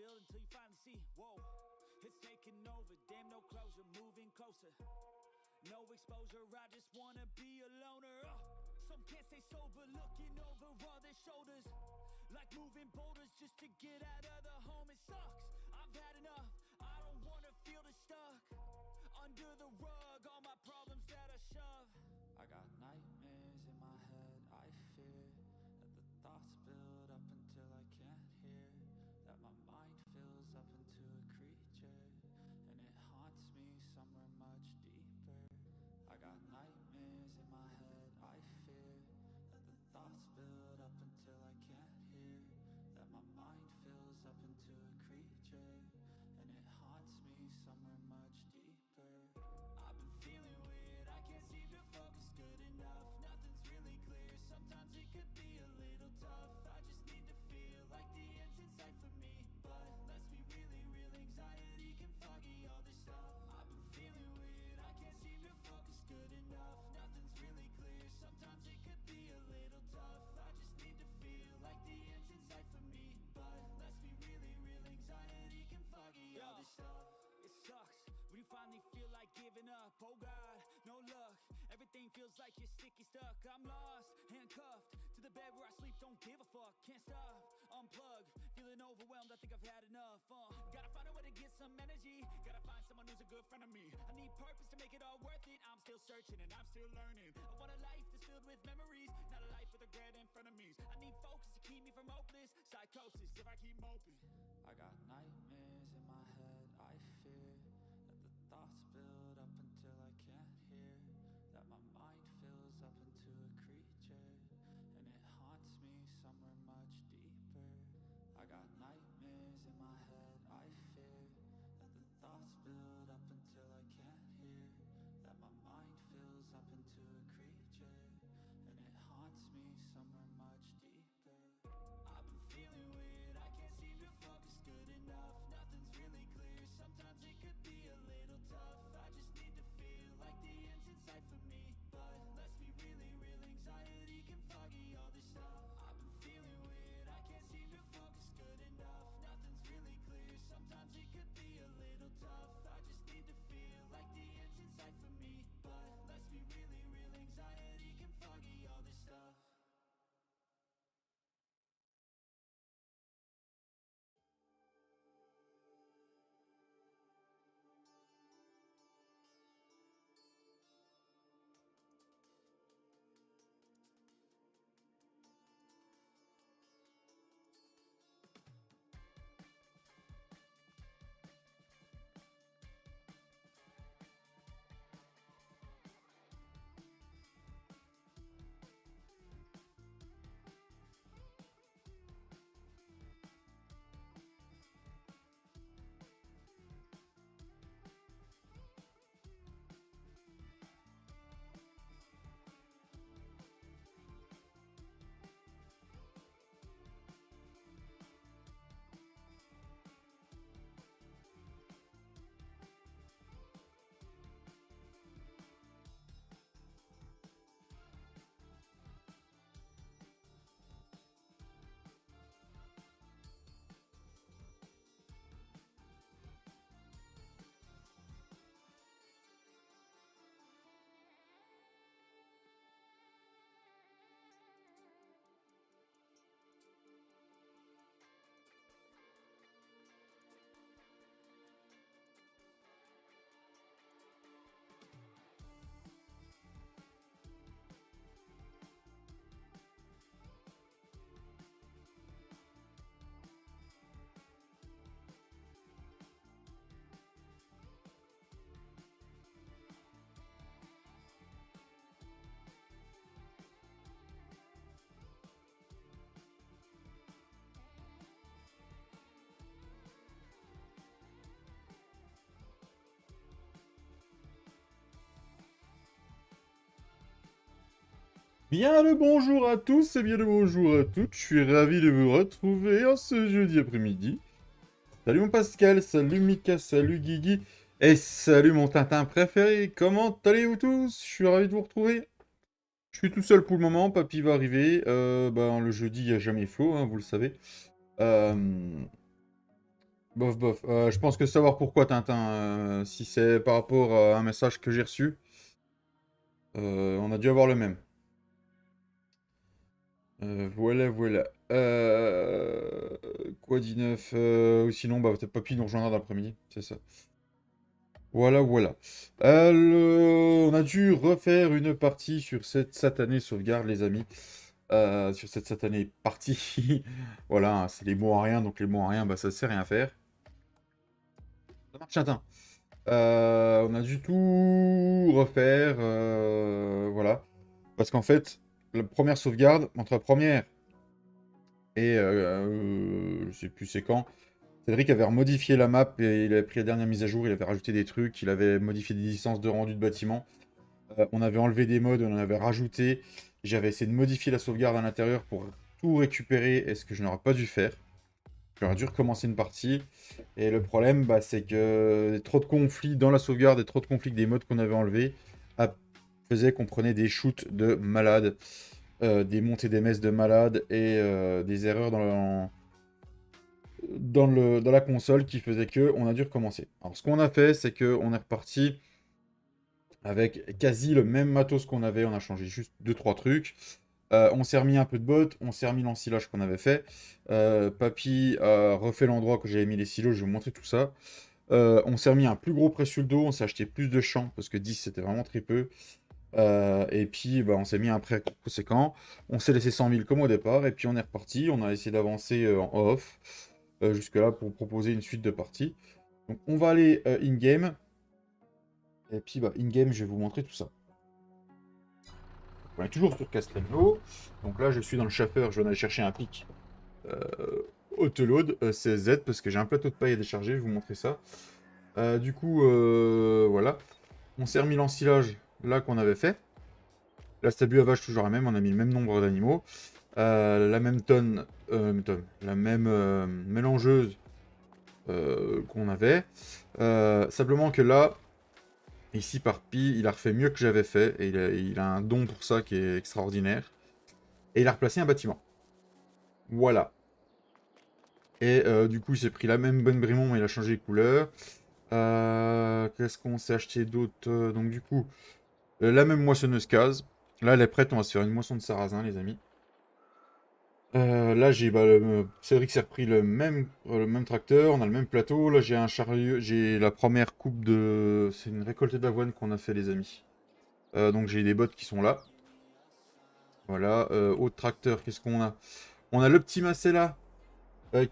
build until you finally see, whoa, it's taking over, damn no closure, moving closer. No exposure, I just wanna be a loner. Some can't stay sober, looking over all their shoulders. Like moving boulders just to get out of the home, it sucks. I've had enough, I don't wanna feel the stuck. Under the rug, all my problems that I shove. I got nightmares in my head, I fear that the thoughts build up until I can't hear. That my mind fills up into a creature, and it haunts me somewhere much deeper. I got nightmares in my head, I fear that the thoughts build up until I can't hear. That my mind fills up into a creature, and it haunts me somewhere much deeper. I've been feeling weird, I can't seem to focus good enough. Nothing's really clear, sometimes it could be a little tough. I just need to feel like the end's in sight for me. But let's be really real, anxiety can foggy all this stuff. I've been feeling weird, I can't seem to focus good enough. Nothing's really clear, sometimes it could be a little tough. I just need to feel like the end's in sight for me. But let's be really real, anxiety can foggy all this stuff. It sucks when you finally feel like giving up. Oh God, no luck, everything feels like you're sticky stuck. I'm lost, handcuffed to the bed where I sleep, don't give a fuck. Can't stop, unplug, feeling overwhelmed, I think I've had enough. Gotta find a way to get some energy, gotta find someone who's a good friend of me. I need purpose to make it all worth it, I'm still searching and I'm still learning. I want a life that's filled with memories, not a life with regret in front of me. I need focus to keep me from hopeless psychosis if I keep moping. I got nightmares in my head, I fear that the thoughts build up until I can't hear. That my mind fills up into a creature, and it haunts me somewhere much deeper. I got nightmares in my head, I fear that the thoughts build up until I can't hear. That my mind fills up into a creature, and it haunts me somewhere much deeper. I've been feeling weird, I can't seem to focus good enough. Nothing's really clear, sometimes it could be a little tough. I just need to feel like the end's in sight for me. But let's be really real, anxiety can foggy all this stuff. I've been feeling weird, I can't seem to focus good enough. Nothing's really clear, sometimes it could be a little tough. I just need to feel like the end's in sight for me. But let's be really real, anxiety can foggy all this stuff. Bien le bonjour à tous et bien le bonjour à toutes, je suis ravi de vous retrouver en ce jeudi après-midi. Salut mon Pascal, salut Mika, salut Guigui et salut mon Tintin préféré, comment allez-vous tous? Je suis ravi de vous retrouver. Je suis tout seul pour le moment, papy va arriver, le jeudi il n'y a jamais faux, hein, vous le savez. Bof, bof. Je pense que savoir pourquoi, Tintin, si c'est par rapport à un message que j'ai reçu, on a dû avoir le même. Voilà, voilà. Quoi dit neuf? Ou sinon, bah, peut-être Papy nous rejoindra d'après-midi, c'est ça. Voilà, voilà. On a dû refaire une partie sur cette satanée sauvegarde, les amis. Sur cette satanée partie. Voilà, hein, c'est les mots à rien, donc les mots à rien, bah, ça sert à rien faire. Ça marche, Tintin. On a dû tout refaire, voilà. Parce qu'en fait, la première sauvegarde, entre la première et je sais plus c'est quand, Cédric avait remodifié la map et il avait pris la dernière mise à jour, il avait rajouté des trucs, il avait modifié des licences de rendu de bâtiment. On avait enlevé des mods, on en avait rajouté. J'avais essayé de modifier la sauvegarde à l'intérieur pour tout récupérer, et ce que je n'aurais pas dû faire. J'aurais dû recommencer une partie. Et le problème, bah, c'est que trop de conflits dans la sauvegarde et trop de conflits avec des mods qu'on avait enlevés faisait qu'on prenait des shoots de malades, des montées des messes de malades et des erreurs dans la console qui faisait que on a dû recommencer. Alors ce qu'on a fait, c'est qu'on est reparti avec quasi le même matos qu'on avait, on a changé juste 2-3 trucs. On s'est remis un peu de bot, on s'est remis l'ensilage qu'on avait fait. Papy a refait l'endroit que j'avais mis les silos, je vais vous montrer tout ça. On s'est remis un plus gros près sur le dos, on s'est acheté plus de champs, parce que 10 c'était vraiment très peu. Et puis bah, on s'est mis un prêt conséquent. On s'est laissé 100 000 comme au départ, et puis on est reparti. On a essayé d'avancer en off, jusque-là pour proposer une suite de parties. Donc on va aller in-game. Et puis bah, in-game, je vais vous montrer tout ça. On est toujours sur Castelnau. Donc là, je suis dans le shaffer, je viens d'aller chercher un pic autoload CSZ parce que j'ai un plateau de paille à décharger, je vais vous montrer ça. Du coup, voilà. On s'est remis l'ensilage là qu'on avait fait. La stabuavage toujours la même, on a mis le même nombre d'animaux. La même la même mélangeuse qu'on avait. Simplement que là, ici par Pi, il a refait mieux que j'avais fait et il a un don pour ça qui est extraordinaire. Et il a replacé un bâtiment. Voilà. Et du coup, il s'est pris la même bonne Brimont, mais il a changé les couleurs. Qu'est-ce qu'on s'est acheté d'autre? Donc du coup, la même moissonneuse case. Là, elle est prête, on va se faire une moisson de sarrasin, les amis. Là, j'ai Cédric s'est repris le même tracteur, on a le même plateau. Là, j'ai un chariot, j'ai la première coupe de... C'est une récoltée d'avoine qu'on a fait, les amis. Donc j'ai des bottes qui sont là. Voilà, autre tracteur, qu'est-ce qu'on a? On a le petit Macella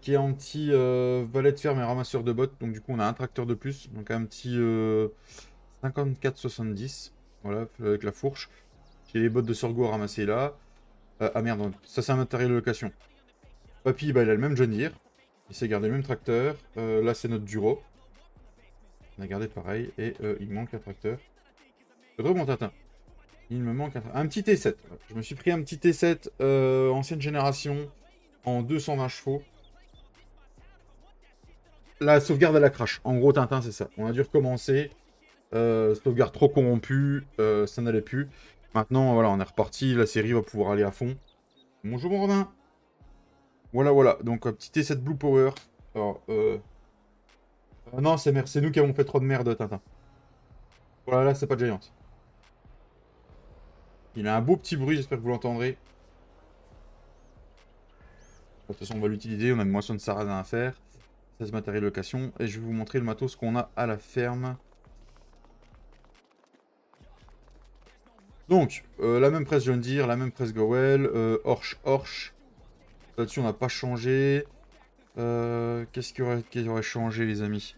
qui est anti valet de ferme et ramasseur de bottes. Donc du coup, on a un tracteur de plus. Donc un petit 54-70. Voilà, avec la fourche. J'ai les bottes de sorgho à ramasser là. Ah merde, ça c'est un matériel de location. Papy, bah, il a le même John Deere. Il s'est gardé le même tracteur. Là, c'est notre Duro. On a gardé pareil. Et il manque un tracteur. Mon Tintin. Il me manque un petit T7. Je me suis pris un petit T7 ancienne génération en 220 chevaux. La sauvegarde à la crash. En gros, Tintin, c'est ça. On a dû recommencer. Sauvegarde trop corrompue. Ça n'allait plus. Maintenant, voilà, on est reparti. La série va pouvoir aller à fond. Bonjour, mon Romain. Voilà, voilà. Donc, un petit T7 Blue Power. Alors, non, c'est nous qui avons fait trop de merde, Tintin. Voilà, là, c'est pas Giant. Il a un beau petit bruit, j'espère que vous l'entendrez. De toute façon, on va l'utiliser. On a une moisson de sarrasin à faire. 16 matériel location. Et je vais vous montrer le matos qu'on a à la ferme. Donc, la même presse John Deere, la même presse Gowell. Horsch. Là-dessus, on n'a pas changé. Qu'est-ce qui aurait changé, les amis?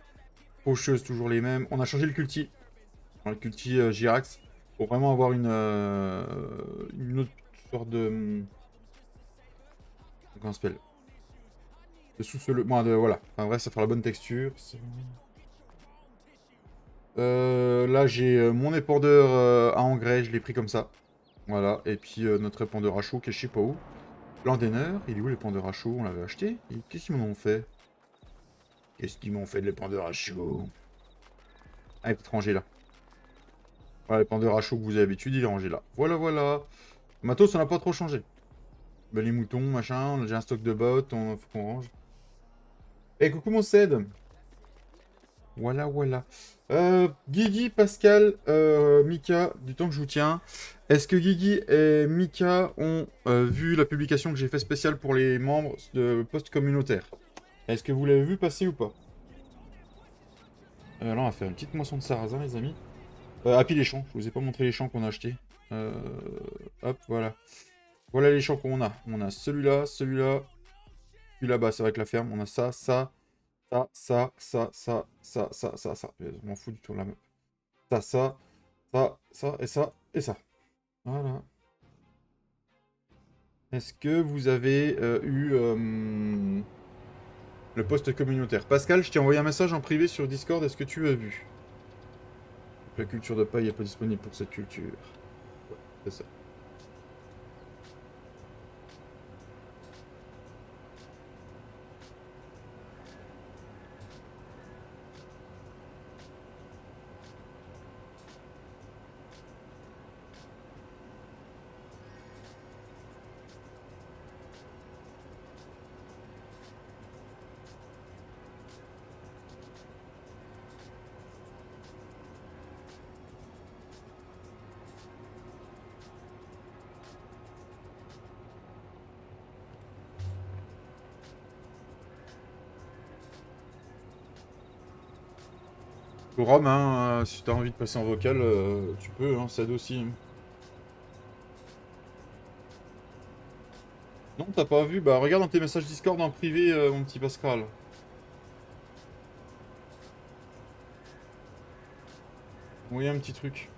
Faucheuse, toujours les mêmes. On a changé le culti. Le culti Girax. Pour vraiment avoir une autre sorte de... Comment ça s'appelle? De sous-sol... Bon, voilà. Enfin, bref, ça fera la bonne texture. Là, j'ai mon épandeur à engrais. Je l'ai pris comme ça. Voilà. Et puis, notre épandeur à chaud qui est je sais pas où. L'Andener. Il est où l'épandeur à chaud? On l'avait acheté. Qu'est-ce qu'ils m'en ont fait? Qu'est-ce qu'ils m'ont fait de l'épandeur à chaud? Ah, il est rangé là. Voilà, l'épandeur à chaud que vous avez l'habitude, il est rangé là. Voilà, voilà. Le matos, ça n'a pas trop changé. Ben, les moutons, machin, j'ai un stock de bottes, faut qu'on range. Eh, coucou mon Ced. Voilà, voilà. Guigui, Pascal, Mika, du temps que je vous tiens, est-ce que Guigui et Mika ont vu la publication que j'ai fait spéciale pour les membres de poste communautaire? Est-ce que vous l'avez vu passer ou pas? Là, on va faire une petite moisson de sarrasin, les amis. Ah, puis les champs, je vous ai pas montré les champs qu'on a achetés. Euh, Hop, voilà. Voilà les champs qu'on a. On a celui-là, celui-là, celui là-bas, c'est avec la ferme. On a ça, ça, ça. Je m'en fous du tout, là. Ça, et ça, et ça. Voilà. Est-ce que vous avez eu le poste communautaire? Pascal, je t'ai envoyé un message en privé sur Discord, est-ce que tu as vu? La culture de paille n'est pas disponible pour cette culture. Ouais, c'est ça. Rome, hein, si t'as envie de passer en vocal, tu peux, hein, ça aide aussi, hein. Non, t'as pas vu? Bah regarde dans tes messages Discord en privé, mon petit Pascal. Envoyez un petit truc.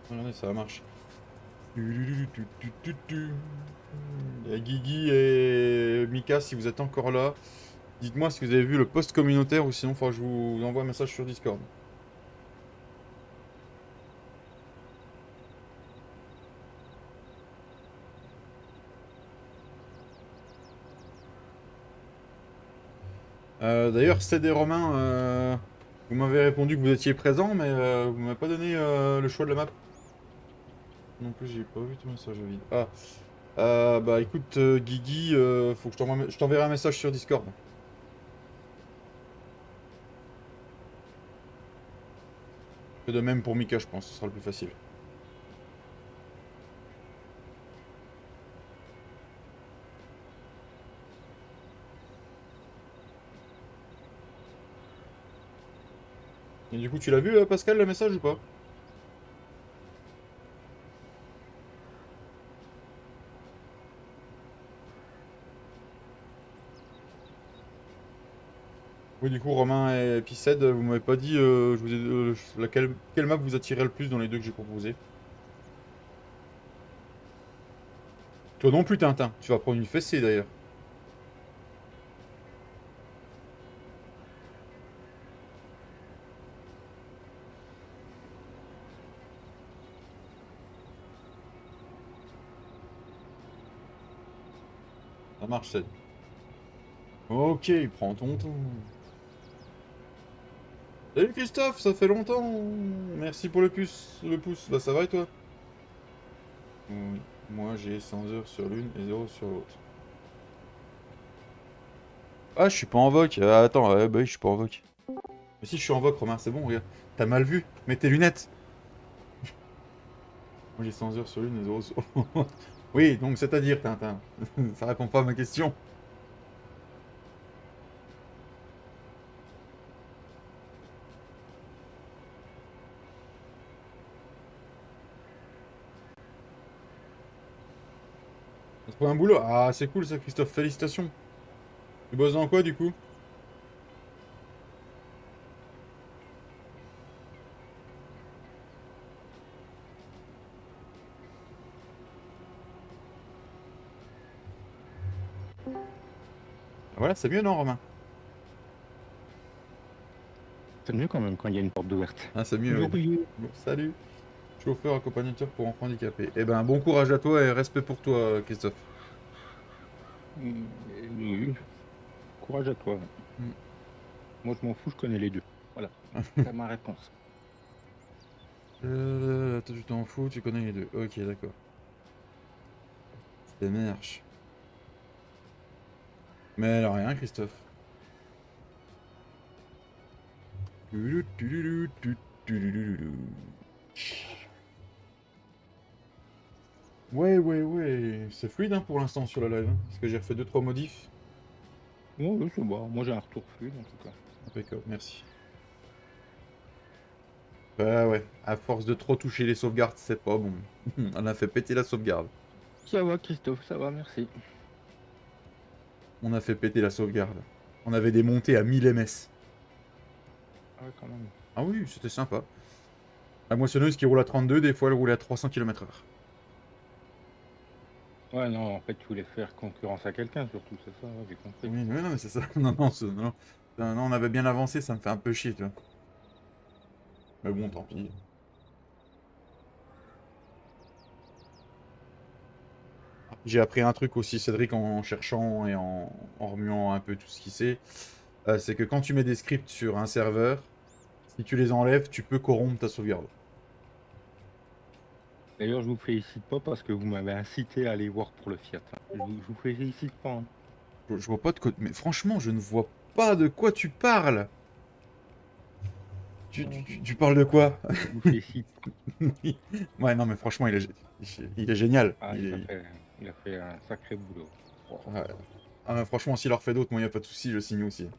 Regardez, ça marche. Et Guigui et Mika, si vous êtes encore là, dites-moi si vous avez vu le post communautaire ou sinon il faudra que je vous envoie un message sur Discord. D'ailleurs, c'est des Romains, vous m'avez répondu que vous étiez présent, mais vous m'avez pas donné le choix de la map. Non plus, j'ai pas vu ton message vide. Ah, bah écoute, Guigui, faut que je t'enverrai un message sur Discord. Et de même pour Mika, je pense, ce sera le plus facile. Et du coup, tu l'as vu, Pascal, le message ou pas? Oui, du coup, Romain et Piced, vous m'avez pas dit je vous ai, quelle map vous attirait le plus dans les deux que j'ai proposé. Toi non plus, Tintin. Tu vas prendre une fessée d'ailleurs. Ça marche, Ced. Ok, prends ton temps. Salut Christophe, ça fait longtemps. Merci pour le pouce. Bah ça va et toi? Oui. Moi j'ai 100 heures sur l'une et 0 sur l'autre. Ah, je suis pas en voc. Attends, bah oui, je suis pas en voc. Mais si, je suis en voc, Romain, c'est bon, regarde. T'as mal vu. Mets tes lunettes. Moi j'ai 100 heures sur l'une et 0 sur l'autre. Oui, donc c'est-à-dire, Tintin. Ça répond pas à ma question. T'as trouvé un boulot? Ah, c'est cool ça, Christophe, félicitations. Tu bosses dans quoi du coup? Ah, voilà, c'est mieux, non, Romain? C'est mieux quand même quand il y a une porte ouverte. Ah, c'est mieux, Bonjour, oui. Guillaume. Bon, salut. Chauffeur accompagnateur pour enfants handicapés. Eh ben, bon courage à toi et respect pour toi, Christophe. Oui, courage à toi. Mm. Moi, je m'en fous, je connais les deux. Voilà, c'est ma réponse. Toi, tu t'en fous, tu connais les deux. Ok, d'accord. C'est marche. Mais alors rien, Christophe. Ouais. C'est fluide hein, pour l'instant sur la live. Hein, parce que j'ai refait 2-3 modifs. Ouais, ouais, c'est bon. Moi, j'ai un retour fluide, en tout cas. Impeccable, merci. Bah ouais, à force de trop toucher les sauvegardes, c'est pas bon. On a fait péter la sauvegarde. Ça va, Christophe, ça va, merci. On a fait péter la sauvegarde. On avait des montées à 1000 ms. Ah ouais, quand même. Ah oui, c'était sympa. La moissonneuse qui roule à 32, des fois elle roulait à 300 km/h. Ouais, non, en fait, tu voulais faire concurrence à quelqu'un, surtout, c'est ça, ouais, j'ai compris. Oui, non, mais c'est ça. Non, on avait bien avancé, ça me fait un peu chier, tu vois. Mais bon, tant pis. J'ai appris un truc aussi, Cédric, en cherchant et en remuant un peu tout ce qu'il sait. C'est que quand tu mets des scripts sur un serveur, si tu les enlèves, tu peux corrompre ta sauvegarde. D'ailleurs, je vous félicite pas parce que vous m'avez incité à aller voir pour le Fiat. Hein. Je vous félicite pas. Hein. Je vois pas de quoi... Mais franchement, je ne vois pas de quoi tu parles. Tu parles de quoi? Je vous félicite. Ouais, non, mais franchement, il est génial. Ah, il a fait un sacré boulot. Ouais. Ah, mais franchement, s'il en refait d'autres, moi, il n'y a pas de souci, je signe aussi.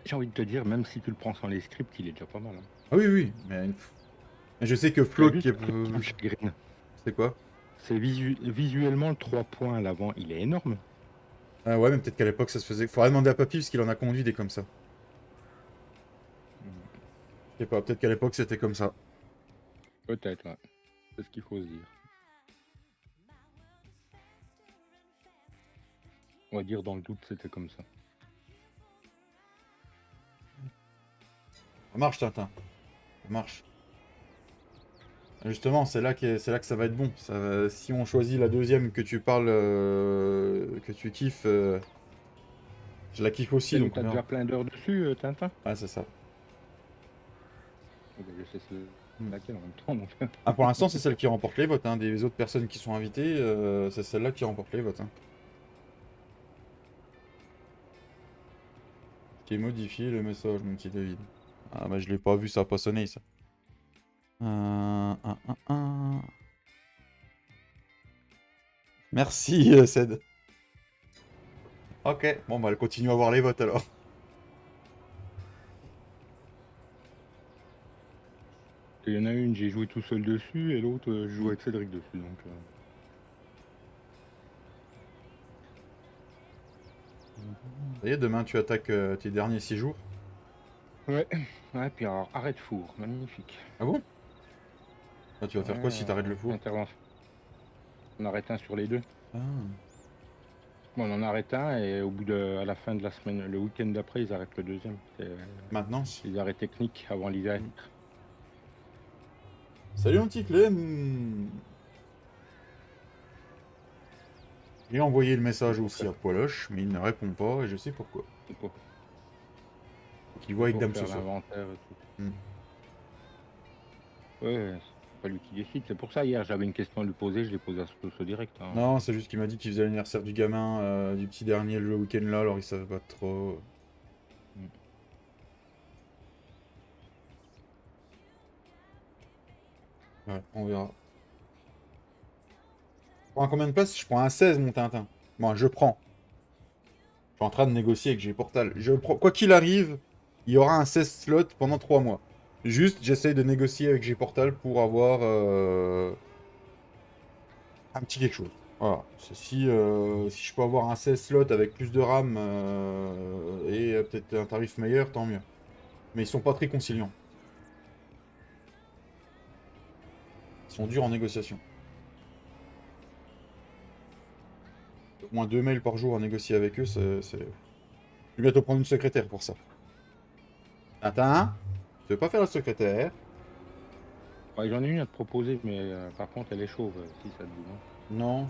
J'ai envie de te dire, même si tu le prends sans les scripts, il est déjà pas mal. Hein. Ah oui, mais je sais que Flo qui est... C'est quoi? C'est visuellement le 3 points à l'avant, il est énorme. Ah ouais, mais peut-être qu'à l'époque, ça se faisait... Faudrait demander à Papy, parce qu'il en a conduit des comme ça. Je sais pas, peut-être qu'à l'époque, c'était comme ça. Peut-être, ouais. C'est ce qu'il faut se dire. On va dire dans le doute, c'était comme ça. Ça marche, Tintin. Ça marche. Justement, c'est là que ça va être bon. Si on choisit la deuxième que tu parles, que tu kiffes, je la kiffe aussi. Donc t'as déjà plein d'heures dessus, Tintin? Ah, c'est ça. Je sais laquelle en même temps. Donc... Ah, pour l'instant, c'est celle qui remporte les votes. Hein. Des autres personnes qui sont invitées, c'est celle-là qui remporte les votes. Hein. Qui est modifié le message, mon petit David. Ah, bah, je l'ai pas vu, ça a pas sonné, ça. Merci, Ced. Ok, bon, bah, elle continue à voir les votes alors. Il y en a une, j'ai joué tout seul dessus, et l'autre, je joue avec Cédric dessus. Donc, Ça y est, demain tu attaques tes derniers 6 jours. Ouais, puis alors, arrête four, magnifique. Ah bon? Ah, tu vas faire quoi si t'arrêtes le four? Intervention. On arrête un sur les deux. Ah. Bon, on en arrête un, et au bout à la fin de la semaine, le week-end d'après, ils arrêtent le deuxième. Maintenant Les arrêts techniques avant l'hiver. Salut mon petit Clem. J'ai envoyé le message aussi à Poiloche, mais il ne répond pas et je sais pourquoi. Faut qu'il voit avec Dame ce soir. Ouais, c'est pas lui qui décide. C'est pour ça, hier, j'avais une question à lui poser, je l'ai posée à ce direct. Hein. Non, c'est juste qu'il m'a dit qu'il faisait l'anniversaire du gamin, du petit dernier le week-end là, alors il savait pas trop. Ouais, on verra. Je prends combien de places? Je prends un 16, mon Tintin. Bon, je prends. Je suis en train de négocier avec G-Portal. Quoi qu'il arrive, il y aura un 16 slot pendant 3 mois. Juste, j'essaye de négocier avec G-Portal pour avoir un petit quelque chose. Voilà. Si je peux avoir un 16 slot avec plus de RAM et peut-être un tarif meilleur, tant mieux. Mais ils sont pas très conciliants. Ils sont durs en négociation. Au moins 2 mails par jour à négocier avec eux, c'est... Je vais bientôt prendre une secrétaire pour ça. Attends, tu veux pas faire la secrétaire? Ouais, j'en ai une à te proposer, mais par contre, elle est chauve, si ça te dit. Non,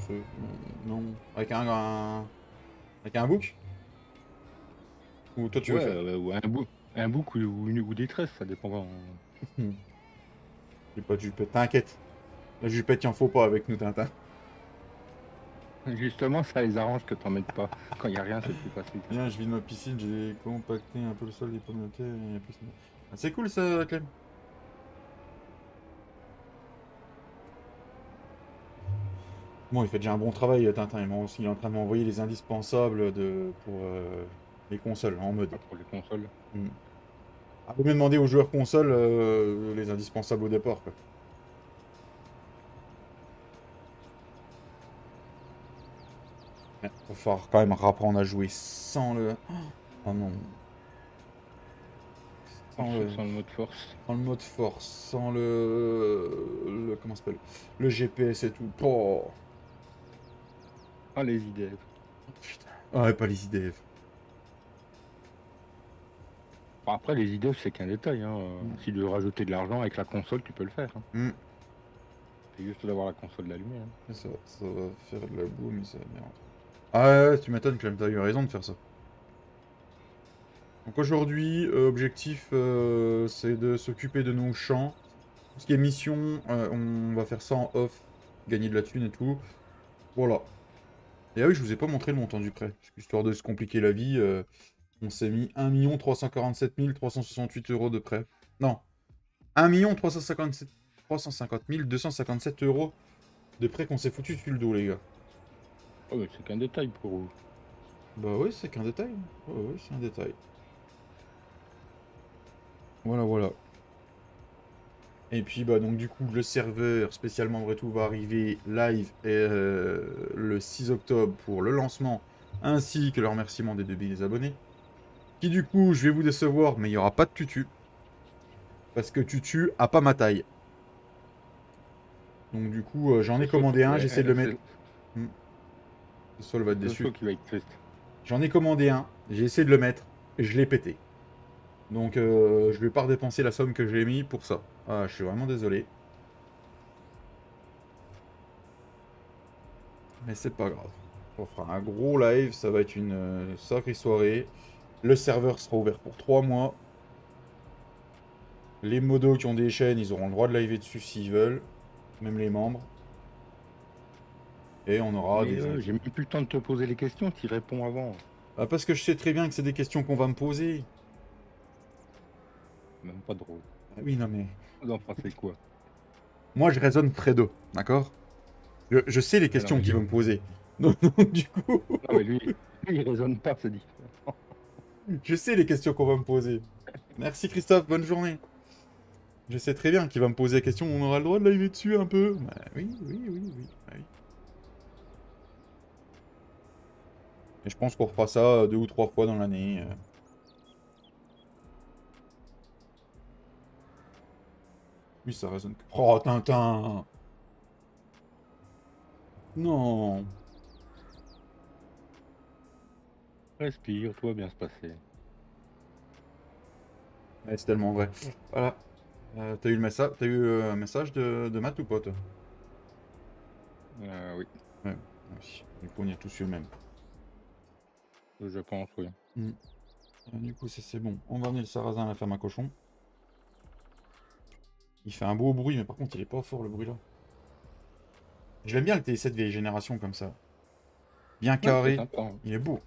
non. Avec un book? Ou toi tu veux faire? Ou un book ou des tresses, ça dépend. T'inquiète. La jupette, il en faut pas avec nous, Tintin. Justement, ça les arrange que t'en mettes pas. Quand il y a rien, c'est plus facile. Viens, je vide ma piscine, j'ai compacté un peu le sol des pommes de terre et plus... Ah, c'est cool ça, Clem. Bon, il fait déjà un bon travail, Tintin. Il est en train de m'envoyer les indispensables pour les consoles en mode. Pas pour les consoles. Mm. Ah, faut même demander aux joueurs consoles les indispensables au départ, quoi. Ouais, va falloir quand même apprendre à jouer sans le... Oh non. Sans le mode force. Sans le mode force, sans comment ça s'appelle? Le GPS et tout. Oh, Ah, les idées. putain. Ah ouais, pas les idées. Bon, après, les idées, c'est qu'un détail. Hein. Si tu veux rajouter de l'argent avec la console, tu peux le faire. Hein. Mm. C'est juste d'avoir la console allumée. Hein. Ça va faire de la boue, mais ça merde. Ah ouais, tu m'étonnes, Clem, t'as eu raison de faire ça. Donc aujourd'hui, objectif, c'est de s'occuper de nos champs. Tout ce qui est mission, on va faire ça en off, gagner de la thune et tout. Voilà. Et ah oui, je vous ai pas montré le montant du prêt, parce qu'histoire de se compliquer la vie, on s'est mis 1 347 368 € de prêt. Non, 1 350 257 € de prêt qu'on s'est foutu sur le dos, les gars. Oh, mais c'est qu'un détail pour vous. Bah oui, c'est qu'un détail. Ouais, c'est un détail. Voilà, voilà. Et puis, bah, donc, du coup, le serveur spécialement vrai tout va arriver live le 6 octobre pour le lancement, ainsi que le remerciement des 2000 abonnés. Qui, du coup, je vais vous décevoir, mais il n'y aura pas de tutu. Parce que tutu a pas ma taille. Donc, du coup, j'en ai commandé un, j'essaie de le mettre. Le sol va être déçu. Qui va être triste. J'en ai commandé un, j'ai essayé de le mettre, et je l'ai pété. Donc, je vais pas redépenser la somme que j'ai mis pour ça. Ah, je suis vraiment désolé. Mais c'est pas grave. On fera un gros live, ça va être une sacrée soirée. Le serveur sera ouvert pour 3 mois. Les modos qui ont des chaînes, ils auront le droit de liver dessus s'ils veulent. Même les membres. Et on aura des... J'ai même plus le temps de te poser les questions, tu réponds avant. Ah, parce que je sais très bien que c'est des questions qu'on va me poser. Même pas drôle. Ah oui, non mais... Vous en pensez quoi? Moi, je raisonne Fredo, d'accord? Je sais les questions qu'il va me poser. Donc, du coup... Non, mais lui, il raisonne pas, c'est dit. Je sais les questions qu'on va me poser. Merci Christophe, bonne journée. Je sais très bien qu'il va me poser la question, on aura le droit de live dessus un peu. Bah, oui. Bah, oui. Et je pense qu'on refera ça 2 ou 3 fois dans l'année. Oui, ça résonne. Oh, Tintin! Non! Respire, tout va bien se passer. Ouais, c'est tellement vrai. Voilà. T'as eu le message, t'as eu un message de Matt ou pas, toi? Oui. Ouais, oui. Du coup, on y a tous eu le même. Je pense, oui. Du coup, c'est bon. On va amener le sarrasin à la ferme à cochon. Il fait un beau bruit, mais par contre, il est pas fort, le bruit là. Je l'aime bien le T7 vieille génération comme ça. Bien carré. Sympa, hein. Il est beau.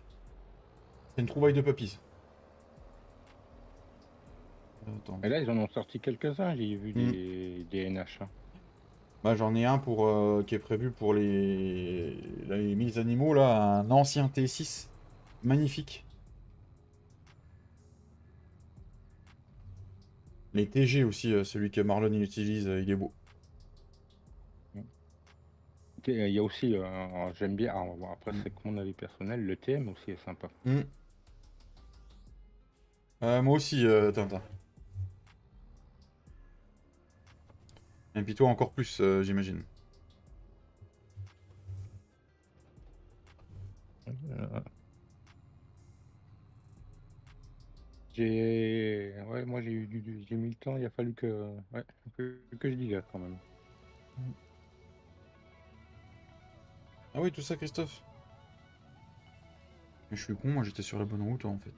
C'est une trouvaille de papis. Attends. Et là, ils en ont sorti quelques-uns, j'ai vu des NH. Hein. Bah, j'en ai un qui est prévu pour les 1000 animaux, là, un ancien T6. Magnifique. Les TG aussi, celui que Marlon il utilise, il est beau. Il y a aussi, j'aime bien, alors, bon, après c'est que mon avis personnel, le TM aussi est sympa. Moi aussi, Tintin. Et puis toi encore plus, j'imagine. Moi j'ai mis le temps, il a fallu que je digère quand même. Ah oui, tout ça, Christophe. Mais je suis con, moi j'étais sur la bonne route en fait.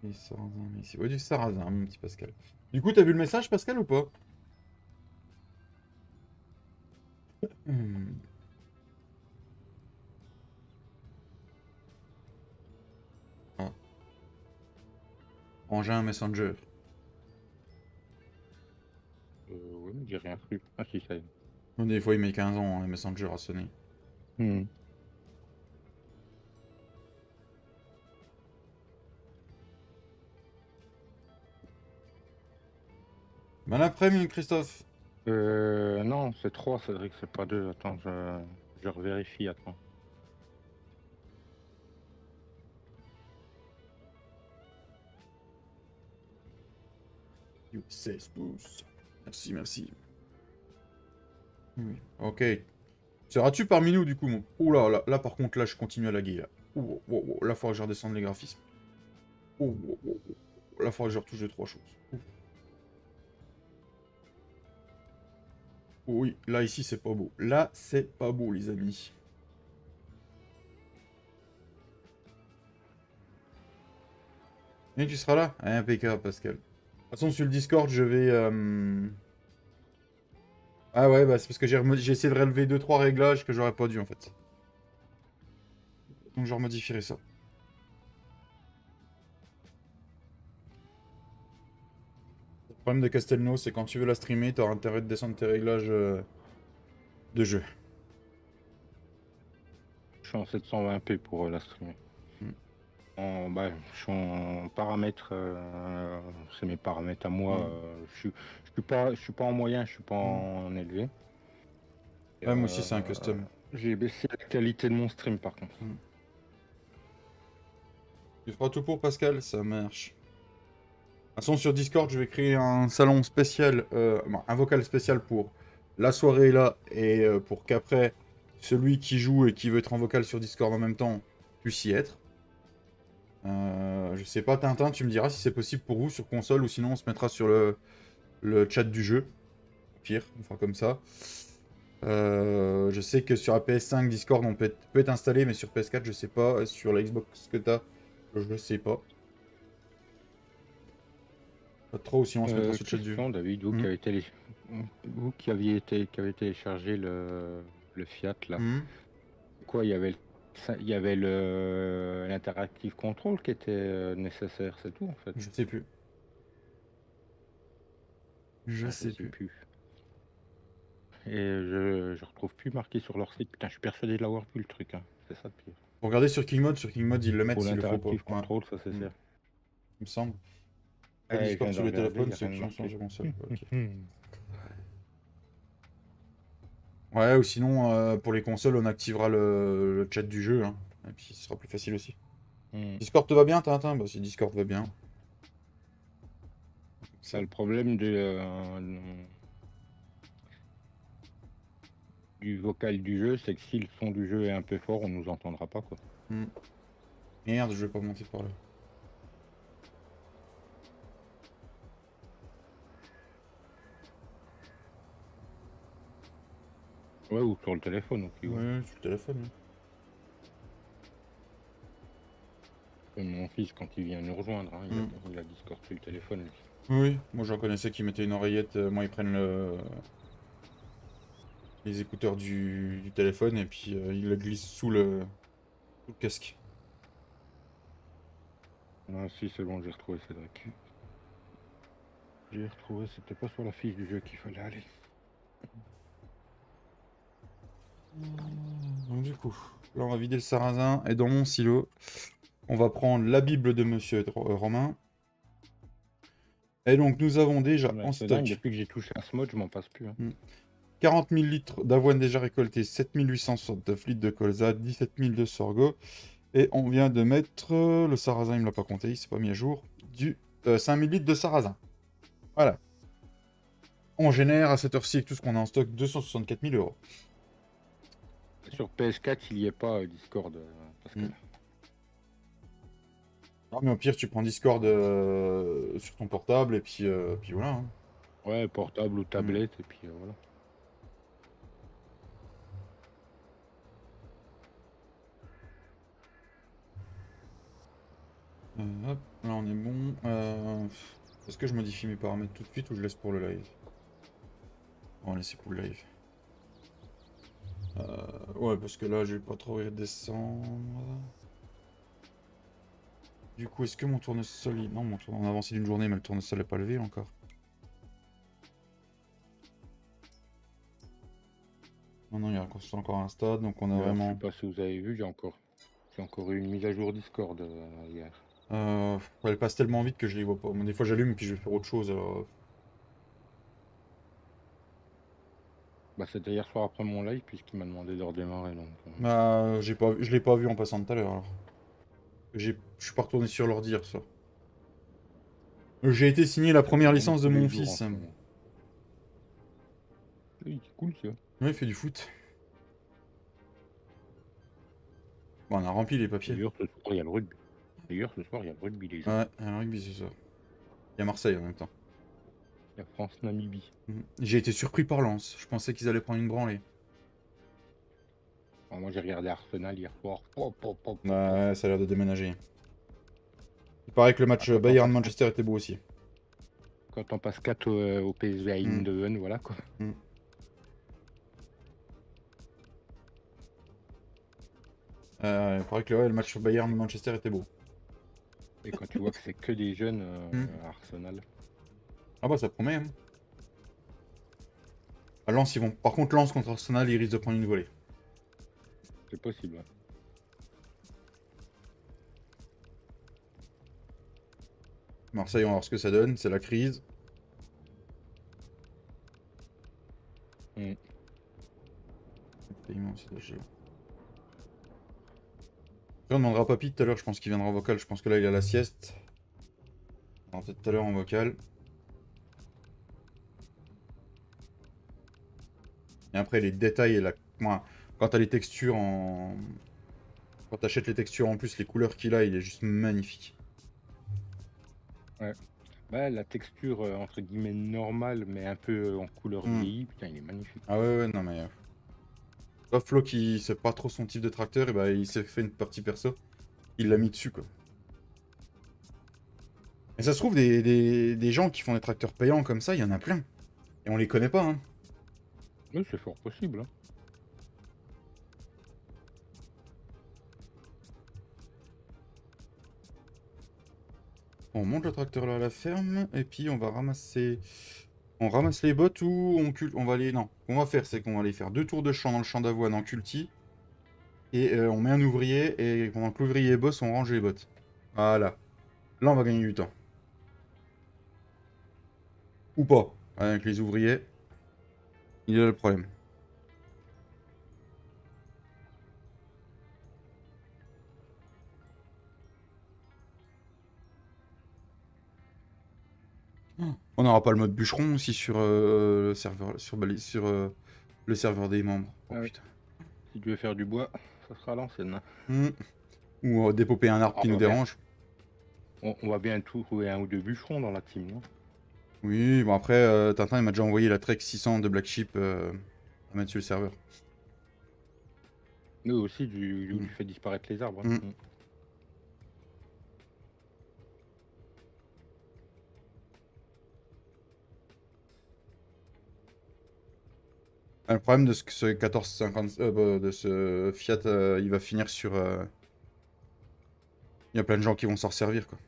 Et sarrasin, mais ici. Ouais, du sarrasin, mon petit Pascal. Du coup, t'as vu le message, Pascal, ou pas? Engin Messenger. Oui, mais j'ai rien cru. Ah si, ça y est. Des fois, il met 15 ans, hein, Messenger à sonner. Hmm. Bon après-midi, Christophe. Non, c'est 3, Cédric, c'est pas 2. Attends, je revérifie, attends. You 16 pouces. Merci, merci. Oui. Ok. Seras-tu parmi nous, du coup, mon... Oula, là, par contre, là, je continue à laguer, là. Ouh, ouh, ouh, là, faudra que je redescende les graphismes. Ouh, ouh, ouh, ouh. Là, faudra que je retouche 2-3 choses. Ouh. Oui, là, ici, c'est pas beau. Là, c'est pas beau, les amis. Et tu seras là? Impeccable, Pascal. De toute façon, sur le Discord, je vais... Ah ouais, bah c'est parce que j'ai essayé de relever 2-3 réglages que j'aurais pas dû, en fait. Donc, je remodifierai ça. Le problème de Castelnau, c'est quand tu veux la streamer, t'auras intérêt de descendre tes réglages de jeu. Je suis en 720p pour la streamer. Hmm. Je suis en paramètres, c'est mes paramètres à moi. Je suis pas en moyen, je suis pas en élevé. Ouais, moi aussi, c'est un custom. J'ai baissé la qualité de mon stream par contre. Tu feras tout pour, Pascal? Ça marche. De toute façon, sur Discord, je vais créer un salon spécial, un vocal spécial pour la soirée là, et pour qu'après, celui qui joue et qui veut être en vocal sur Discord en même temps puisse y être. Je sais pas, Tintin, tu me diras si c'est possible pour vous sur console, ou sinon on se mettra sur le chat du jeu. Au pire, on fera comme ça. Je sais que sur la PS5, Discord, on peut être installé, mais sur PS4, je sais pas. Sur la Xbox que t'as, je sais pas. Pas trop, ou sinon on se mettra sur le chat du jeu. Question, David, vous qui aviez téléchargé le Fiat là, quoi, il y avait l'interactive control qui était nécessaire, c'est tout en fait. Je sais plus. Je sais plus. Et je retrouve plus marqué sur leur site. Putain, je suis persuadé de l'avoir vu le truc. Hein. C'est ça le pire. Pour regarder sur King Mode ils le mettent Pour s'il le faut pas. l'interactive control, ça c'est sûr. Il me semble. Pas Je Discord viens sur de les regarder, téléphones, y a ceux rien de qui ont changé marqué. console. Ok. Ouais, ou sinon, pour les consoles, on activera le chat du jeu. Hein. Et puis, ce sera plus facile aussi. Discord te va bien, Tintin? Bah, si Discord va bien. Ça, le problème du vocal du jeu, c'est que si le son du jeu est un peu fort, on nous entendra pas, quoi. Merde, je vais pas monter par là. Ouais, ou sur le téléphone aussi. Ouais, sur le téléphone. Mon fils, quand il vient nous rejoindre, hein, il a Discord sur le téléphone. Lui. Oui, moi j'en connaissais qui mettaient une oreillette. Moi, ils prennent les écouteurs du téléphone et puis ils le glissent sous le casque. Ah si, c'est bon, j'ai retrouvé Cédric. J'ai retrouvé, c'était pas sur la fiche du jeu qu'il fallait aller. Donc du coup, là on va vider le sarrasin et dans mon silo, on va prendre la Bible de Monsieur Romain. Et donc nous avons déjà en stock dingue, depuis que j'ai touché un smod, je m'en passe plus. Hein. 40 000 litres d'avoine déjà récoltée, 7869 litres de colza, 17 000 de sorgho. Et on vient de mettre, le sarrasin il me l'a pas compté, il s'est pas mis à jour, du 5000 litres de sarrasin. Voilà. On génère à cette heure-ci avec tout ce qu'on a en stock 264 000 euros. Sur PS4, il n'y est pas Discord. Pascal. Non mais au pire tu prends Discord sur ton portable et puis voilà. Hein. Ouais, portable ou tablette et puis voilà. Hop, là on est bon. Est-ce que je modifie mes paramètres tout de suite ou je laisse pour le live? On va laisser pour le live. Ouais, parce que là je vais pas trop redescendre. Du coup, est-ce que mon tournesol... Non, on a avancé d'une journée, mais le tournesol n'est pas levé encore. Non, non, il reste encore un stade, donc on a D'ailleurs, je vraiment... sais pas si vous avez vu, j'ai encore eu une mise à jour Discord hier. Elle passe tellement vite que je les vois pas. Des fois, j'allume et puis je vais faire autre chose, alors... Bah, c'était hier soir après mon live, puisqu'il m'a demandé de redémarrer, donc... Bah, je l'ai pas vu en passant tout à l'heure, alors. Je suis pas retourné sur l'ordi hier soir. J'ai été signer la première tourne licence de tous les mon jours en fils. ce moment. Oui, c'est cool, ça. Ouais, il fait du foot. Bon, on a rempli les papiers. D'ailleurs, ce soir, il y a le rugby. D'ailleurs, ce soir, il y a le rugby, les gens. Ouais, il y a un rugby, c'est ça. Il y a Marseille en même temps. Il y a France-Namibie. J'ai été surpris par Lens. Je pensais qu'ils allaient prendre une branlée. Alors, moi, j'ai regardé Arsenal hier soir. Ouais, ça a l'air de déménager. Il paraît que le match Quand on Bayern-Manchester était beau aussi. Quand on passe 4 au PSV Eindhoven, voilà quoi. Mm. Il paraît que le match Bayern-Manchester était beau. Et quand tu vois que c'est que des jeunes à Arsenal. Ah bah ça promet, hein. À Lens, ils vont... Par contre, Lens contre Arsenal, ils risquent de prendre une volée. C'est possible. Marseille, on va voir ce que ça donne. C'est la crise. Mm. Paiement, c'est de géo. On demandera à Papy tout à l'heure, je pense qu'il viendra en vocal. Je pense que là, il a la sieste. On va peut-être tout à l'heure en vocal. Et après, les détails et la... Moi, quand t'as les textures en... Quand t'achètes les textures en plus, les couleurs qu'il a, il est juste magnifique. Ouais. Bah, la texture entre guillemets normale, mais un peu en couleur vieillie, putain, il est magnifique. Ah ouais, non mais... Toi, Flo, qui sait pas trop son type de tracteur, et bah, il s'est fait une partie perso. Il l'a mis dessus, quoi. Et ça se trouve, des gens qui font des tracteurs payants comme ça, il y en a plein. Et on les connaît pas, hein. Oui, c'est fort possible. On monte le tracteur là à la ferme, et puis on va ramasser... On ramasse les bottes ou on va aller... Non, ce qu'on va faire, c'est qu'on va aller faire 2 tours de champ dans le champ d'avoine en culti. Et on met un ouvrier, et pendant que l'ouvrier bosse, on range les bottes. Voilà. Là, on va gagner du temps. Ou pas, avec les ouvriers. Il est là le problème. On n'aura pas le mode bûcheron aussi sur le serveur, le serveur des membres. Oh, Ah oui. putain. Si tu veux faire du bois, ça sera à l'ancienne. Ou dépoper un arbre qui nous dérange. On va bien trouver un ou deux bûcherons dans la team, non? Oui, bon après, Tintin il m'a déjà envoyé la Trek 600 de Black Sheep à mettre sur le serveur. Nous aussi, tu fais disparaître les arbres. Le problème de ce 1450, de ce Fiat, il va finir sur... Il y a plein de gens qui vont s'en servir, quoi.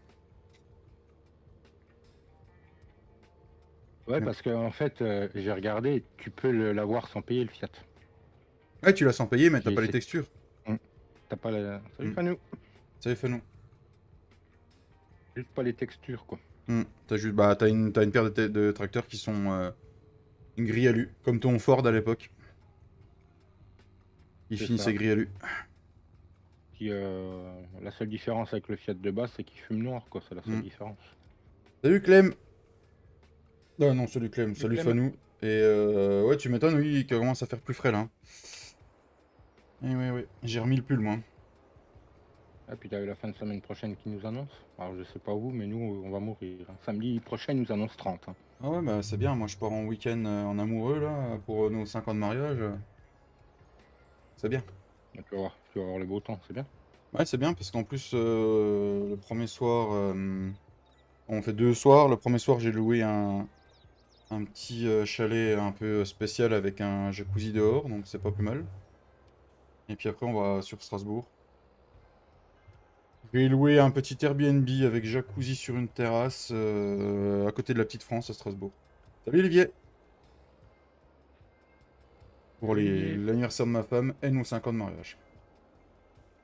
Ouais, parce que en fait, j'ai regardé, tu peux l'avoir sans payer le Fiat. Ouais, tu l'as sans payer, mais t'as pas les textures. T'as pas la... Salut Fanou. Salut Fanou. Juste pas les textures, quoi. T'as juste... Bah, t'as une paire de tracteurs qui sont gris alu, comme ton Ford à l'époque. Il finissait gris alu. Puis, la seule différence avec le Fiat de base, c'est qu'il fume noir, quoi. C'est la seule différence. Salut Clem. Ah non, salut Clem, salut Fanou. Et ouais, tu m'étonnes, oui, il commence à faire plus frais là. Et ouais, j'ai remis le pull moi. Ah, puis t'as eu la fin de semaine prochaine qui nous annonce. Alors je sais pas vous, mais nous, on va mourir. Samedi prochain, il nous annonce 30. Ah ouais, bah c'est bien, moi je pars en week-end en amoureux là, pour nos 5 ans de mariage. C'est bien. Tu vas avoir le beau temps, c'est bien. Ouais, c'est bien, parce qu'en plus, le premier soir, on fait 2 soirs. Le premier soir, j'ai loué un petit chalet un peu spécial avec un jacuzzi dehors, donc c'est pas plus mal. Et puis après, on va sur Strasbourg. J'ai loué un petit Airbnb avec jacuzzi sur une terrasse à côté de la Petite France à Strasbourg. Salut Olivier! Pour Salut Olivier. l'anniversaire de ma femme et nos 5 ans de mariage.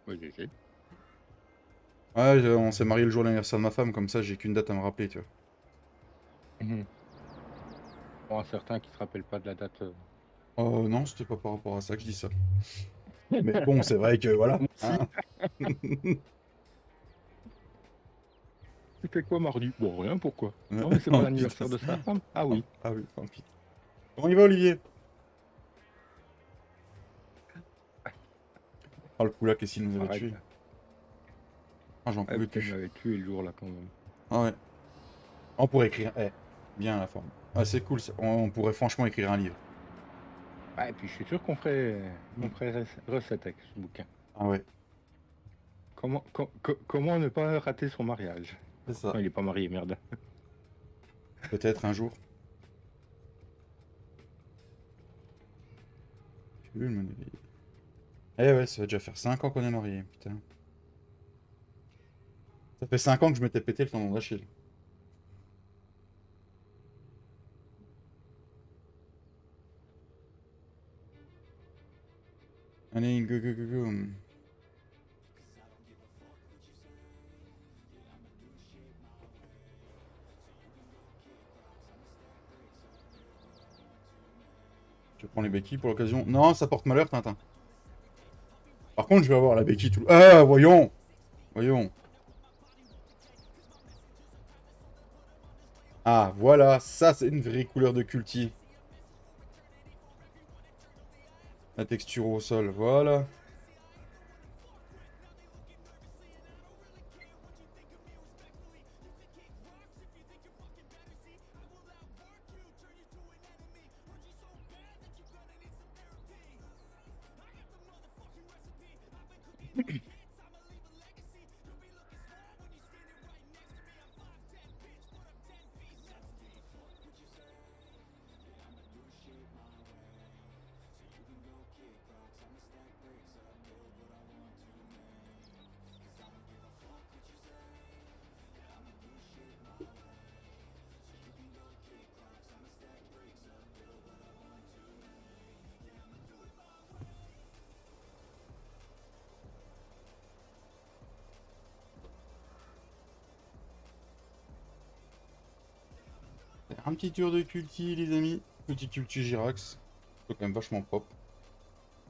Ouais, GG. Ouais, on s'est marié le jour de l'anniversaire de ma femme, comme ça j'ai qu'une date à me rappeler, tu vois. Pour un certain qui se rappelle pas de la date. Oh non, c'était pas par rapport à ça que je dis ça. Mais bon, c'est vrai que voilà. Hein. Tu fais quoi mardi? Bon, rien, pourquoi? Ouais. Non, mais c'est Oh, pas putain, l'anniversaire de sa femme? Ah oui. Ah oui, tant pis. Comment il va Olivier? Oh le coup là, qu'est-ce qu'il nous avait Arrête. tué? Ah j'en Ah pouvais putain, il plus. m'avait tué le jour là quand même. Ah ouais. On pourrait écrire. Bien la forme. Ah c'est cool, ça. On pourrait franchement écrire un livre. Ah, et puis je suis sûr qu'on ferait recette avec ce bouquin. Ah ouais, Comment ne pas rater son mariage? c'est ça. Non, il est pas marié, merde. Peut-être un jour. Eh ouais, ça va déjà faire 5 ans qu'on est mariés, putain. Ça fait 5 ans que je m'étais pété le tendon d'Achille. Allez, go go go go. Je prends les béquilles pour l'occasion. Non, ça porte malheur, Tintin. Par contre, je vais avoir la béquille tout... Ah, voyons! Voyons. Ah, voilà, ça c'est une vraie couleur de culti. La texture au sol, voilà. Un petit tour de culti, les amis. Petit culti Girax. C'est quand même vachement propre.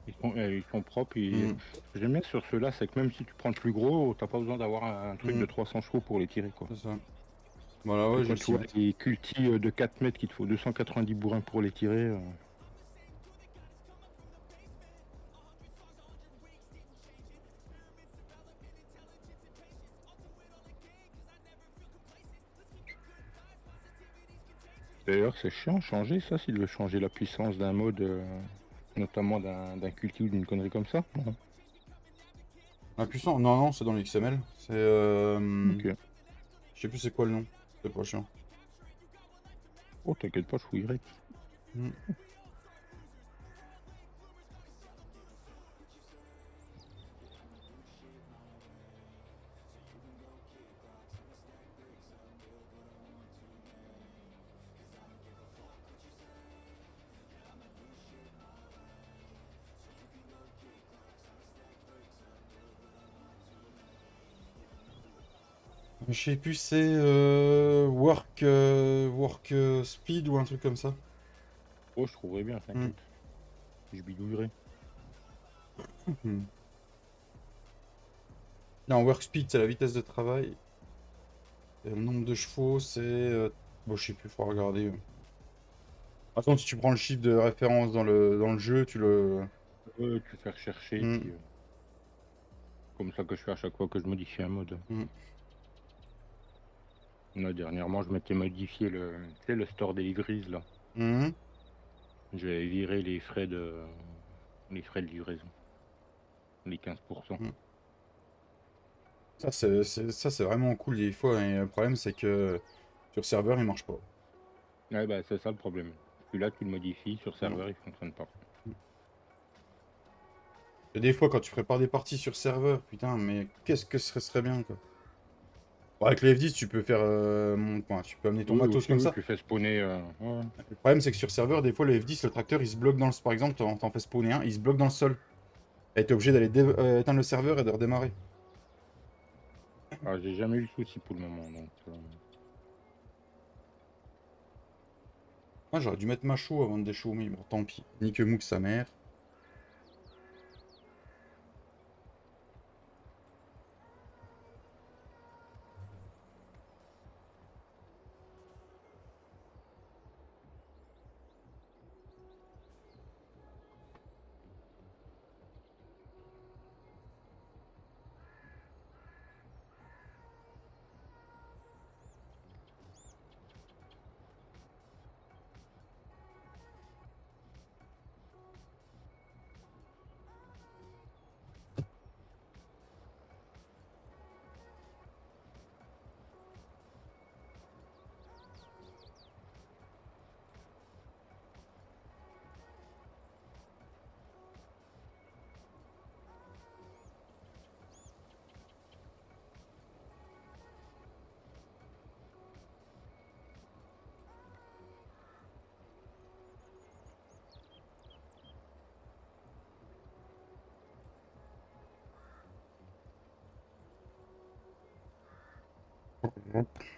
Ils sont propres. Mm. Ce que j'aime bien sur ceux-là, c'est que même si tu prends le plus gros, t'as pas besoin d'avoir un truc de 300 chevaux pour les tirer, quoi. C'est ça. Voilà, ouais, Et j'ai quand le tu vois 6 mètres. les cultis de 4 mètres qu'il te faut 290 bourrins pour les tirer. D'ailleurs, c'est chiant, changer ça, s'il veut changer la puissance d'un mode, notamment d'un culti ou d'une connerie comme ça. Non. Impuissant? Non, non, c'est dans les XML. C'est Ok. je sais plus c'est quoi le nom. C'est pas chiant. Oh, t'inquiète pas, je fouillerai. Mm. Je sais plus, c'est work speed ou un truc comme ça. Oh, je trouverai bien, t'inquiète. Je bidouillerai. Mm. Non, work speed, c'est la vitesse de travail. Et le nombre de chevaux, c'est... Bon, je sais plus, faut regarder. Attends, si tu prends le chiffre de référence dans le jeu, tu le... Tu fais rechercher, Mm. puis, comme ça que je fais à chaque fois que je modifie un mode. Mm. Là, dernièrement, je m'étais modifié le store des livrises, là. Mm. J'avais viré les frais de livraison. Les 15%. Mm. Ça, c'est vraiment cool des fois. Et le problème, c'est que sur serveur, il marche pas. Ouais, bah, c'est ça le problème. Puis là, tu le modifies, sur serveur, il fonctionne pas. Et des fois, quand tu prépares des parties sur serveur, putain, mais qu'est-ce que ce serait bien, quoi. Bon, avec les F10, tu peux faire... tu peux amener ton Oui, matos aussi, comme oui, ça. tu fais spawner. Ouais. Le problème, c'est que sur serveur, des fois, le F10, le tracteur, il se bloque dans le... Par exemple, t'en fais spawner un, il se bloque dans le sol. Et t'es obligé d'aller éteindre le serveur et de redémarrer. Ah, j'ai jamais eu le souci pour le moment, donc. Ah, j'aurais dû mettre ma chaux avant de déchaux, mais bon, tant pis. Nique mou que sa mère.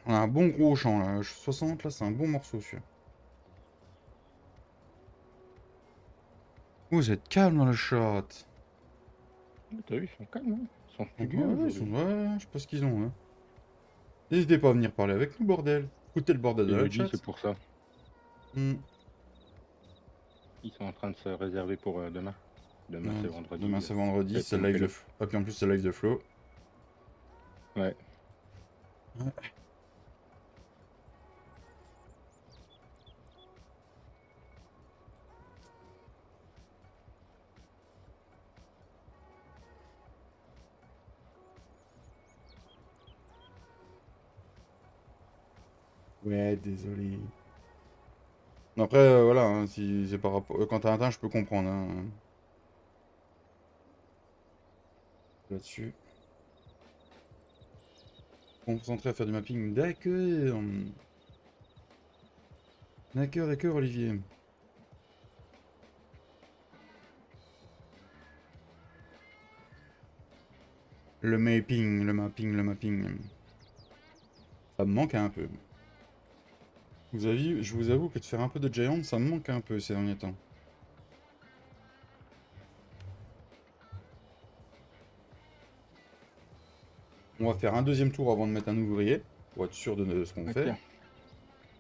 On a un bon gros champ, là. 60, là, c'est un bon morceau, celui-là. Vous êtes calme dans le chat. T'as vu, ils sont calmes, hein. Ils sont Ouais, studieux aujourd'hui. ouais, je sais pas ce qu'ils ont, hein. N'hésitez pas à venir parler avec nous, bordel. Écoutez le bordel Et dans le jeudi, chat. c'est pour ça. Hmm. Ils sont en train de se réserver pour demain. Demain, c'est vendredi. Demain, c'est vendredi, c'est le live de... Ah, puis en plus, c'est le live de Flo. Ouais. Ouais, désolé. Après, voilà, hein, si c'est par rapport... quand t'as un temps, je peux comprendre, hein. Là-dessus. Concentré à faire du mapping. D'accord. D'accord, Olivier. Le mapping. Ça me manque un peu. Je vous avoue que de faire un peu de Giant, ça me manque un peu ces derniers temps. On va faire un deuxième tour avant de mettre un ouvrier, pour être sûr de ce qu'on fait. Tiens.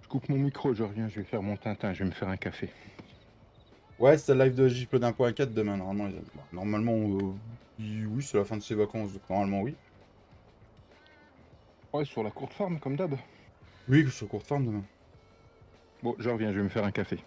Je coupe mon micro, je reviens, je vais faire mon Tintin, je vais me faire un café. Ouais, c'est le live de JP d'1.4 demain, normalement. Normalement, oui, c'est la fin de ses vacances, donc normalement, oui. Ouais, sur la courte farm, comme d'hab. Oui, sur courte farm demain. Bon, je reviens, je vais me faire un café.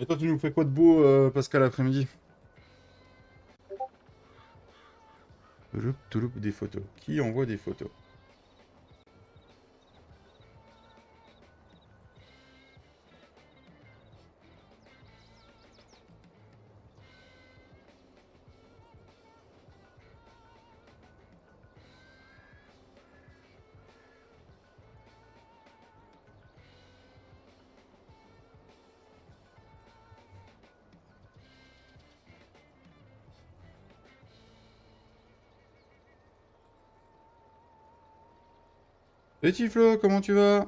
Et toi, tu nous fais quoi de beau, Pascal, après-midi? Des photos. Qui envoie des photos? Petit Flo, comment tu vas?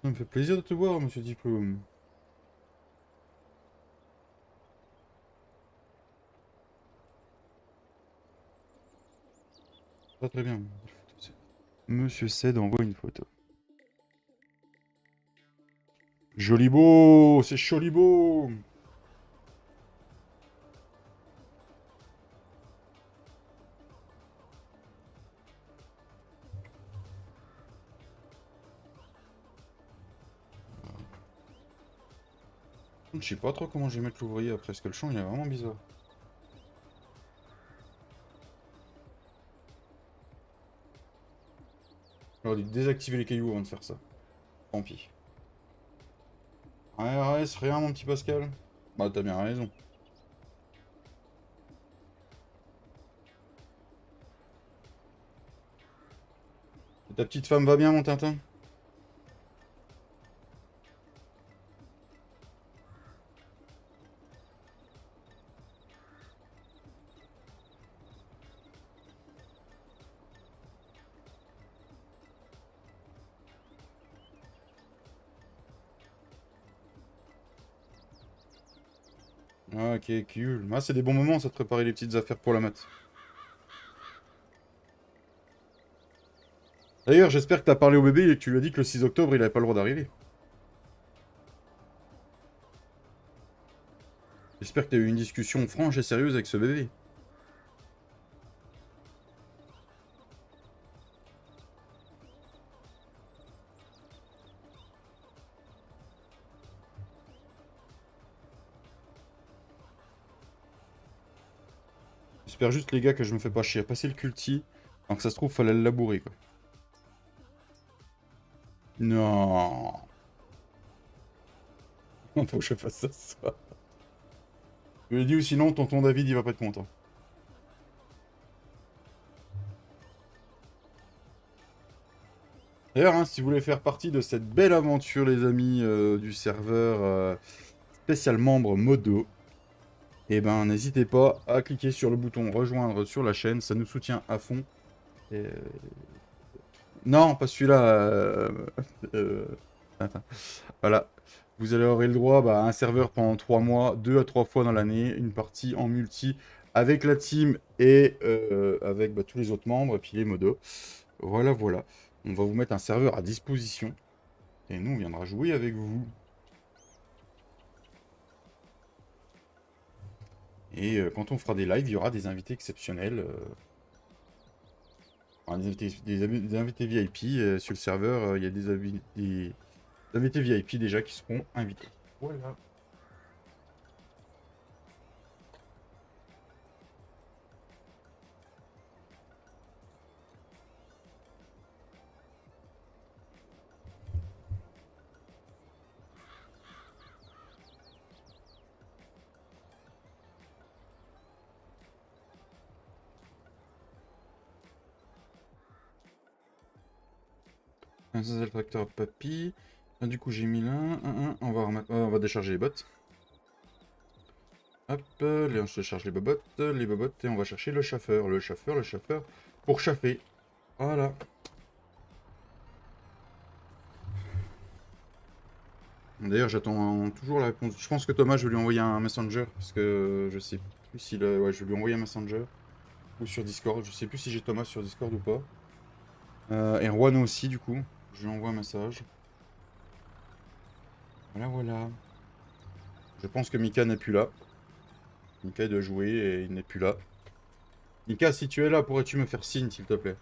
Ça me fait plaisir de te voir, monsieur Diplôme. Très très bien. Monsieur Ced envoie une photo. Joli beau, c'est joli beau. Je sais pas trop comment je vais mettre l'ouvrier après, parce que le champ il est vraiment bizarre. J'aurais dû désactiver les cailloux avant de faire ça. Tant pis. Ouais, c'est rien mon petit Pascal. Bah t'as bien raison. Et ta petite femme va bien mon Tintin? Ah, ok, cool. Ah, c'est des bons moments ça de préparer les petites affaires pour la mat. D'ailleurs, j'espère que t'as parlé au bébé et que tu lui as dit que le 6 octobre il avait pas le droit d'arriver. J'espère que t'as eu une discussion franche et sérieuse avec ce bébé. J'espère juste, les gars, que je me fais pas chier à passer le culti. Donc ça se trouve, fallait le labourer, quoi. Non. Faut que je fasse ça ce soir. Je lui ai dit, ou sinon, tonton David, il va pas être content. D'ailleurs, hein, si vous voulez faire partie de cette belle aventure, les amis, du serveur spécial membre Modo, eh ben, n'hésitez pas à cliquer sur le bouton rejoindre sur la chaîne, ça nous soutient à fond. Et, non, pas celui-là. Euh, attends. Voilà. Vous allez avoir le droit à un serveur pendant 3 mois, 2 à 3 fois dans l'année, une partie en multi avec la team et avec tous les autres membres, et puis les modos. Voilà, voilà. On va vous mettre un serveur à disposition. Et nous, on viendra jouer avec vous. Et quand on fera des lives, il y aura des invités exceptionnels. Enfin, des invités VIP. Sur le serveur, il y a des invités VIP déjà qui seront invités. Voilà. Ça, c'est le tracteur papy. Ah, du coup, j'ai mis là. On va décharger les bottes. Hop, on se charge les bobottes, et on va chercher le chauffeur. Le chauffeur, pour chaffer. Voilà. D'ailleurs, j'attends toujours la réponse. Je pense que Thomas, je vais lui envoyer un messenger, parce que je sais plus s'il a... Ouais, je vais lui envoyer un messenger. Ou sur Discord. Je sais plus si j'ai Thomas sur Discord ou pas. Et Juan aussi, du coup. Je lui envoie un message. Voilà, voilà. Je pense que Mika n'est plus là. Mika doit jouer et il n'est plus là. Mika, si tu es là, pourrais-tu me faire signe, s'il te plaît?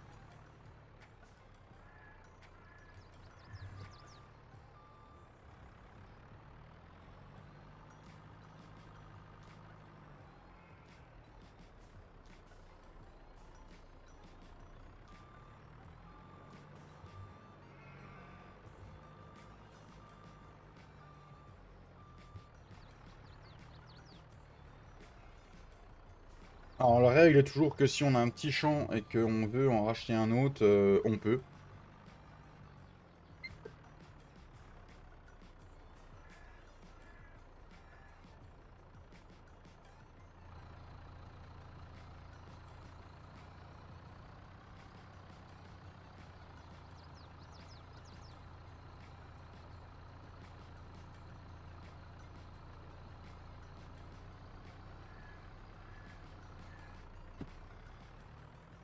Alors la règle est toujours que si on a un petit champ et qu'on veut en racheter un autre, on peut.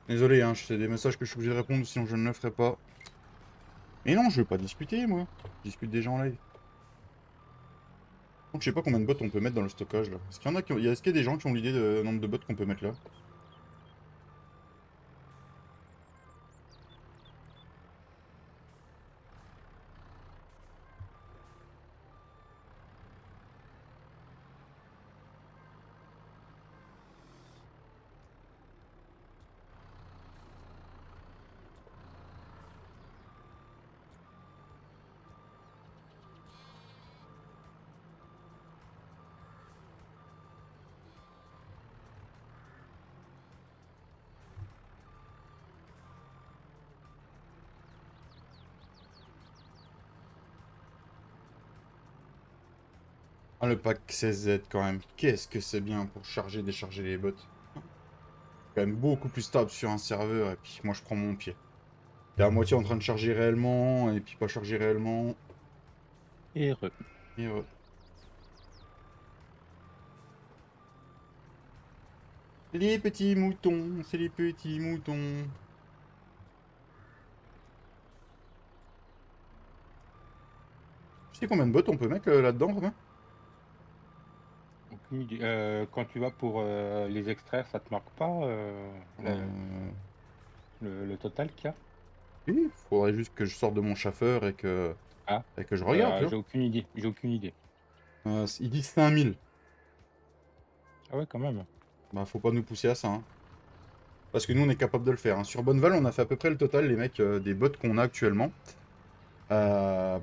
Désolé, hein, c'est des messages que je suis obligé de répondre, sinon je ne le ferai pas. Et non, je veux pas discuter, moi. Je discute des gens en live. Donc, je sais pas combien de bots on peut mettre dans le stockage, là. Est-ce qu'il y en a qui ont... Est-ce qu'il y a des gens qui ont l'idée de nombre de bots qu'on peut mettre là? Ah, le pack 16Z, quand même. Qu'est-ce que c'est bien pour charger, décharger les bots. Quand même beaucoup plus stable sur un serveur, et puis moi, je prends mon pied. T'es à moitié en train de charger réellement, et puis pas charger réellement. Heureux. Et les petits moutons, c'est les petits moutons. Tu sais combien de bots on peut mettre là-dedans, Romain? Aucune idée. Quand tu vas pour les extraire, ça te marque pas le total qu'il y a? Oui, faudrait juste que je sorte de mon chauffeur Ah, et que je regarde, tu vois. j'ai aucune idée. J'ai aucune idée. Ils disent 5000. Ah ouais, quand même. Bah, faut pas nous pousser à ça, hein. Parce que nous, on est capable de le faire, hein. Sur Bonneval, on a fait à peu près le total, les mecs, des bots qu'on a actuellement. Euh,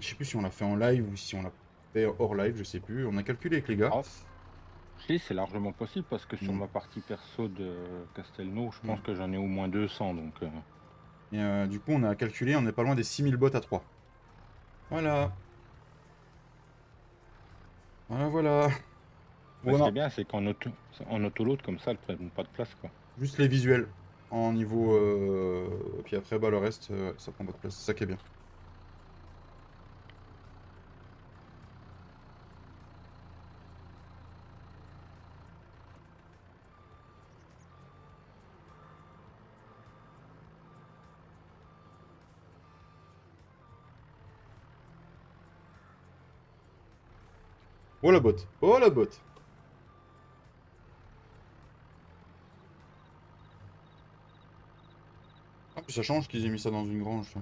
je sais plus si on l'a fait en live ou si on l'a fait hors live, je sais plus. On a calculé avec les gars. Ah, si, c'est largement possible parce que sur Mm. ma partie perso de Castelnau, je pense Mm. que j'en ai au moins 200. Donc, Et du coup, on a calculé, on n'est pas loin des 6000 bots à 3. Voilà. Voilà, voilà. ce qui Voilà. est bien, c'est en autoload comme ça, elle ne prenne pas de place, quoi. Juste les visuels en niveau. Puis après, bah, le reste, ça prend pas de place. C'est ça qui est bien. Oh la botte. Oh la botte. En plus, ça change qu'ils aient mis ça dans une grange. Ça.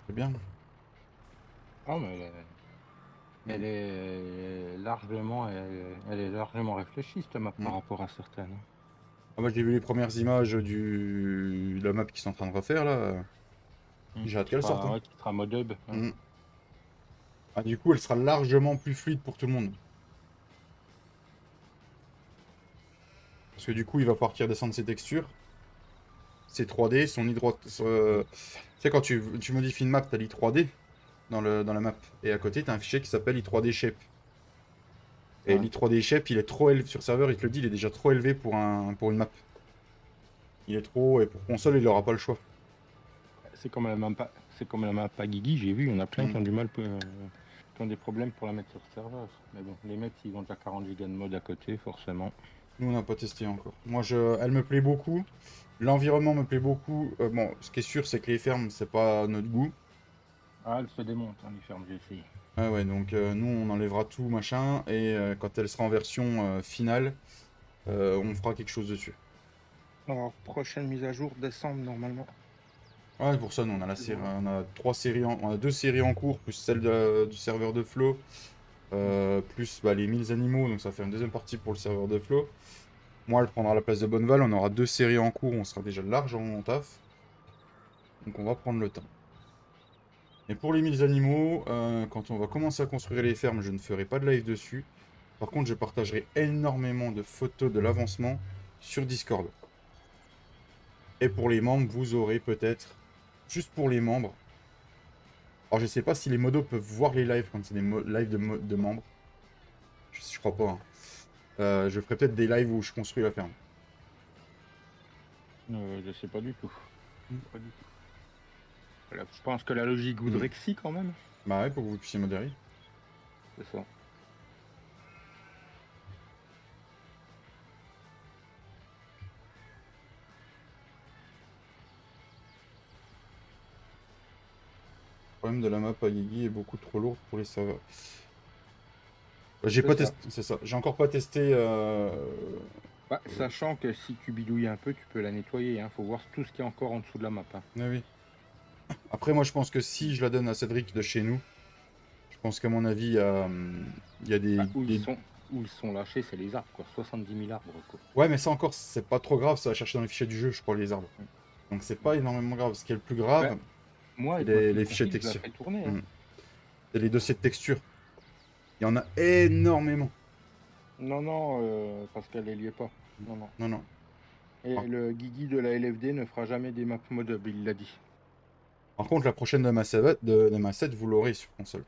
C'est bien. Ah, mais elle est largement, elle est largement réfléchie, cette map, par Mm. rapport à certaines. Ah, moi, j'ai vu les premières images de la map qu'ils sont en train de refaire là. J'ai hâte qu'elle sorte, hein. Ouais, qui sera mode hub. Hein. Mm. Ah, du coup, elle sera largement plus fluide pour tout le monde. Parce que du coup, il va partir descendre ses textures. Ses 3D, son hydro... Tu sais, quand tu modifies une map, t'as l'i3D dans la map. Et à côté, t'as un fichier qui s'appelle i3D Shape. Et Ouais. l'i3D Shape, il est trop élevé sur serveur, il te le dit, il est déjà trop élevé pour une map. Il est trop... Et pour console, il aura pas le choix. C'est comme la map à Guigui, j'ai vu, il y en a plein qui ont Mm. du mal, qui ont des problèmes pour la mettre sur serveur. Mais bon, les mecs, ils ont déjà 40 Go de mode à côté, forcément. Nous, on n'a pas testé encore. Moi, elle me plaît beaucoup. L'environnement me plaît beaucoup. Bon, ce qui est sûr, c'est que les fermes, c'est pas notre goût. Ah, elle se démonte, hein, les fermes, j'ai essayé. Ah ouais, donc nous, on enlèvera tout, machin. Et quand elle sera en version finale, on fera quelque chose dessus. Alors, prochaine mise à jour, décembre, normalement. Ouais, pour ça, nous, on a on a on a 2 séries en cours, plus celle du serveur de Flow, plus bah, les 1000 animaux, donc ça fait une deuxième partie pour le serveur de Flow. Moi, elle prendra la place de Bonneval, on aura 2 séries en cours, on sera déjà large en taf. Donc on va prendre le temps. Et pour les 1000 animaux, quand on va commencer à construire les fermes, je ne ferai pas de live dessus. Par contre, je partagerai énormément de photos de l'avancement sur Discord. Et pour les membres, vous aurez peut-être, juste pour les membres, alors je sais pas si les modos peuvent voir les lives quand c'est des lives de membres. Je crois pas, hein. Je ferai peut-être des lives où je construis la ferme. Je sais pas du tout. Pas du tout. Voilà, je pense que la logique voudrait que si, quand même. Bah ouais, pour que vous puissiez modérer. C'est ça. problème de la map à Guigui est beaucoup trop lourde pour les serveurs. J'ai C'est pas ça. testé, c'est ça. J'ai encore pas testé. Bah, sachant que si tu bidouilles un peu, tu peux la nettoyer. Hein. Faut voir tout ce qu'il y a encore en dessous de la map. Hein. Ah oui. Après, moi, je pense que si je la donne à Cédric de chez nous, je pense qu'à mon avis, il y a Bah, où ils sont lâchés, c'est les arbres, quoi. 70 000 arbres, quoi. Ouais, mais ça encore, c'est pas trop grave, ça va chercher dans les fichiers du jeu, je crois, les arbres. Mm. Donc c'est pas énormément grave. Ce qui est le plus Bah, grave, moi, c'est avec ma les fibre fichiers de optique, je la texture. fais tourner. Hein. C'est les dossiers de texture. Il y en a énormément. Non, parce qu'elle les liait pas. Non, non. Non, non. Et Par, le Guigui de la LFD ne fera jamais des maps modables, il l'a dit. par contre, la prochaine de ma 7, vous l'aurez sur console.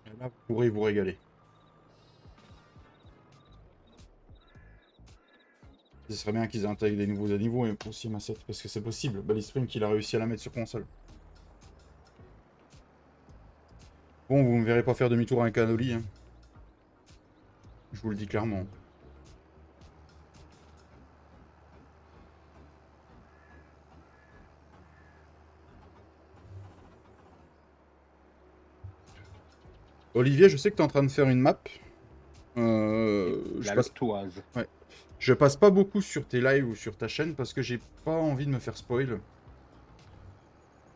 Et là, vous pourrez vous régaler. Ce serait bien qu'ils intègrent des nouveaux niveaux et aussi ma 7, parce que c'est possible. Ballispring, il a réussi à la mettre sur console. Bon, vous me verrez pas faire demi-tour avec un Oli, hein. Je vous le dis clairement. Olivier, je sais que tu es en train de faire une map. Ouais. Je passe pas beaucoup sur tes lives ou sur ta chaîne parce que j'ai pas envie de me faire spoil.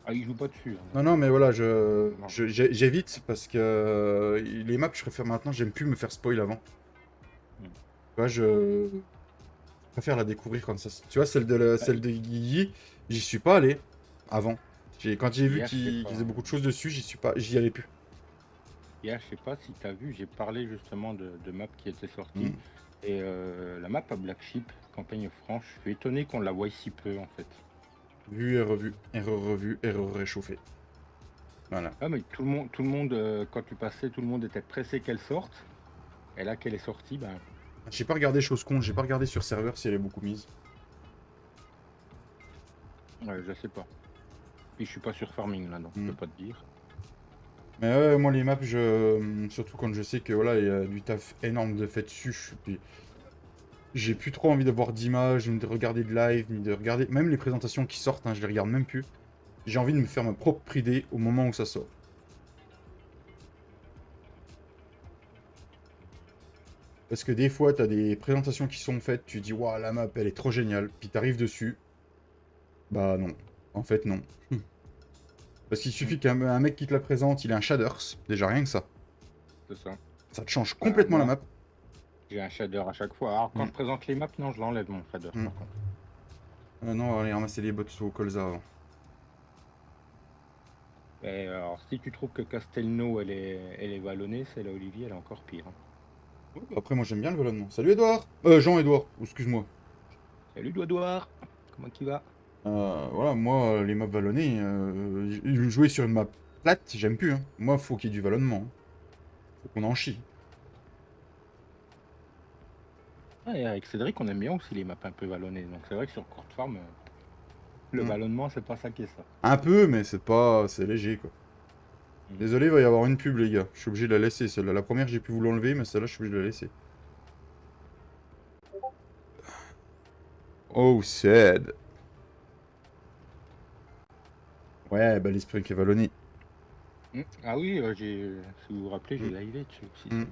Ah, il joue pas dessus. Hein. Non, non, mais voilà, j'évite parce que les maps, je préfère maintenant, j'aime plus me faire spoil avant. Tu vois, je préfère la découvrir comme ça. Tu vois, celle de Guigui, j'y suis pas allé avant. Quand j'ai vu qu'il faisait beaucoup de choses dessus, j'y allais plus. Hier, je sais pas si tu as vu, j'ai parlé justement de map qui était sortie. Et la map à Black Sheep, campagne franche, je suis étonné qu'on la voie si peu en fait. Vu et revu, erreur réchauffée. Voilà. Ah mais tout le monde, quand tu passais, tout le monde était pressé qu'elle sorte. Et là qu'elle est sortie, ben... J'ai pas regardé chose compte, j'ai pas regardé sur serveur si elle est beaucoup mise. Ouais, je sais pas. Puis je suis pas sur farming là, donc je peux pas te dire. Mais ouais, moi les maps, surtout quand je sais que voilà, il y a du taf énorme de fait dessus, puis j'ai plus trop envie d'avoir d'images, ni de regarder de live, ni de regarder... Même les présentations qui sortent, hein, je les regarde même plus. J'ai envie de me faire ma propre idée au moment où ça sort. Parce que des fois, t'as des présentations qui sont faites, tu dis, waouh, la map, elle est trop géniale, puis t'arrives dessus. Bah non. En fait, non. Parce qu'il suffit qu'un mec qui te la présente, il a un shaders, déjà rien que ça. C'est ça. Ça te change complètement la map. J'ai un shader à chaque fois. Alors quand je présente les maps, non, je l'enlève mon shader par contre. Non, on va aller ramasser les bots au colza avant. Et alors si tu trouves que Castelnau elle est vallonnée, celle à Olivier elle est encore pire. Hein. Ouais, bah après moi j'aime bien le vallonnement. Salut Edouard. Jean-Edouard, excuse-moi. Salut Douadoir, comment tu vas? Voilà, moi les maps vallonnées, jouer sur une map plate, j'aime plus. Hein. Moi faut qu'il y ait du vallonnement. Hein. Faut qu'on en chie. Et avec Cédric on aime bien aussi les maps un peu vallonnées. Donc c'est vrai que sur Court Farm, le vallonnement c'est pas ça qui est ça. Un peu, mais c'est léger quoi. Désolé, il va y avoir une pub les gars. Je suis obligé de la laisser. Celle-là, la première j'ai pu vous l'enlever, mais celle-là je suis obligé de la laisser. Oh sad. Ouais, bah l'esprit qui est vallonné. Ah oui, si vous vous rappelez, j'ai livé dessus aussi. C'est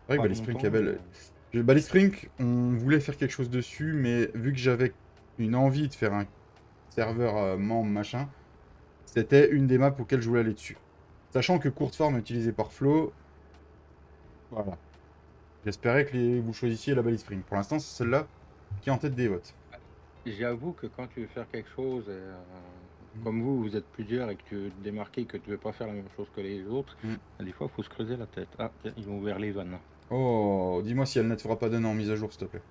vrai que Ballispring est belle. Ballispring, on voulait faire quelque chose dessus, mais vu que j'avais une envie de faire un serveur membre machin, c'était une des maps auxquelles je voulais aller dessus. Sachant que courte forme utilisée par Flo, voilà. J'espérais que vous choisissiez la Ballispring. Pour l'instant, c'est celle-là qui est en tête des votes. J'avoue que quand tu veux faire quelque chose, comme vous êtes plusieurs et que tu veux te démarquer, que tu veux pas faire la même chose que les autres, des fois, il faut se creuser la tête. Ah, tiens, ils ont ouvert les vannes. Oh, dis-moi si elle ne te fera pas donner en mise à jour, s'il te plaît.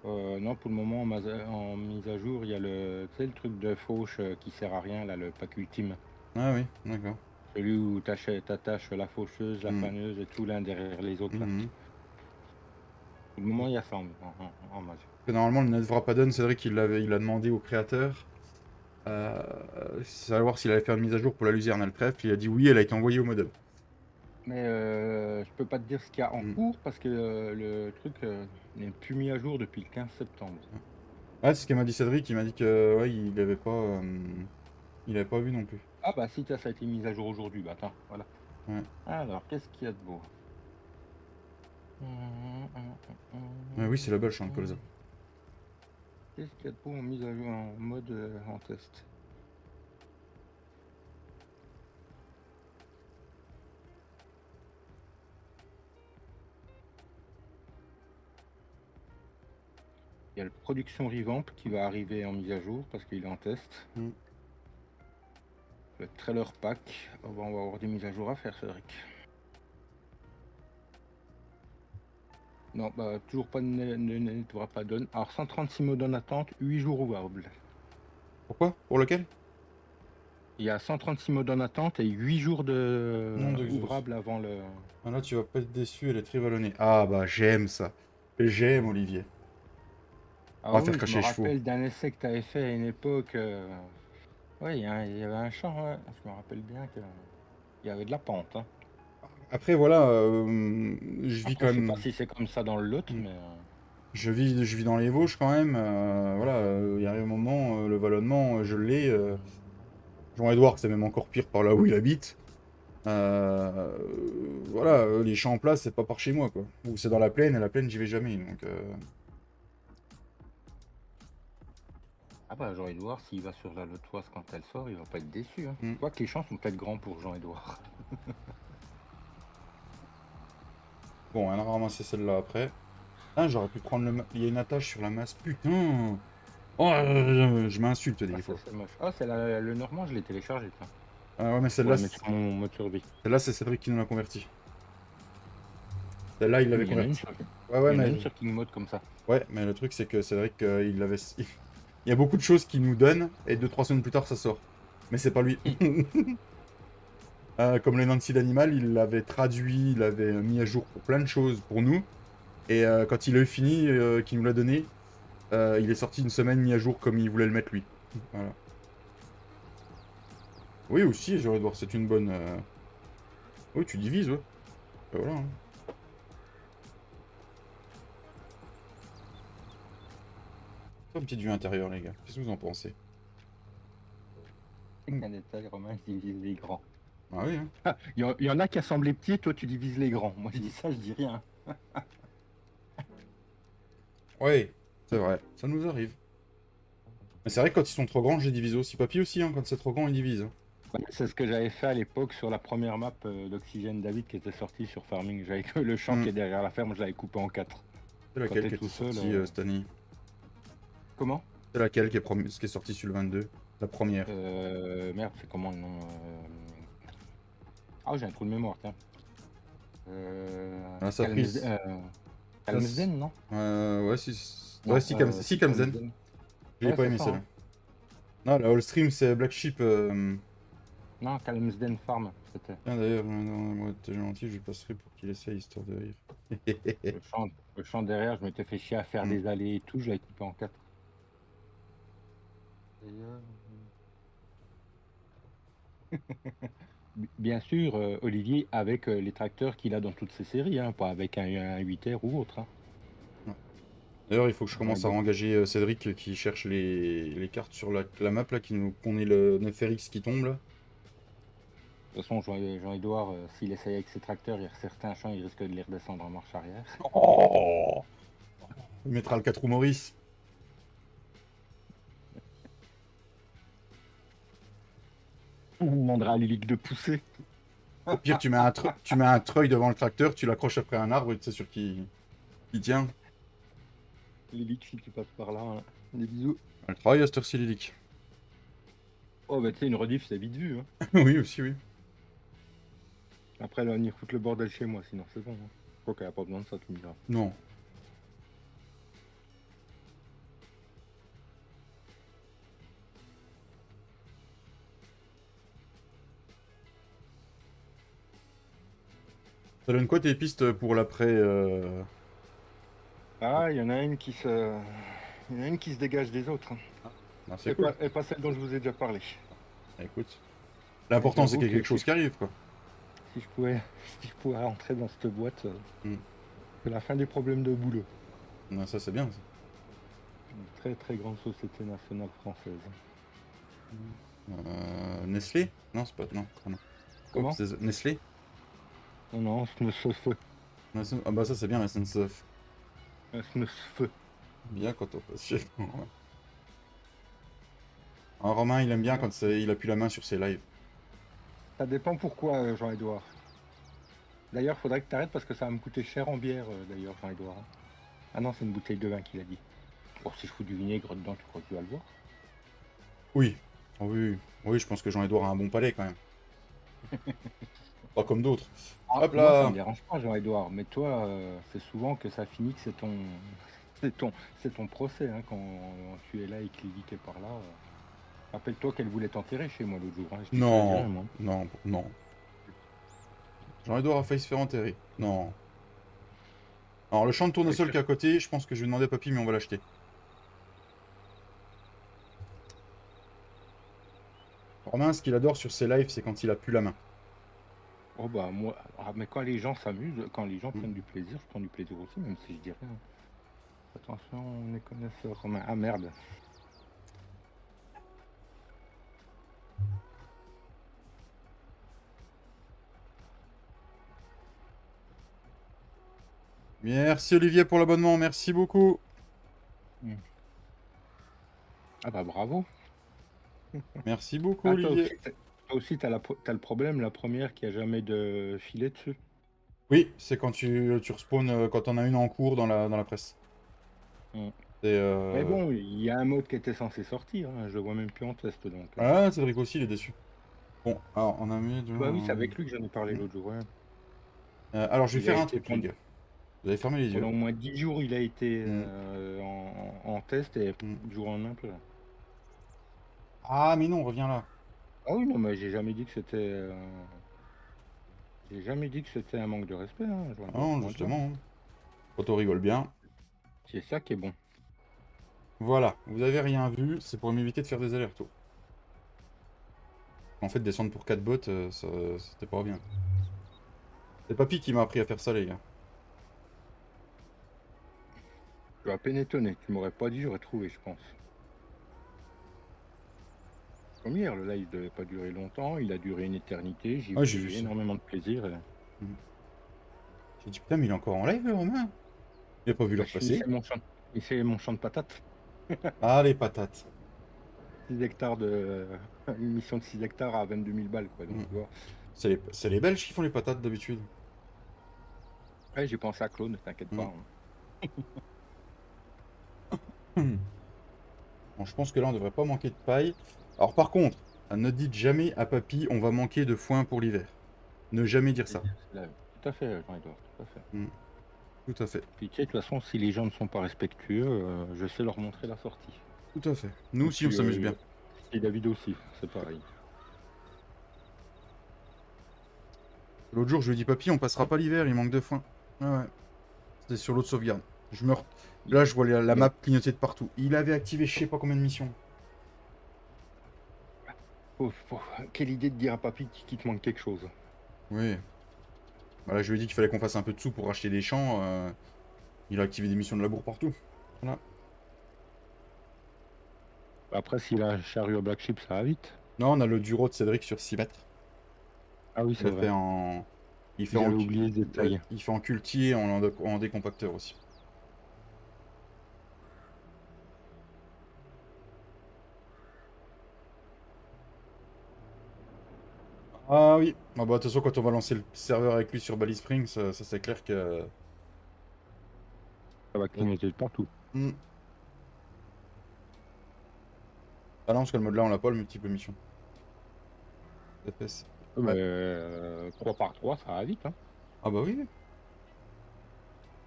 Non, pour le moment, en mise à jour, il y a le truc de fauche qui sert à rien, là, le pack ultime. Ah oui, d'accord. Celui où tu attaches la faucheuse, la faneuse et tout l'un derrière les autres. Là. Pour le moment, il y a ça en majeur. Normalement, le Netvrapadon, c'est vrai qu'il a demandé au créateur savoir s'il allait faire une mise à jour pour la luzerne. Le trèfle, il a dit oui, elle a été envoyée au modem. Mais je peux pas te dire ce qu'il y a en cours parce que le truc n'est plus mis à jour depuis le 15 septembre. Ah, c'est ce qu'il m'a dit Cédric, il m'a dit que ouais, il avait pas vu non plus. Ah bah si, ça a été mis à jour aujourd'hui, bah attends, voilà. Ouais. Alors, qu'est-ce qu'il y a de beau? Ouais, oui, c'est la belge, hein, Colza. Qu'est-ce qu'il y a de beau en mise à jour en mode en test? Il y a le production revamp qui va arriver en mise à jour parce qu'il est en test. Mm. Le trailer pack, oh, bah, on va avoir des mises à jour à faire, Cédric. Non, bah toujours pas ne t'aura pas donne. Alors 136 modes en attente, 8 jours ouvrables. Pourquoi? Pour lequel? Il y a 136 modes en attente et 8 jours de Nom de Zeus. ouvrables avant le. Ah, là, tu vas pas être déçu, elle est très vallonnée. Ah bah j'aime ça. J'aime Olivier. Ah On va oui, faire je cracher me les chevaux. rappelle d'un essai que tu avais fait à une époque. Oui, il y avait un champ, ouais. Je me rappelle bien qu'il y avait de la pente. Hein. Après voilà, je vis Après, quand je sais même. pas si c'est comme ça dans le lot, Mm. mais. Je vis dans les Vosges quand même. Voilà, il y arrive un moment, le vallonnement, je l'ai. Jean-Edouard, c'est même encore pire par là où il habite. Euh, voilà, les champs en place, c'est pas par chez moi, quoi. Ou c'est dans la plaine, et la plaine, j'y vais jamais. Donc, Ah bah Jean-Edouard, s'il va sur la Lotoise quand elle sort, il va pas être déçu. Hein. Mm. Je vois que les champs sont peut-être grands pour Jean-Edouard. Bon, on a ramassé celle-là après. Ah, j'aurais pu prendre le. Il y a une attache sur la masse, putain! Oh, je m'insulte des Ah, ça, fois. c'est moche. Ah, c'est le Normand, je l'ai téléchargé. Tiens. Ah ouais, mais Pour la mettre sur mon mode survie. celle-là, c'est Cédric qui nous l'a converti. Celle-là, il l'avait Il y en a une converti. sur, Ouais, ouais, il y en a mais. une sur King Mode comme ça. Ouais, mais le truc, c'est que Cédric, il l'avait. Il y a beaucoup de choses qu'il nous donne, et 2-3 semaines plus tard, ça sort. Mais c'est pas lui. Comme le Nancy d'Animal, il l'avait traduit, il l'avait mis à jour pour plein de choses pour nous. Et quand il a eu fini, qu'il nous l'a donné, il est sorti une semaine mis à jour comme il voulait le mettre lui. Voilà. Oui, aussi, j'aurais voir, c'est une bonne. Oui, tu divises, ouais. Voilà. Hein. Un petit vue intérieur, les gars. Qu'est-ce que vous en pensez? C'est qu'un détail, Romain, je divise les grands. Ah oui, hein. Ah, il y en a qui assemblent les petits, toi tu divises les grands. Moi je dis ça, je dis rien. Ouais, c'est vrai, ça nous arrive. Mais c'est vrai que quand ils sont trop grands, j'ai divisé aussi. Papy aussi, hein, quand c'est trop grand, il divise. Hein. Ouais, c'est ce que j'avais fait à l'époque sur la première map d'Oxygène David qui était sortie sur Farming. J'avais que le champ qui est derrière la ferme, je l'avais coupé en 4. C'est laquelle t'es qui est tout seul, sortie cette année? Comment C'est laquelle qui est sortie sur le 22? La première. Merde, c'est comment le nom Ah, j'ai un trou de mémoire, tiens. Ah, ça a pris. Calmsden, non Ouais, si. Non, Ouais, si, Kamzen. J'ai Ouais, pas c'est aimé ça, celle-là. hein. Non, la All Stream, c'est Black Sheep. Non, Calmsden Farm, c'était. Tiens, d'ailleurs, moi, t'es gentil, je passerai pour qu'il essaye, histoire de rire. Le champ derrière, je m'étais fait chier à faire des allées et tout, je l'avais coupé en 4. Bien sûr, Olivier, avec les tracteurs qu'il a dans toutes ses séries, hein, pas avec un 8R ou autre. Hein. D'ailleurs, il faut que je commence à engager Cédric qui cherche les cartes sur la map, là, qu'on ait le 9RX qui tombe, là. De toute façon, Jean-Edouard, s'il essaye avec ses tracteurs, certains champs, il risque de les redescendre en marche arrière. Oh, il mettra le 4 roues Maurice. On demandera à Lilic de pousser. Au pire, tu mets un treuil devant le tracteur, tu l'accroches après un arbre et c'est sûr qu'il tient. Lilic, si tu passes par là, hein. Des bisous. Le treuil à cette heure-ci, Lilic. Oh, bah tu sais, une rediff, c'est vite vu. Hein. Oui, aussi, oui. Après, elle va venir foutre le bordel chez moi, sinon c'est bon. Hein. Je crois qu'elle a pas besoin de ça, tu me diras. Non. Ça donne quoi tes pistes pour l'après Ah, il y en a une qui se... Il y en a une qui se dégage des autres. Hein. Ah, c'est cool. Et pas celle dont je vous ai déjà parlé. Écoute. L'important, c'est qu'il y ait quelque chose qui arrive, quoi. Si je pouvais rentrer dans cette boîte, c'est la fin des problèmes de boulot. Non, ça, c'est bien, ça. Une très très grande société nationale française. Nestlé? Non, c'est pas... Non, pardon. Comment? C'est Nestlé? Non, non, SNCF. Ah bah ça c'est bien la SNCF. SNCF. Bien quand on passe chez nous, ouais. Alors, Romain, il aime bien quand il appuie la main sur ses lives. Ça dépend pourquoi, Jean-Edouard. D'ailleurs, faudrait que tu arrêtes parce que ça va me coûter cher en bière, d'ailleurs, Jean-Edouard. Ah non, c'est une bouteille de vin qu'il a dit. Bon, si je fous du vinaigre dedans, tu crois que tu vas le voir? Oui. Oh, oui, oui. Oui, je pense que Jean-Edouard a un bon palais quand même. Pas comme d'autres. Hop Moi, ça là. me dérange pas, Jean-Edouard, mais toi, c'est souvent que ça finit que c'est ton... c'est ton procès, hein, quand tu es là et que est par là. Rappelle-toi qu'elle voulait t'enterrer chez moi l'autre jour. Hein. Je t'ai fait la Non, virer, moi. non, non. Jean-Edouard a failli se faire enterrer. Non. Alors, le champ de tournesol qui est à côté, je pense que je vais demander à papy, mais on va l'acheter. Romain, ce qu'il adore sur ses lives, c'est quand il a plus la main. Oh bah moi, mais quand les gens s'amusent, quand les gens prennent du plaisir, je prends du plaisir aussi, même si je dis rien. Attention, on est connaisseurs, Romain. Ah merde. Merci Olivier pour l'abonnement, merci beaucoup. Ah bah bravo. Merci beaucoup Ah, Olivier. toi aussi, t'as le problème, la première qui a jamais de filet dessus. Oui, c'est quand tu respawns, quand on a une en cours dans la presse. Mais bon, il y a un mode qui était censé sortir, hein. Je le vois même plus en test donc. Ah, Cédric aussi, il est déçu. Bon, alors on a mis... Bah oui, c'est avec lui que j'en ai parlé l'autre jour. Ouais. alors je vais Il a faire un été truc, les gars. Vous avez fermé les yeux. Pendant au moins 10 jours, il a été en test et du jour au lendemain, plus rien. Ah, mais non, reviens là. Ah oui, non, mais j'ai jamais dit que c'était... J'ai jamais dit que c'était un manque de respect. Hein, Non, justement. Quand on rigole bien. C'est ça qui est bon. Voilà, vous avez rien vu, c'est pour m'éviter de faire des allers-retours. En fait, descendre pour 4 bots, c'était pas bien. C'est Papy qui m'a appris à faire ça, les gars. Je suis à peine étonné. Tu m'aurais pas dit, j'aurais trouvé, je pense. Comme hier, le live devait pas durer longtemps, il a duré une éternité, j'ai eu énormément de plaisir. J'ai dit, putain, mais il est encore en live, le Romain. Il a pas vu l'heure passer. Il fait mon champ de patates. Ah, les patates. 6 hectares de... Une mission de 6 hectares à 22 000 balles, quoi. Donc, c'est les Belges qui font les patates, d'habitude. Ouais, j'ai pensé à Claude, t'inquiète pas. Bon, je pense que là, on devrait pas manquer de paille. Alors, par contre, ne dites jamais à Papy, on va manquer de foin pour l'hiver. Ne jamais dire ça. Tout à fait, Jean-Edouard, tout à fait. Tout à fait. Puis, tu sais, de toute façon, si les gens ne sont pas respectueux, je sais leur montrer la sortie. Tout à fait. Nous aussi, on s'amuse bien. Et David aussi, c'est pareil. L'autre jour, je lui ai dit, Papy, on passera pas l'hiver, il manque de foin. Ah ouais. C'était sur l'autre sauvegarde. Là, je vois la map clignoter de partout. Il avait activé je sais pas combien de missions. Quelle idée de dire à Papy qu'il te manque quelque chose. Oui. Voilà, je lui ai dit qu'il fallait qu'on fasse un peu de sous pour acheter des champs. Il a activé des missions de labour partout. Voilà. Après, s'il a un chariot à Black Sheep, ça va vite. Non, on a le Duro de Cédric sur 6 mètres. Ah oui, c'est vrai. Il fait en cultier et en décompacteur aussi. Ah oui. Ah bah, de toute façon, quand on va lancer le serveur avec lui sur Bally Springs, ça c'est clair que... Ça va clignoter de partout. Ah non, parce que le mode là, on l'a pas, le multiple mission. FPS. 3 par 3, ça va vite. Hein. Ah bah oui. De toute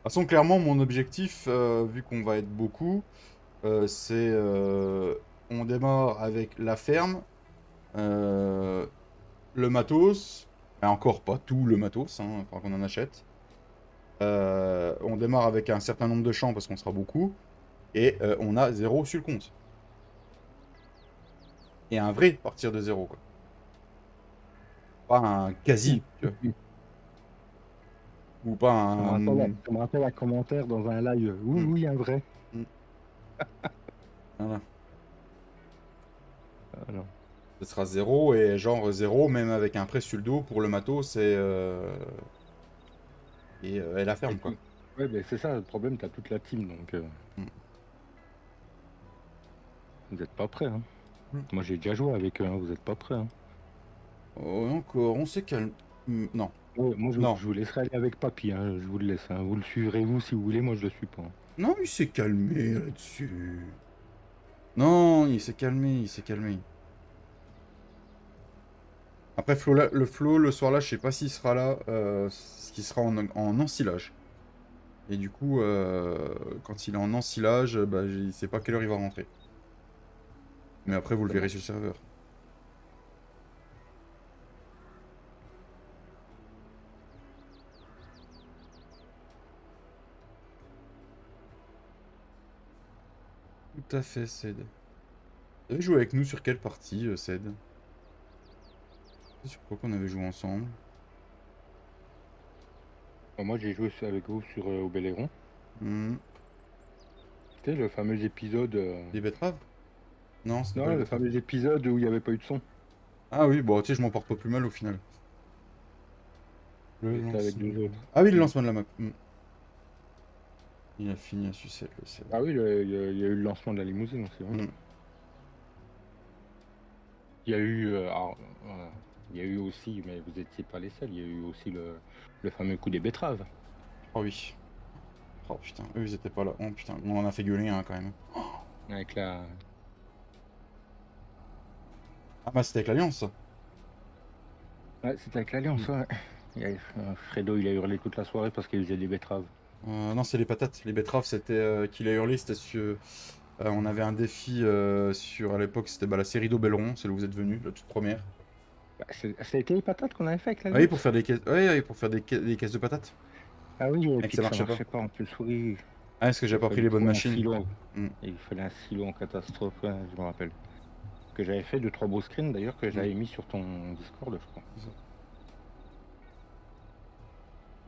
façon, clairement, mon objectif, vu qu'on va être beaucoup, c'est... on démarre avec la ferme, le matos, et encore pas tout le matos, hein, faudra qu'on en achète. On démarre avec un certain nombre de champs parce qu'on sera beaucoup, et on a 0 sur le compte. Et un vrai partir de 0, quoi. Pas un quasi, tu vois. Ou pas un... Ça me rappelle un commentaire dans un live. Oui, un vrai. Voilà. Non. Ce sera 0 et genre 0 même avec un prêt sur le dos pour le matos et la Et ferme quoi. ouais, ben c'est ça le problème, t'as toute la team, donc Mm. vous n'êtes pas prêts. Hein. Mm. Moi j'ai déjà joué avec eux, hein, vous n'êtes pas prêts. Hein. Oh, encore, on s'est calme. Non, Ouais, moi non. je vous laisserai aller avec papy, hein, je vous le laisse. Hein. Vous le suivrez vous si vous voulez, moi je le suis pas. Hein. Non, il s'est calmé là-dessus. Non, il s'est calmé, il s'est calmé. Après, le Flo, le soir là, je sais pas s'il sera là, parce qu'il sera en ensilage. Et du coup, quand il est en ensilage, bah, je sais pas quelle heure il va rentrer. Mais après, vous le verrez sur le serveur. Tout à fait, Ced. Vous avez joué avec nous sur quelle partie, Ced? Sur quoi qu'on avait joué ensemble? Moi j'ai joué avec vous sur Obéléron. Hmm. C'était le fameux épisode. Les betteraves? Non, c'était pas Non, les le betteraves. fameux épisode où il n'y avait pas eu de son. Ah oui, bon, tu sais, je m'en porte pas plus mal au final. Le C'était avec lancement. deux autres. Ah oui, le lancement de la map. Hmm. Il a fini à sucette, le Ced. Ah oui, il y a eu le lancement de la limousine aussi. Hein. Hmm. Il y a eu. Il y a eu aussi, mais vous n'étiez pas les seuls, il y a eu aussi le fameux coup des betteraves. Oh oui. Oh putain, eux ils étaient pas là. Oh putain, on en a fait gueuler un quand même. Avec la. Ah bah c'était avec l'Alliance ça. Ouais, c'était avec l'Alliance, ouais. Fredo, il a hurlé toute la soirée parce qu'il faisait des betteraves. Non, c'est les patates. Les betteraves, c'était qu'il a hurlé. C'était sur. On avait un défi sur. À l'époque, c'était bah, la série d'Oberon, celle où vous êtes venu, la toute première. Bah, ça a été les patates qu'on avait fait avec Ah l'Alliance. oui, pour faire des caisses. Ouais, ouais, pour faire des caisses de patates. Ah oui, et Et que puis ça que ça marchait pas. marchait pas en plus, oui. Ah, est-ce que j'ai Il a pas pris fallu les bonnes trouver un machines? silo. Hmm. Il fallait un silo en catastrophe, ouais, je me rappelle. Que j'avais fait 2-3 beaux screens d'ailleurs que j'avais mis sur ton Discord, je crois.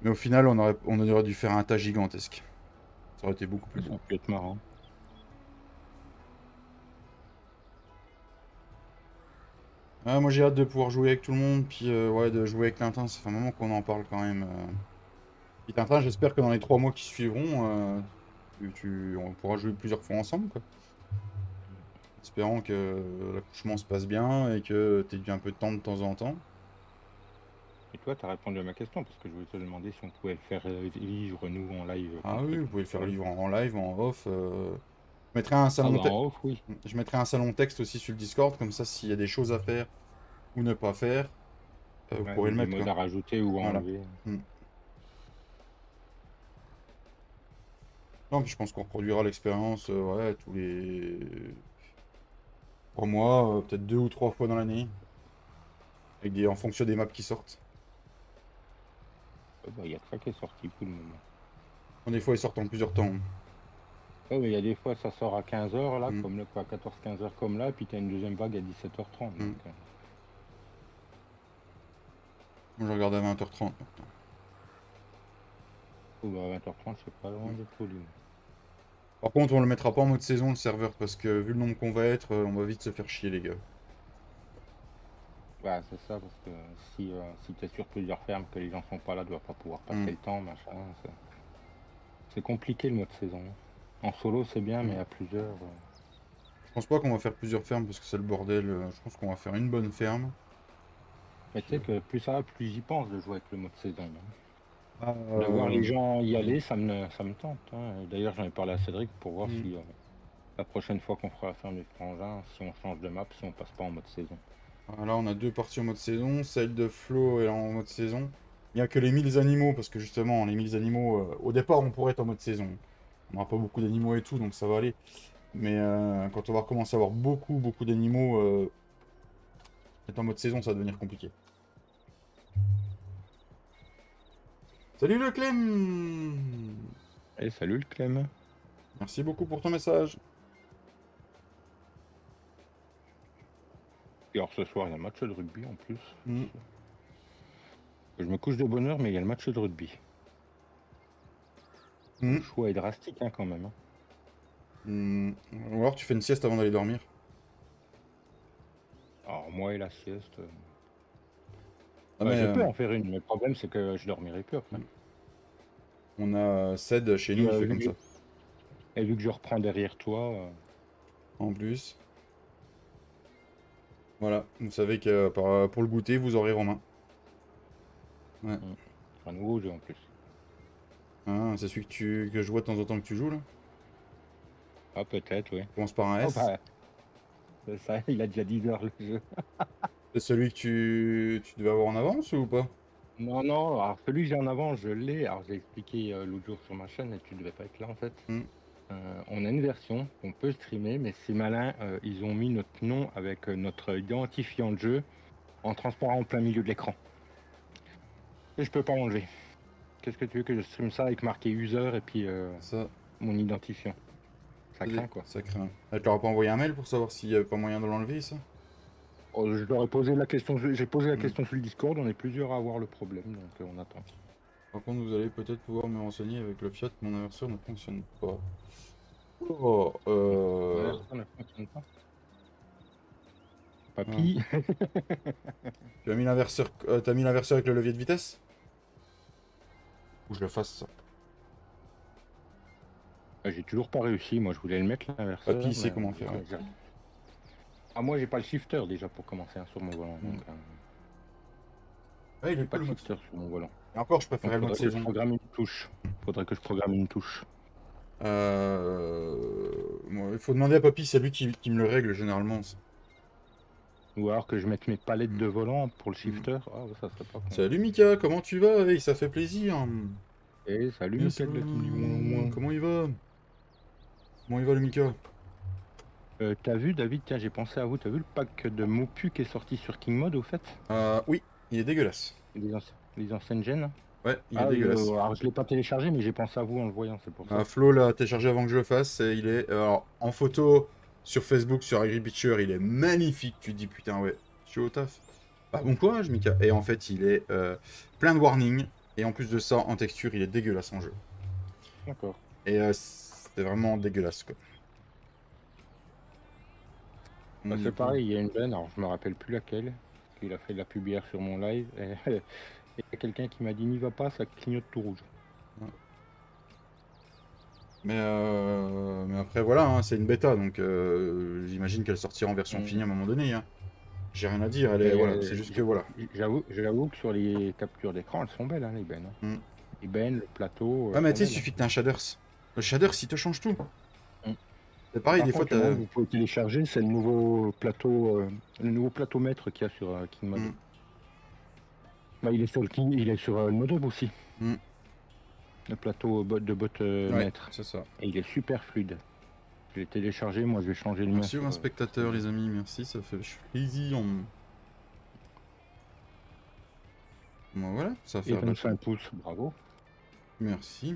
Mais au final, on aurait dû faire un tas gigantesque. Ça aurait été beaucoup plus Ça beau. aurait pu être marrant. Ah, moi j'ai hâte de pouvoir jouer avec tout le monde, puis ouais, de jouer avec Tintin, ça fait un moment qu'on en parle quand même. Puis Tintin, j'espère que dans les 3 mois qui suivront, on pourra jouer plusieurs fois ensemble, quoi. Espérant que l'accouchement se passe bien et que tu aies un peu de temps de temps en temps. Et toi, tu as répondu à ma question parce que je voulais te demander si on pouvait le faire vivre nous en live. Ah contre oui, vous toute pouvez le faire seule. vivre en live, en off. Je mettrai un Ah salon bah en off, oui. Je mettrai un salon texte aussi sur le Discord, comme ça s'il y a des choses à faire ou ne pas faire, vous Ouais, pourrez ou le des mettre, modes quoi. à rajouter ou à Voilà. enlever. Mm. Non, puis je pense qu'on reproduira l'expérience ouais, tous les 3 mois, peut-être 2 ou 3 fois dans l'année, en fonction des maps qui sortent. Il y a que ça qui est sorti pour le moment. Bon, des fois, ils sortent en plusieurs temps. Ouais, mais il y a des fois, ça sort à 15h, là, Mm. comme là, quoi, 14-15h comme là, puis tu as une deuxième vague à 17h30. Mm. Donc, Moi, je regarde à 20h30 maintenant. à 20h30, c'est pas loin d'être poli. Par contre, on le mettra pas en mode saison, le serveur, parce que vu le nombre qu'on va être, on va vite se faire chier, les gars. Ouais, c'est ça, parce que si tu es sur plusieurs fermes, que les gens sont pas là, tu vas pas pouvoir passer Mm. le temps, machin. C'est compliqué le mode saison. En solo, c'est bien, mais à plusieurs. Je pense pas qu'on va faire plusieurs fermes, parce que c'est le bordel. Je pense qu'on va faire une bonne ferme. Mais tu sais que plus ça va, plus j'y pense de jouer avec le mode saison. Ah, De voir les gens y aller, ça me tente. Hein. D'ailleurs, j'en ai parlé à Cédric pour voir si la prochaine fois qu'on fera la ferme des frangins, si on change de map, si on passe pas en mode saison. Là, on a 2 parties en mode saison. Celle de Flo est en mode saison. Il n'y a que les 1000 animaux, parce que justement, les 1000 animaux, au départ, on pourrait être en mode saison. On n'aura pas beaucoup d'animaux et tout, donc ça va aller. Mais quand on va recommencer à avoir beaucoup d'animaux, être en mode saison, ça va devenir compliqué. Salut le Clem! Et salut le Clem. Merci beaucoup pour ton message. Et alors ce soir, il y a le match de rugby en plus. Mm. Je me couche de bonne heure, mais il y a le match de rugby. Le choix est drastique hein, quand même. Hein. Ou alors tu fais une sieste avant d'aller dormir. Alors moi et la sieste, Ah, bah, mais je peux en faire une, mais le problème c'est que je dormirai plus après. on a Ced chez nous, Et, il fait comme ça. vu que je reprends derrière toi, En plus. Voilà, vous savez que pour le goûter, vous aurez Romain. Ouais. un nouveau jeu en plus. Hein, c'est celui que je vois de temps en temps que tu joues là. Ah peut-être, oui. Commence par un Oh S. bah, c'est ça, il a déjà 10 heures le jeu. C'est celui que tu devais avoir en avance ou pas? Non, non, alors celui que j'ai en avant, je l'ai. Alors j'ai expliqué l'autre jour sur ma chaîne et tu devais pas être là en fait. On a une version qu'on peut streamer, mais c'est malin, ils ont mis notre nom avec notre identifiant de jeu en transparent en plein milieu de l'écran. Et je peux pas l'enlever. Qu'est-ce que tu veux que je stream ça avec marqué user et puis Ça, mon identifiant? Ça craint quoi. ça craint. Ah, tu leur as pas envoyé un mail pour savoir s'il y avait pas moyen de l'enlever, ça? Oh, je leur ai posé la question, j'ai posé la question sur le Discord, on est plusieurs à avoir le problème, donc on attend. Par contre, vous allez peut-être pouvoir me renseigner avec le Fiat, mon inverseur ne fonctionne pas. Oh, Ouais, ça ne fonctionne pas. Papy, Tu as mis l'inverseur, t'as mis l'inverseur avec le levier de vitesse? Ou je le fasse ça? j'ai toujours pas réussi, moi je voulais le mettre l'inverseur. Papy sait mais, comment faire. Ouais. Ah moi j'ai pas le shifter déjà pour commencer hein, sur mon volant. Donc, Ouais, il est j'ai pas cool, de le mode. shifter sur mon volant. Et encore, je préférais le mode Faudrait que je saison. programme une touche. Faudrait que je programme une touche. Il faut demander à Papy, c'est lui qui me le règle généralement. Ça. Ou alors que je mette mes palettes de volant pour le shifter. Ah ouais, ça serait pas con. Salut Mika, comment tu vas? Hey, ça fait plaisir. Et salut Yes, Mika de la team du moins. comment il va? Comment il va le Mika? T'as vu David, tiens j'ai pensé à vous, t'as vu le pack de Mopu qui est sorti sur King Mode au fait? Oui, il est dégueulasse. Les anciennes gènes? Ouais, il est dégueulasse. Alors je l'ai pas téléchargé mais j'ai pensé à vous en le voyant, c'est pour ça. Flo l'a téléchargé avant que je le fasse et il est alors, en photo sur Facebook, sur AgriPitcher, il est magnifique. Tu te dis putain ouais, je suis au taf. Bah, bon courage Mika. Et en fait, il est plein de warnings et en plus de ça, en texture, il est dégueulasse en jeu. D'accord. Et c'est vraiment dégueulasse quoi. Bah, c'est pareil, il y a une benne, alors je me rappelle plus laquelle, parce qu'il a fait de la pub hier sur mon live, et il y a quelqu'un qui m'a dit n'y va pas, ça clignote tout rouge. Ouais. Mais après voilà, hein, c'est une bêta, donc j'imagine qu'elle sortira en version finie à un moment donné. Hein. J'ai rien à dire, voilà, c'est juste que voilà. J'avoue que sur les captures d'écran, elles sont belles, hein, les bennes. Hein. Les bennes, le plateau. Ah mais tu sais, il suffit que tu aies un shaders. Le shaders, il te change tout. C'est pareil, Par des contre, fois, vous pouvez télécharger, c'est le nouveau plateau maître qu'il y a sur King Mode. Bah, il est sur le mode hub aussi. Le plateau de bot maître. C'est ça. Et il est super fluide. Je l'ai téléchargé, moi je vais changer le mien. Merci aux spectateurs, les amis, merci, ça fait plaisir. Bon, voilà, ça va faire 25 pouces, bravo. Merci.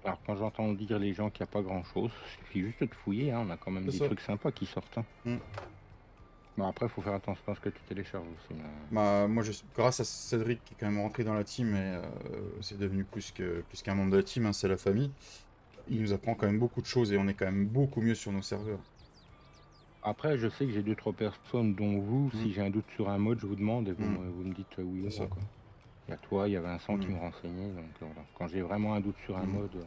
Alors quand j'entends dire les gens qu'il n'y a pas grand chose, il suffit juste de fouiller, hein, on a quand même des trucs sympas qui sortent. Hein. Bon, après, il faut faire attention à ce que tu télécharges aussi. Bah, moi, grâce à Cédric qui est quand même rentré dans la team, et c'est devenu plus qu'un membre de la team, hein, c'est la famille. Il nous apprend quand même beaucoup de choses et on est quand même beaucoup mieux sur nos serveurs. Après, je sais que j'ai 2-3 personnes, dont vous, si j'ai un doute sur un mode, je vous demande et vous me dites oui ou non. Quoi. Il y a toi, il y a Vincent qui me renseignait. Donc voilà. Quand j'ai vraiment un doute sur un mode,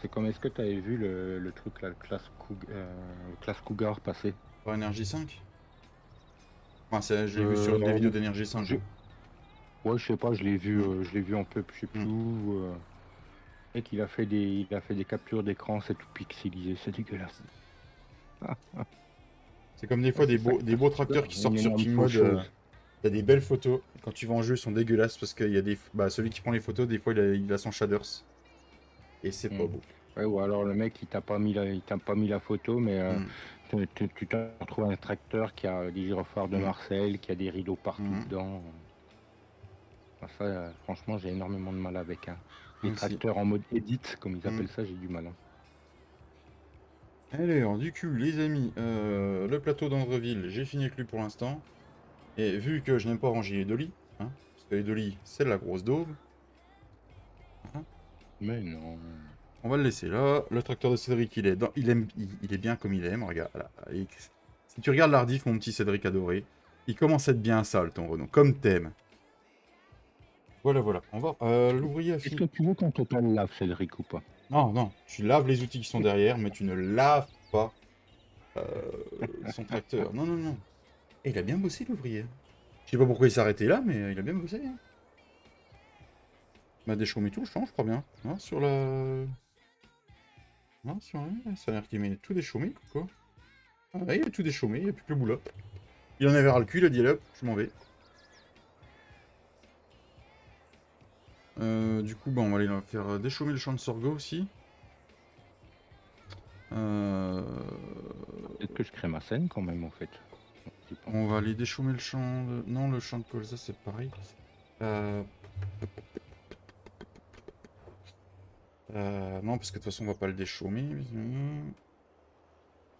c'est comme est-ce que tu avais vu le truc là, le classe Cougar passer par Energy 5 enfin, je l'ai vu sur des vidéos d'Energy 5. Ouais, je sais pas, je l'ai vu un peu, je sais plus où. Et qu'il a fait des captures d'écran, c'est tout pixelisé, c'est dégueulasse. C'est comme des fois des beaux tracteurs qui sortent sur King Mode. T'as des belles photos. Quand tu vas en jeu, ils sont dégueulasses parce qu'il y a des. Bah, celui qui prend les photos, des fois, il a son shaders. Et c'est pas beau. Ouais, ou alors le mec, il t'a pas mis la photo, mais tu t'as retrouvé un tracteur qui a des gyrophares de Marseille, qui a des rideaux partout dedans. Ça, franchement, j'ai énormément de mal avec. Hein. Les tracteurs en mode edit, comme ils appellent ça, j'ai du mal. Hein. Allez, alors du coup, les amis, le plateau d'Andreville, j'ai fini avec lui pour l'instant. Et vu que je n'aime pas ranger les dolly, hein, parce que les dolly, c'est de la grosse daube, Mais non. On va le laisser là. Le tracteur de Cédric, il est bien comme il aime. Regarde, là. Si tu regardes l'Ardif, mon petit Cédric adoré, il commence à être bien sale, ton Renault, comme t'aimes. Voilà, voilà. On va. L'ouvrier a Est-ce fini. que tu veux qu'on te le lave, Cédric, ou pas? Non, non. Tu laves les outils qui sont derrière, mais tu ne laves pas son tracteur. Non, non, non. Et il a bien bossé, l'ouvrier. Je sais pas pourquoi il s'est arrêté là, mais il a bien bossé. Hein. Il m'a déchaummé tout le champ, je crois bien. Non, sur la. Non, sur la... Ça a l'air qu'il m'a tout déchaummé, quoi. Ah, ouais, il a tout déchaummé, il n'y a plus que le boulot. Il en avait ras le cul, il a dit hop, je m'en vais. Du coup, bon, on va aller faire déchaumer le champ de sorgho aussi. Peut-être que je crée ma scène quand même, en fait. On va aller déchaumer le champ de... Non, le champ de colza, c'est pareil. Non, parce que de toute façon, on va pas le déchaumer.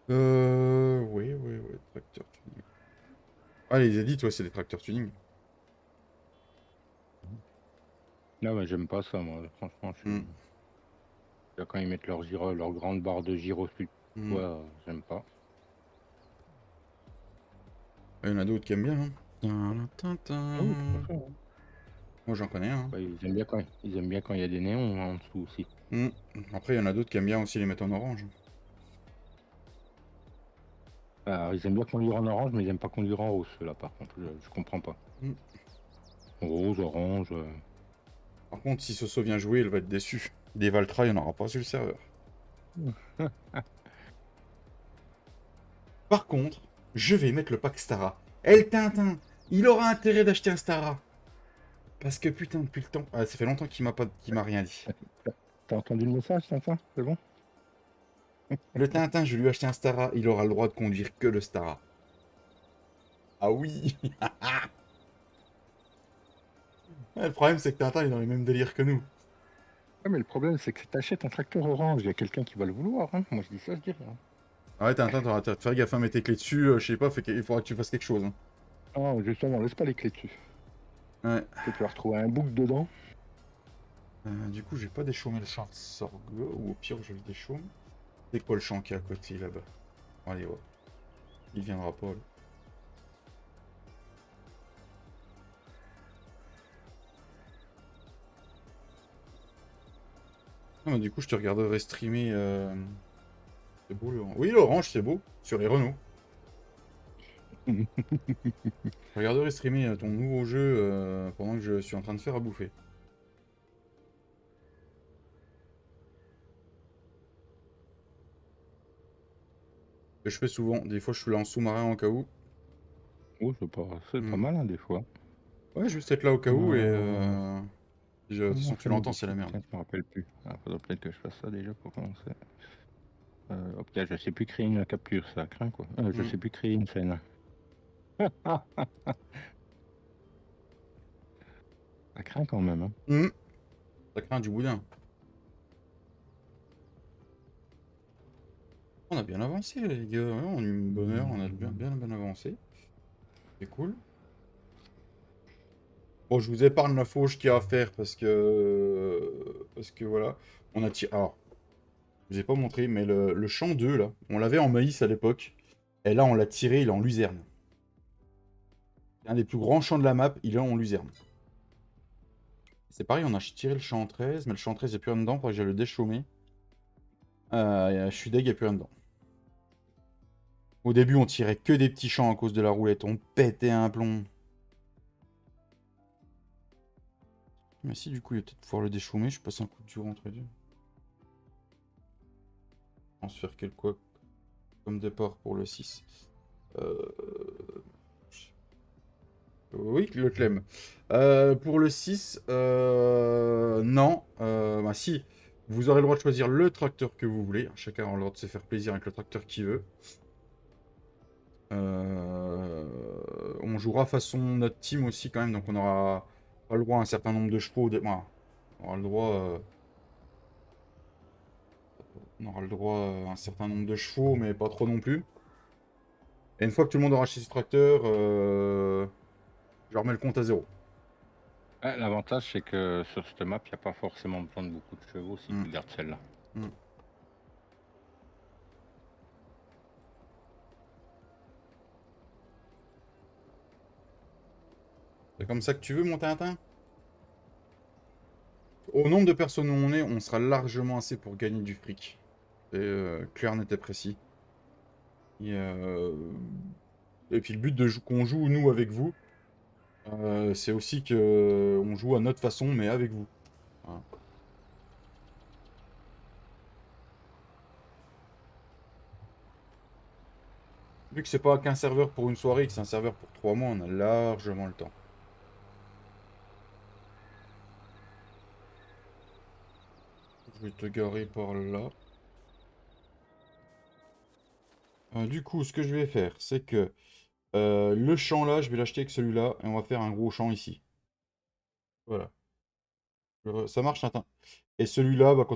Oui, oui, oui, tracteur tuning. Ah, les édits, ouais, c'est des tracteurs tuning. Non, mais j'aime pas ça, moi. Franchement, je suis... Là, quand ils mettent leur grande barre de gyro sur le toit, j'aime pas. Il y en a d'autres qui aiment bien. Hein. Oui, tout à fait, hein. Moi, j'en connais un. Ouais, ils aiment bien quand il y a des néons en dessous aussi. Après, il y en a d'autres qui aiment bien aussi les mettre en orange. Alors, ils aiment bien conduire en orange, mais ils aiment pas conduire en rose, ceux-là, par contre. Je comprends pas. Rose, orange... Par contre, si Soso vient jouer, elle va être déçue. Des Valtra, il n'y en aura pas sur le serveur. Par contre, je vais mettre le pack Stara. El Tintin, il aura intérêt d'acheter un Stara. Parce que putain, depuis le temps... Ah, ça fait longtemps qu'il m'a rien dit. T'as entendu le message, Tintin? C'est bon? Le Tintin, je vais lui acheter un Stara, il aura le droit de conduire que le Stara. Ah oui. Le problème, c'est que Tintin est dans les mêmes délires que nous. Ouais, mais le problème, c'est que si t'achètes un tracteur orange, il y a quelqu'un qui va le vouloir. Hein. Moi, je dis ça, je dis rien. Ah ouais, Tintin, t'auras de faire gaffe à mettre tes clés dessus, je sais pas, il faudra que tu fasses quelque chose. Hein. Non, justement, laisse pas les clés dessus. Ouais. Tu vas retrouver un bouc dedans. Du coup, j'ai pas déchaumé le champ de sorgho, ou au pire, je le déchaume. C'est quoi le champ qui est à côté, là-bas? Allez, ouais. Il viendra pas, là. Ah, bah, du coup, je te regarderai streamer... C'est beau, le... Oui, l'orange, c'est beau, sur les Renault. Je regarderai streamer ton nouveau jeu pendant que je suis en train de faire à bouffer. Que je fais souvent. Des fois, je suis là en sous-marin en cas où. Oh, c'est pas mal, hein, des fois. Ouais, juste être là au cas où et... de toute façon, tu l'entends, c'est la merde. Putain, je me rappelle plus. Ah, faudrait peut-être que je fasse ça déjà pour commencer. Hop, là, je sais plus créer une capture, ça craint quoi. Je sais plus créer une scène. Ça craint quand même. Hein. Ça craint du boudin. On a bien avancé, les gars. Ouais, on a eu une bonne heure, on a bien avancé. C'est cool. Bon, je vous épargne la fauche qu'il y a à faire parce que... Parce que voilà. On a tiré... Alors, je vous ai pas montré, mais le champ 2, là, on l'avait en maïs à l'époque. Et là, on l'a tiré, il est en luzerne. C'est un des plus grands champs de la map, il est en luzerne. C'est pareil, on a tiré le champ 13, mais le champ 13, il n'y a plus rien dedans, faudrait que j'aille le déchaumer. Je suis deg, il n'y a plus rien dedans. Au début, on tirait que des petits champs à cause de la roulette, on pétait un plomb. Mais si, du coup, il va peut-être pouvoir le déchaumer, je passe un coup de dur entre les deux. Transfert quel quoi comme départ pour le 6. Oui, le Clem. Pour le 6, non. Bah si, vous aurez le droit de choisir le tracteur que vous voulez. Chacun a le droit de se faire plaisir avec le tracteur qu'il veut. On jouera façon notre team aussi quand même, donc on aura pas le droit à un certain nombre de chevaux. Voilà. On aura le droit... On aura le droit à un certain nombre de chevaux, mais pas trop non plus. Et une fois que tout le monde aura acheté ce tracteur, je remets le compte à zéro. L'avantage, c'est que sur cette map, il n'y a pas forcément besoin de beaucoup de chevaux si tu gardes celle-là. C'est comme ça que tu veux, mon Tintin? Au nombre de personnes où on est, on sera largement assez pour gagner du fric. Et clair, net et précis. Et puis le but qu'on joue, nous, avec vous, c'est aussi que on joue à notre façon, mais avec vous. Voilà. Vu que c'est pas qu'un serveur pour une soirée, que c'est un serveur pour 3 mois, on a largement le temps. Je vais te garer par là. Du coup, ce que je vais faire, c'est que le champ là, je vais l'acheter avec celui-là, et on va faire un gros champ ici. Voilà. Ça marche, Tintin. Et celui-là, bah,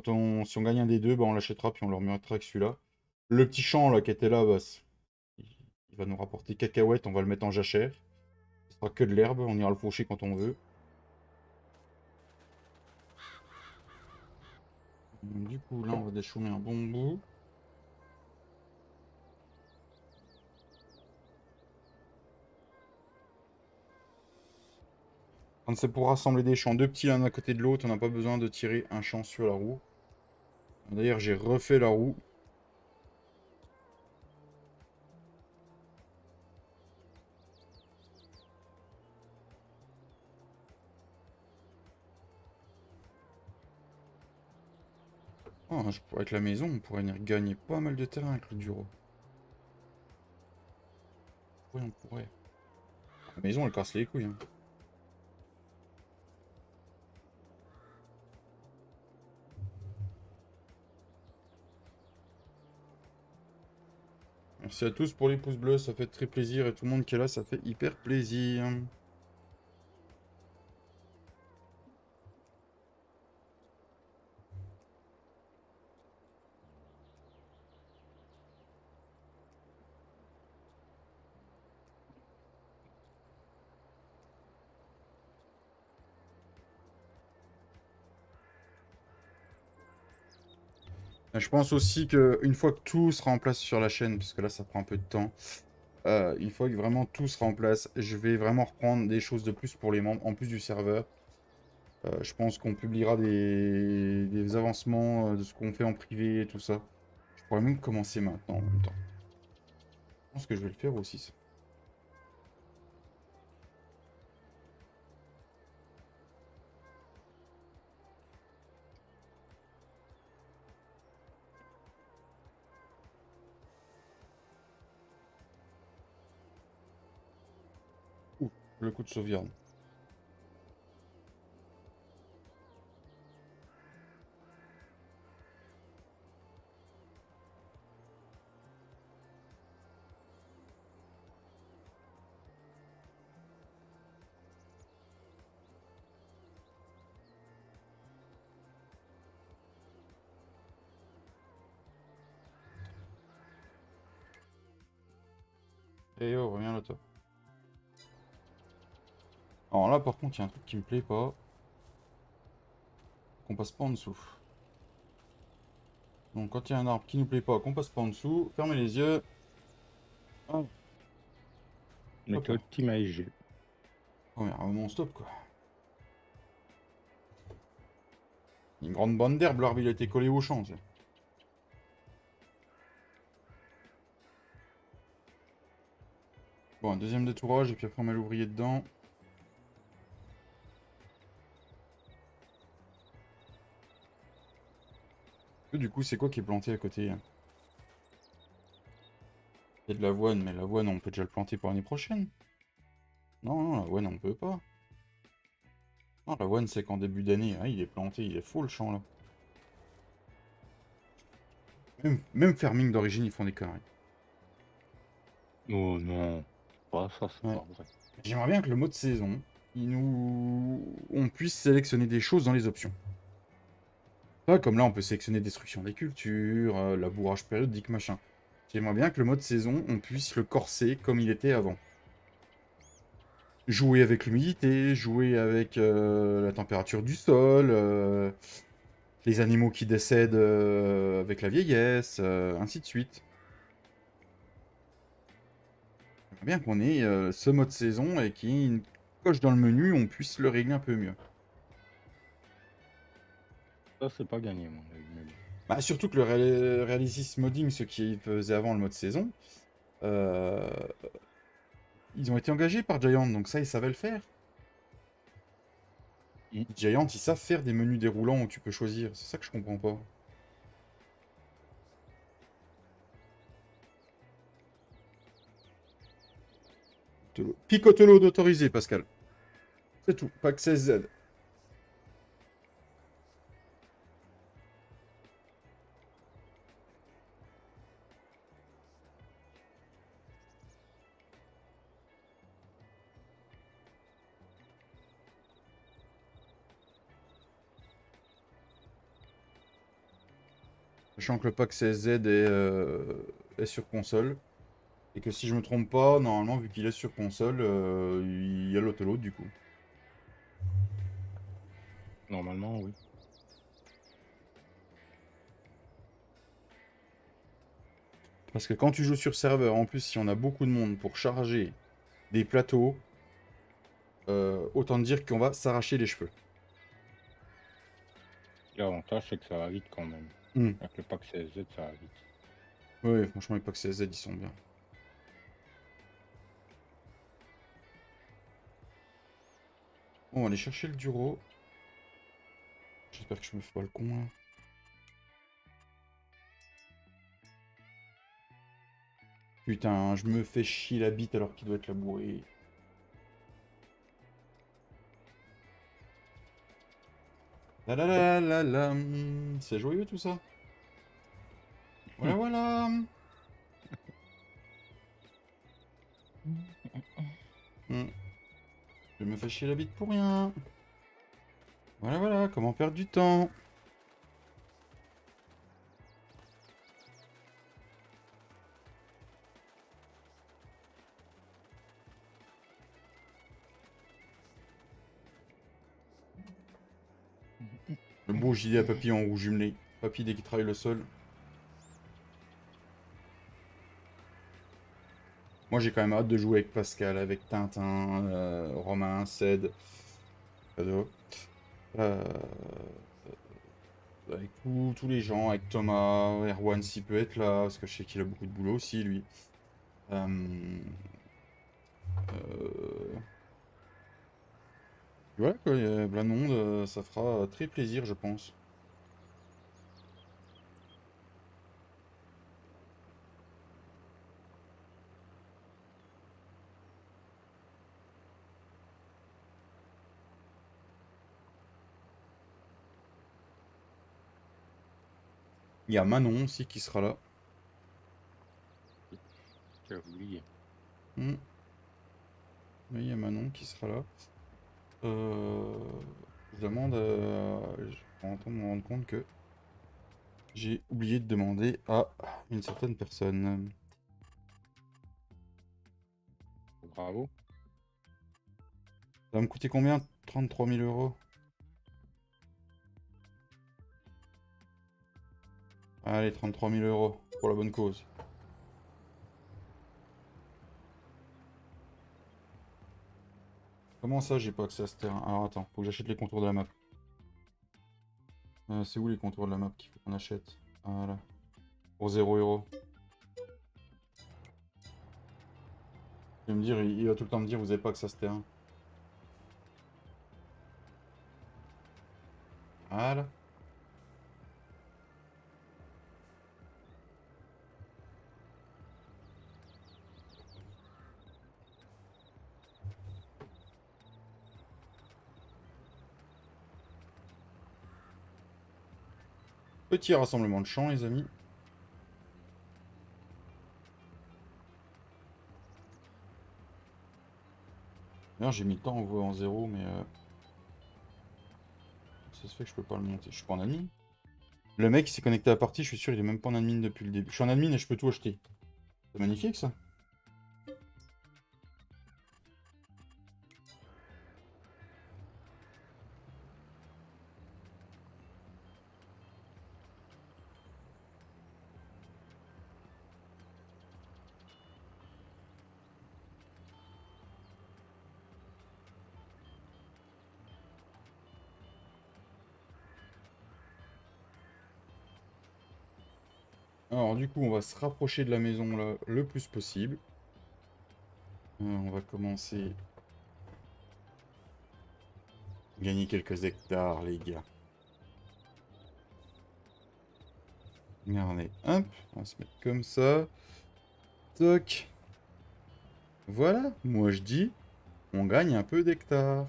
si on gagne un des deux, bah, on l'achètera, puis on le remettra avec celui-là. Le petit champ là qui était là, bah, il va nous rapporter cacahuètes, on va le mettre en jachère. Ce sera que de l'herbe, on ira le faucher quand on veut. Du coup, là, on va déchoumer un bon bout. Quand c'est pour rassembler des champs, deux petits l'un à côté de l'autre, on n'a pas besoin de tirer un champ sur la roue. D'ailleurs, j'ai refait la roue. Oh, avec la maison, on pourrait venir gagner pas mal de terrain avec le Duro. Oui, on pourrait. La maison, elle casse les couilles. Hein. Merci à tous pour les pouces bleus, ça fait très plaisir. Et tout le monde qui est là, ça fait hyper plaisir. Je pense aussi qu'une fois que tout sera en place sur la chaîne, parce que là ça prend un peu de temps, une fois que vraiment tout sera en place, je vais vraiment reprendre des choses de plus pour les membres, en plus du serveur. Je pense qu'on publiera des avancements de ce qu'on fait en privé et tout ça. Je pourrais même commencer maintenant en même temps. Je pense que je vais le faire aussi, ça. Ouh, le coup de sauvegarde. Et oh, reviens là, toi. Alors là, par contre, il y a un truc qui me plaît pas. Qu'on passe pas en dessous. Donc, quand il y a un arbre qui nous plaît pas, qu'on passe pas en dessous, fermez les yeux. Hop. Méthode Team ASG. Oh, mais à un moment, stop, quoi. Une grande bande d'herbe, l'arbre, il a été collé au champ, tu sais. Bon, un deuxième détourage, et puis après, on met l'ouvrier dedans. Du coup, c'est quoi qui est planté à côté? Il y a de l'avoine, mais l'avoine, on peut déjà le planter pour l'année prochaine. Non, non, l'avoine, on peut pas. Non, l'avoine, c'est qu'en début d'année, il est planté, il est faux le champ là. Même Farming d'origine, ils font des conneries. Oh non, pas ça, c'est pas vrai. J'aimerais bien que le mode saison, on puisse sélectionner des choses dans les options. Pas comme là, on peut sélectionner destruction des cultures, labourage périodique, machin. J'aimerais bien que le mode saison, on puisse le corser comme il était avant. jouer avec l'humidité, jouer avec la température du sol, les animaux qui décèdent avec la vieillesse, ainsi de suite. J'aimerais bien qu'on ait ce mode saison et qu'il y ait une coche dans le menu, on puisse le régler un peu mieux. Ça, c'est pas gagné, mon avis, mais bon. Bah, surtout que le Realisys Modding, ceux qui faisaient avant le mode saison, ils ont été engagés par Giant, donc ça, ils savaient le faire. Giant, ils savent faire des menus déroulants où tu peux choisir. C'est ça que je comprends pas. Picotelo d'autoriser, Pascal. C'est tout. Pack 16Z. Sachant que le pack CSZ est sur console. Et que si je me trompe pas, normalement, vu qu'il est sur console, il y a l'auto-load du coup. Normalement, oui. Parce que quand tu joues sur serveur, en plus, si on a beaucoup de monde pour charger des plateaux, autant dire qu'on va s'arracher les cheveux. L'avantage, c'est que ça va vite quand même. Avec le pack CSZ, ça va vite. Oui, franchement, les packs CSZ, ils sont bien. Bon, on va aller chercher le Duro. J'espère que je me fais pas le con, là. Putain, je me fais chier la bite alors qu'il doit être labouré. La la la la la. C'est joyeux tout ça. Voilà, voilà. Je me fais chier la bite pour rien. Voilà, voilà, comment perdre du temps. Le beau gilet à papy en rouge jumelé. Papy dès qu'il travaille le sol. Moi j'ai quand même hâte de jouer avec Pascal, avec Tintin, Romain, Ced. Cadeau. Avec tous les gens, avec Thomas, Erwan s'il peut être là, parce que je sais qu'il a beaucoup de boulot aussi lui. Ouais, quoi, Blanon, ça fera très plaisir, je pense. Il y a Manon aussi qui sera là. J'ai oublié. Oui, il y a Manon qui sera là. Je demande, je suis en train de me rendre compte que j'ai oublié de demander à une certaine personne. Bravo. Ça va me coûter combien? 33 000 euros. Allez, 33 000 euros pour la bonne cause. Comment ça, j'ai pas accès à ce terrain? Alors attends, faut que j'achète les contours de la map. C'est où les contours de la map qu'il faut qu'on achète? Voilà. Pour 0 euros. Il va me dire, il va tout le temps me dire, vous avez pas accès à ce terrain. Voilà. Petit rassemblement de champs, les amis. D'ailleurs, j'ai mis le temps en 0, mais... Ça se fait que je peux pas le monter. Je suis pas en admin. Le mec s'est connecté à la partie, je suis sûr il est même pas en admin depuis le début. Je suis en admin et je peux tout acheter. C'est magnifique ça. Alors du coup, on va se rapprocher de la maison là le plus possible. On va commencer à gagner quelques hectares, les gars. Regardez, hop, on va se mettre comme ça. Toc. Voilà, moi je dis, on gagne un peu d'hectares.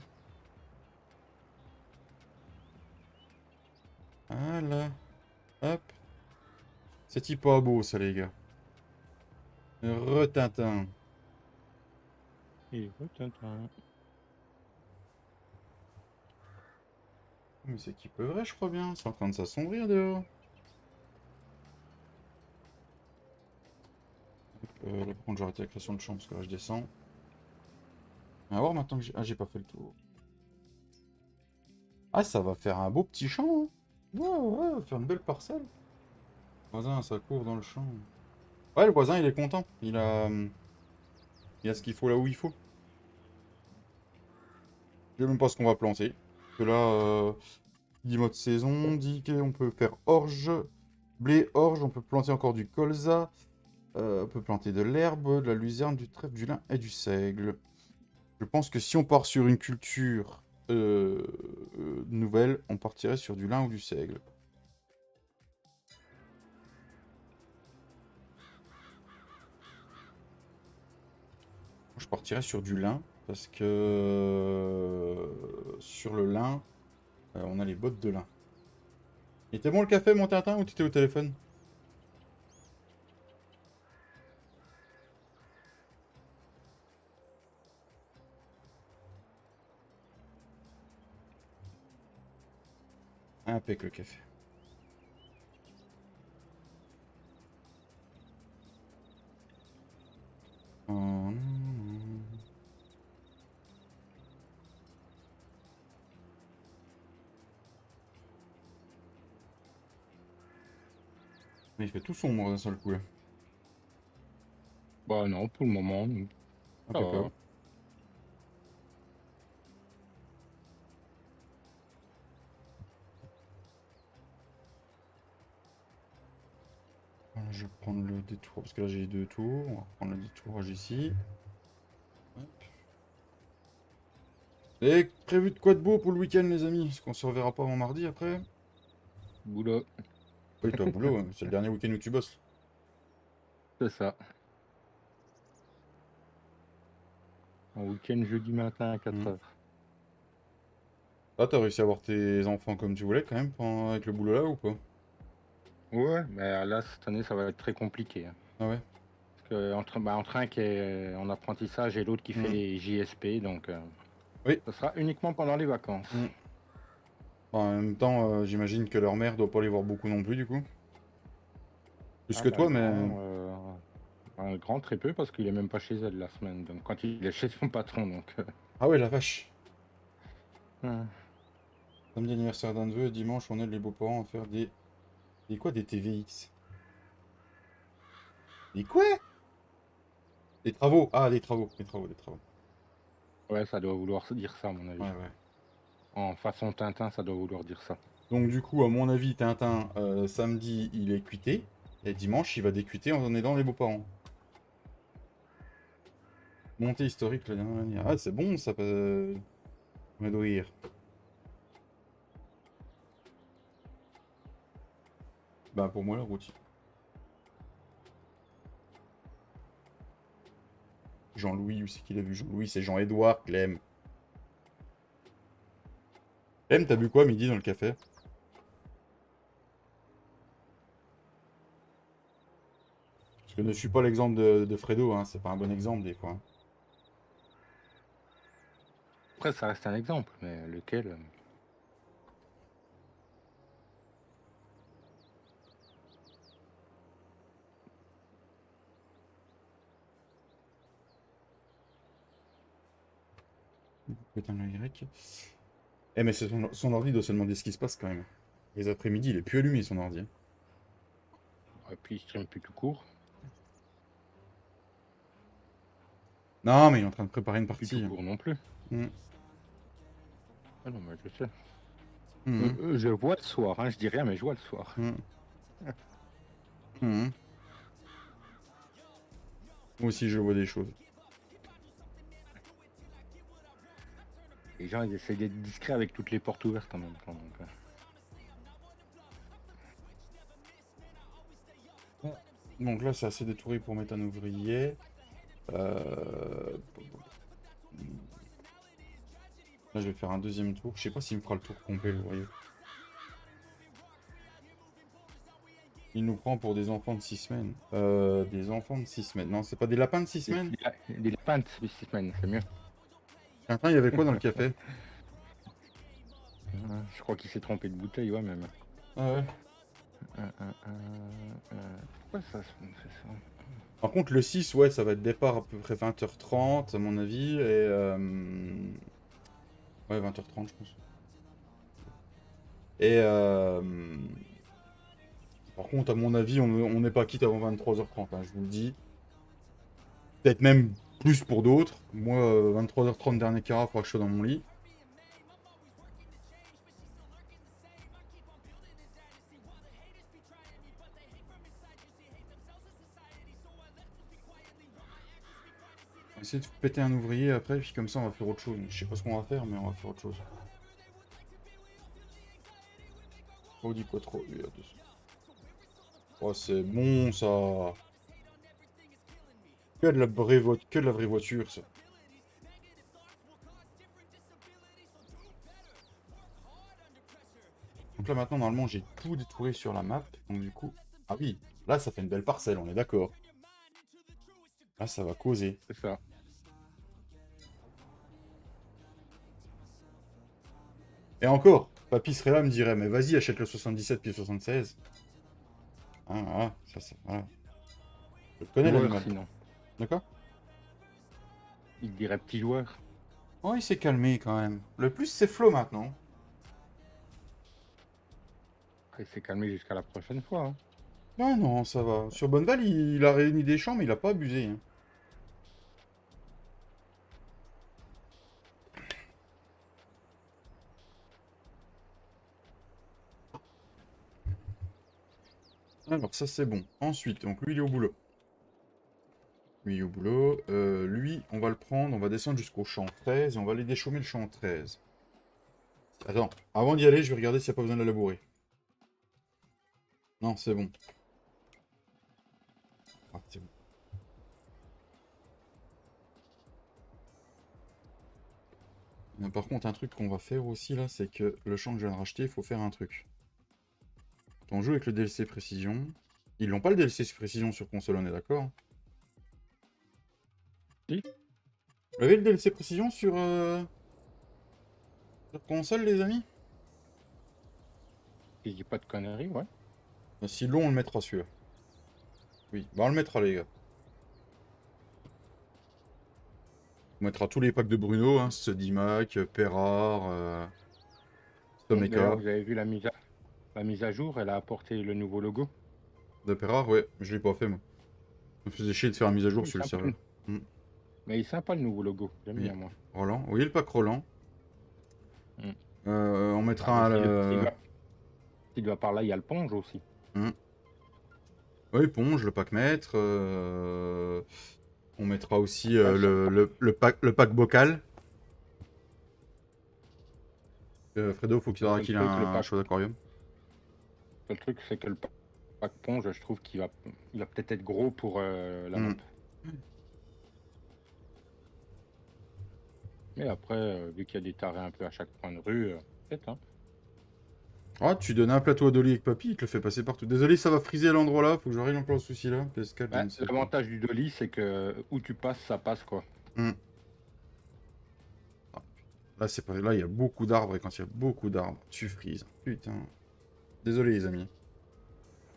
Voilà, hop. C'est pas beau ça, les gars. Retintin. Et tintin. Mais c'est qui peut vrai, je crois bien. C'est en train de s'assombrir dehors. Là, par contre, j'ai arrêté la création de champ parce que là, je descends. On va voir maintenant que j'ai... Ah, j'ai pas fait le tour. Ah, ça va faire un beau petit champ. Hein. Ouais, ouais, ça va faire une belle parcelle. Le voisin, ça court dans le champ. Ouais, le voisin, il est content. Il a ce qu'il faut là où il faut. Je sais même pas ce qu'on va planter. Parce que là, dit mode saison, dit qu'on peut faire orge, blé, orge, on peut planter encore du colza. On peut planter de l'herbe, de la luzerne, du trèfle, du lin et du seigle. Je pense que si on part sur une culture nouvelle, on partirait sur du lin ou du seigle. Je partirais sur du lin, parce que sur le lin, on a les bottes de lin. Il était bon le café, mon Tintin, ou t'étais au téléphone? Impec le café. Oh, non. Mais il fait tout sombre d'un seul coup là. Bah non, pour le moment, nous. Ça va. Impeccable. Voilà, je vais prendre le détour, parce que là j'ai 2 tours. On va prendre le détourage ici. Hop. Et prévu de quoi de beau pour le week-end, les amis? Parce qu'on se reverra pas avant mardi après. Boulot, Oui, toi, boulot, hein, c'est le dernier week-end où tu bosses. c'est ça. Un week-end jeudi matin à 4h. Ah, t'as réussi à avoir tes enfants comme tu voulais quand même avec le boulot là ou pas? Ouais, mais là, cette année, ça va être très compliqué. Hein. Ah ouais? Parce que entre un qui est en apprentissage et l'autre qui fait les JSP, donc Oui. ce sera uniquement pendant les vacances. Bon, en même temps, j'imagine que leur mère doit pas les voir beaucoup non plus du coup. Plus que toi, mais... Un grand très peu parce qu'il est même pas chez elle la semaine. Donc quand il est chez son patron, donc. Ah ouais, la vache. Ouais. Samedi anniversaire d'un neveu, dimanche on aide les beaux-parents à faire des... Des quoi? Des TVX? Des quoi? Des travaux. Ah, des travaux. Des travaux, des travaux. Ouais, ça doit vouloir dire ça, à mon avis. Ouais, ouais. En façon Tintin, ça doit vouloir dire ça. Donc du coup, à mon avis, Tintin, samedi, il est cuité. Et dimanche, il va décuiter en aidant les beaux-parents. Montée historique la dernière année. Ah, c'est bon, ça peut... M'adorir. Bah, pour moi, la routine. Jean-Louis, où c'est qu'il a vu Jean-Louis? C'est Jean-Édouard, Clem. Clem, t'as bu quoi midi dans le café? Parce que ne suis pas l'exemple de Fredo, hein. C'est pas un bon exemple des fois. Hein. Après, ça reste un exemple, mais lequel Putain, le Y. Eh, mais son ordi doit se demander ce qui se passe quand même. Les après-midi, il est plus allumé son ordi. Hein. Et puis il stream plus tout court. Non, mais il est en train de préparer une Plus partie. tout court non plus. Mm. Ah non, mais je sais. Mm. Je vois le soir, hein, je dis rien, mais je vois le soir. Mm. Mhm. Moi aussi, je vois des choses. Les gens, ils essayent d'être discrets avec toutes les portes ouvertes en même temps. Donc, Donc là, c'est assez détouré pour mettre un ouvrier. Là, je vais faire un deuxième tour. Je sais pas s'il me fera le tour complet, l'ouvrier. Il nous prend pour des enfants de 6 semaines. Des enfants de 6 semaines. Non, c'est pas des lapins de 6 semaines? des lapins de 6 semaines, c'est mieux. Attends, il y avait quoi dans le café? Je crois qu'il s'est trompé de bouteille, ouais, même. Ah ouais. Pourquoi ça se fait ça? Par contre, le 6, ouais, ça va être départ à peu près 20h30, à mon avis. Et ouais, 20h30, je pense. Et par contre, à mon avis, on n'est pas quitte avant 23h30, hein, je vous le dis. Peut-être même plus pour d'autres. Moi, 23h30, dernier quart, il faudra que je sois dans mon lit. On va essayer de péter un ouvrier après, puis comme ça, on va faire autre chose. Je sais pas ce qu'on va faire, mais on va faire autre chose. Oh, dis pas trop, lui, là-dessus. Oh, c'est bon, ça. Que de la vraie voiture, ça. Donc là, maintenant, normalement, j'ai tout détouré sur la map. Donc du coup... Ah oui, là, ça fait une belle parcelle, on est d'accord. Là, ça va causer. C'est ça. Et encore, papy serait là, me dirait, mais vas-y, achète le 77 puis le 76. Ah, voilà, voilà. Je connais l'animal. Sinon. D'accord? Il dirait petit joueur. Oh, il s'est calmé quand même. Le plus, c'est Flo maintenant. Il s'est calmé jusqu'à la prochaine fois. Hein. Non, non, ça va. Sur Bonneval, il a réuni des champs, mais il a pas abusé. Hein. Alors, ça, c'est bon. Ensuite, donc lui, il est au boulot. Lui, il est au boulot. Lui, on va le prendre, on va descendre jusqu'au champ 13 et on va aller déchaumer le champ 13. Attends, avant d'y aller, je vais regarder s'il n'y a pas besoin de la labourer. Non, c'est bon. Ah, c'est bon. Par contre, un truc qu'on va faire aussi là, c'est que le champ que je viens de racheter, il faut faire un truc. On joue avec le DLC précision. Ils n'ont pas le DLC précision sur console, on est d'accord? Si. Vous avez le DLC précision sur console, les amis? Si je dis pas de conneries, ouais. Si long, on le mettra celui-là. Oui, bah on le mettra, les gars. On mettra tous les packs de Bruno, hein, Sodimac, Perrard, Stomeka. D'ailleurs, vous avez vu la mise à jour, elle a apporté le nouveau logo. De Perrard, ouais, je l'ai pas fait moi. Ça me faisait chier de faire la mise à jour sur le serveur. Mais il est sympa le nouveau logo, j'aime bien moi. Roland, oui, le pack Roland. On mettra Si tu vas par là, il y a le Ponge aussi. Oui, Ponge, le pack maître. On mettra aussi le pack bocal. Fredo, faut qu'il ait un choix d'aquarium. Le truc, c'est que le pack Ponge, je trouve qu'il va peut-être être gros pour la map. Mais après, vu qu'il y a des tarés un peu à chaque coin de rue, peut-être, hein. Ah, tu donnes un plateau à Dolly avec papy, il te le fait passer partout. Désolé, ça va friser à l'endroit là, faut que je règle un peu le souci là. PS4, l'avantage du Dolly, c'est que où tu passes, ça passe quoi. Là, c'est pas... là, il y a beaucoup d'arbres et quand il y a beaucoup d'arbres, tu frises. Putain. Désolé, les amis.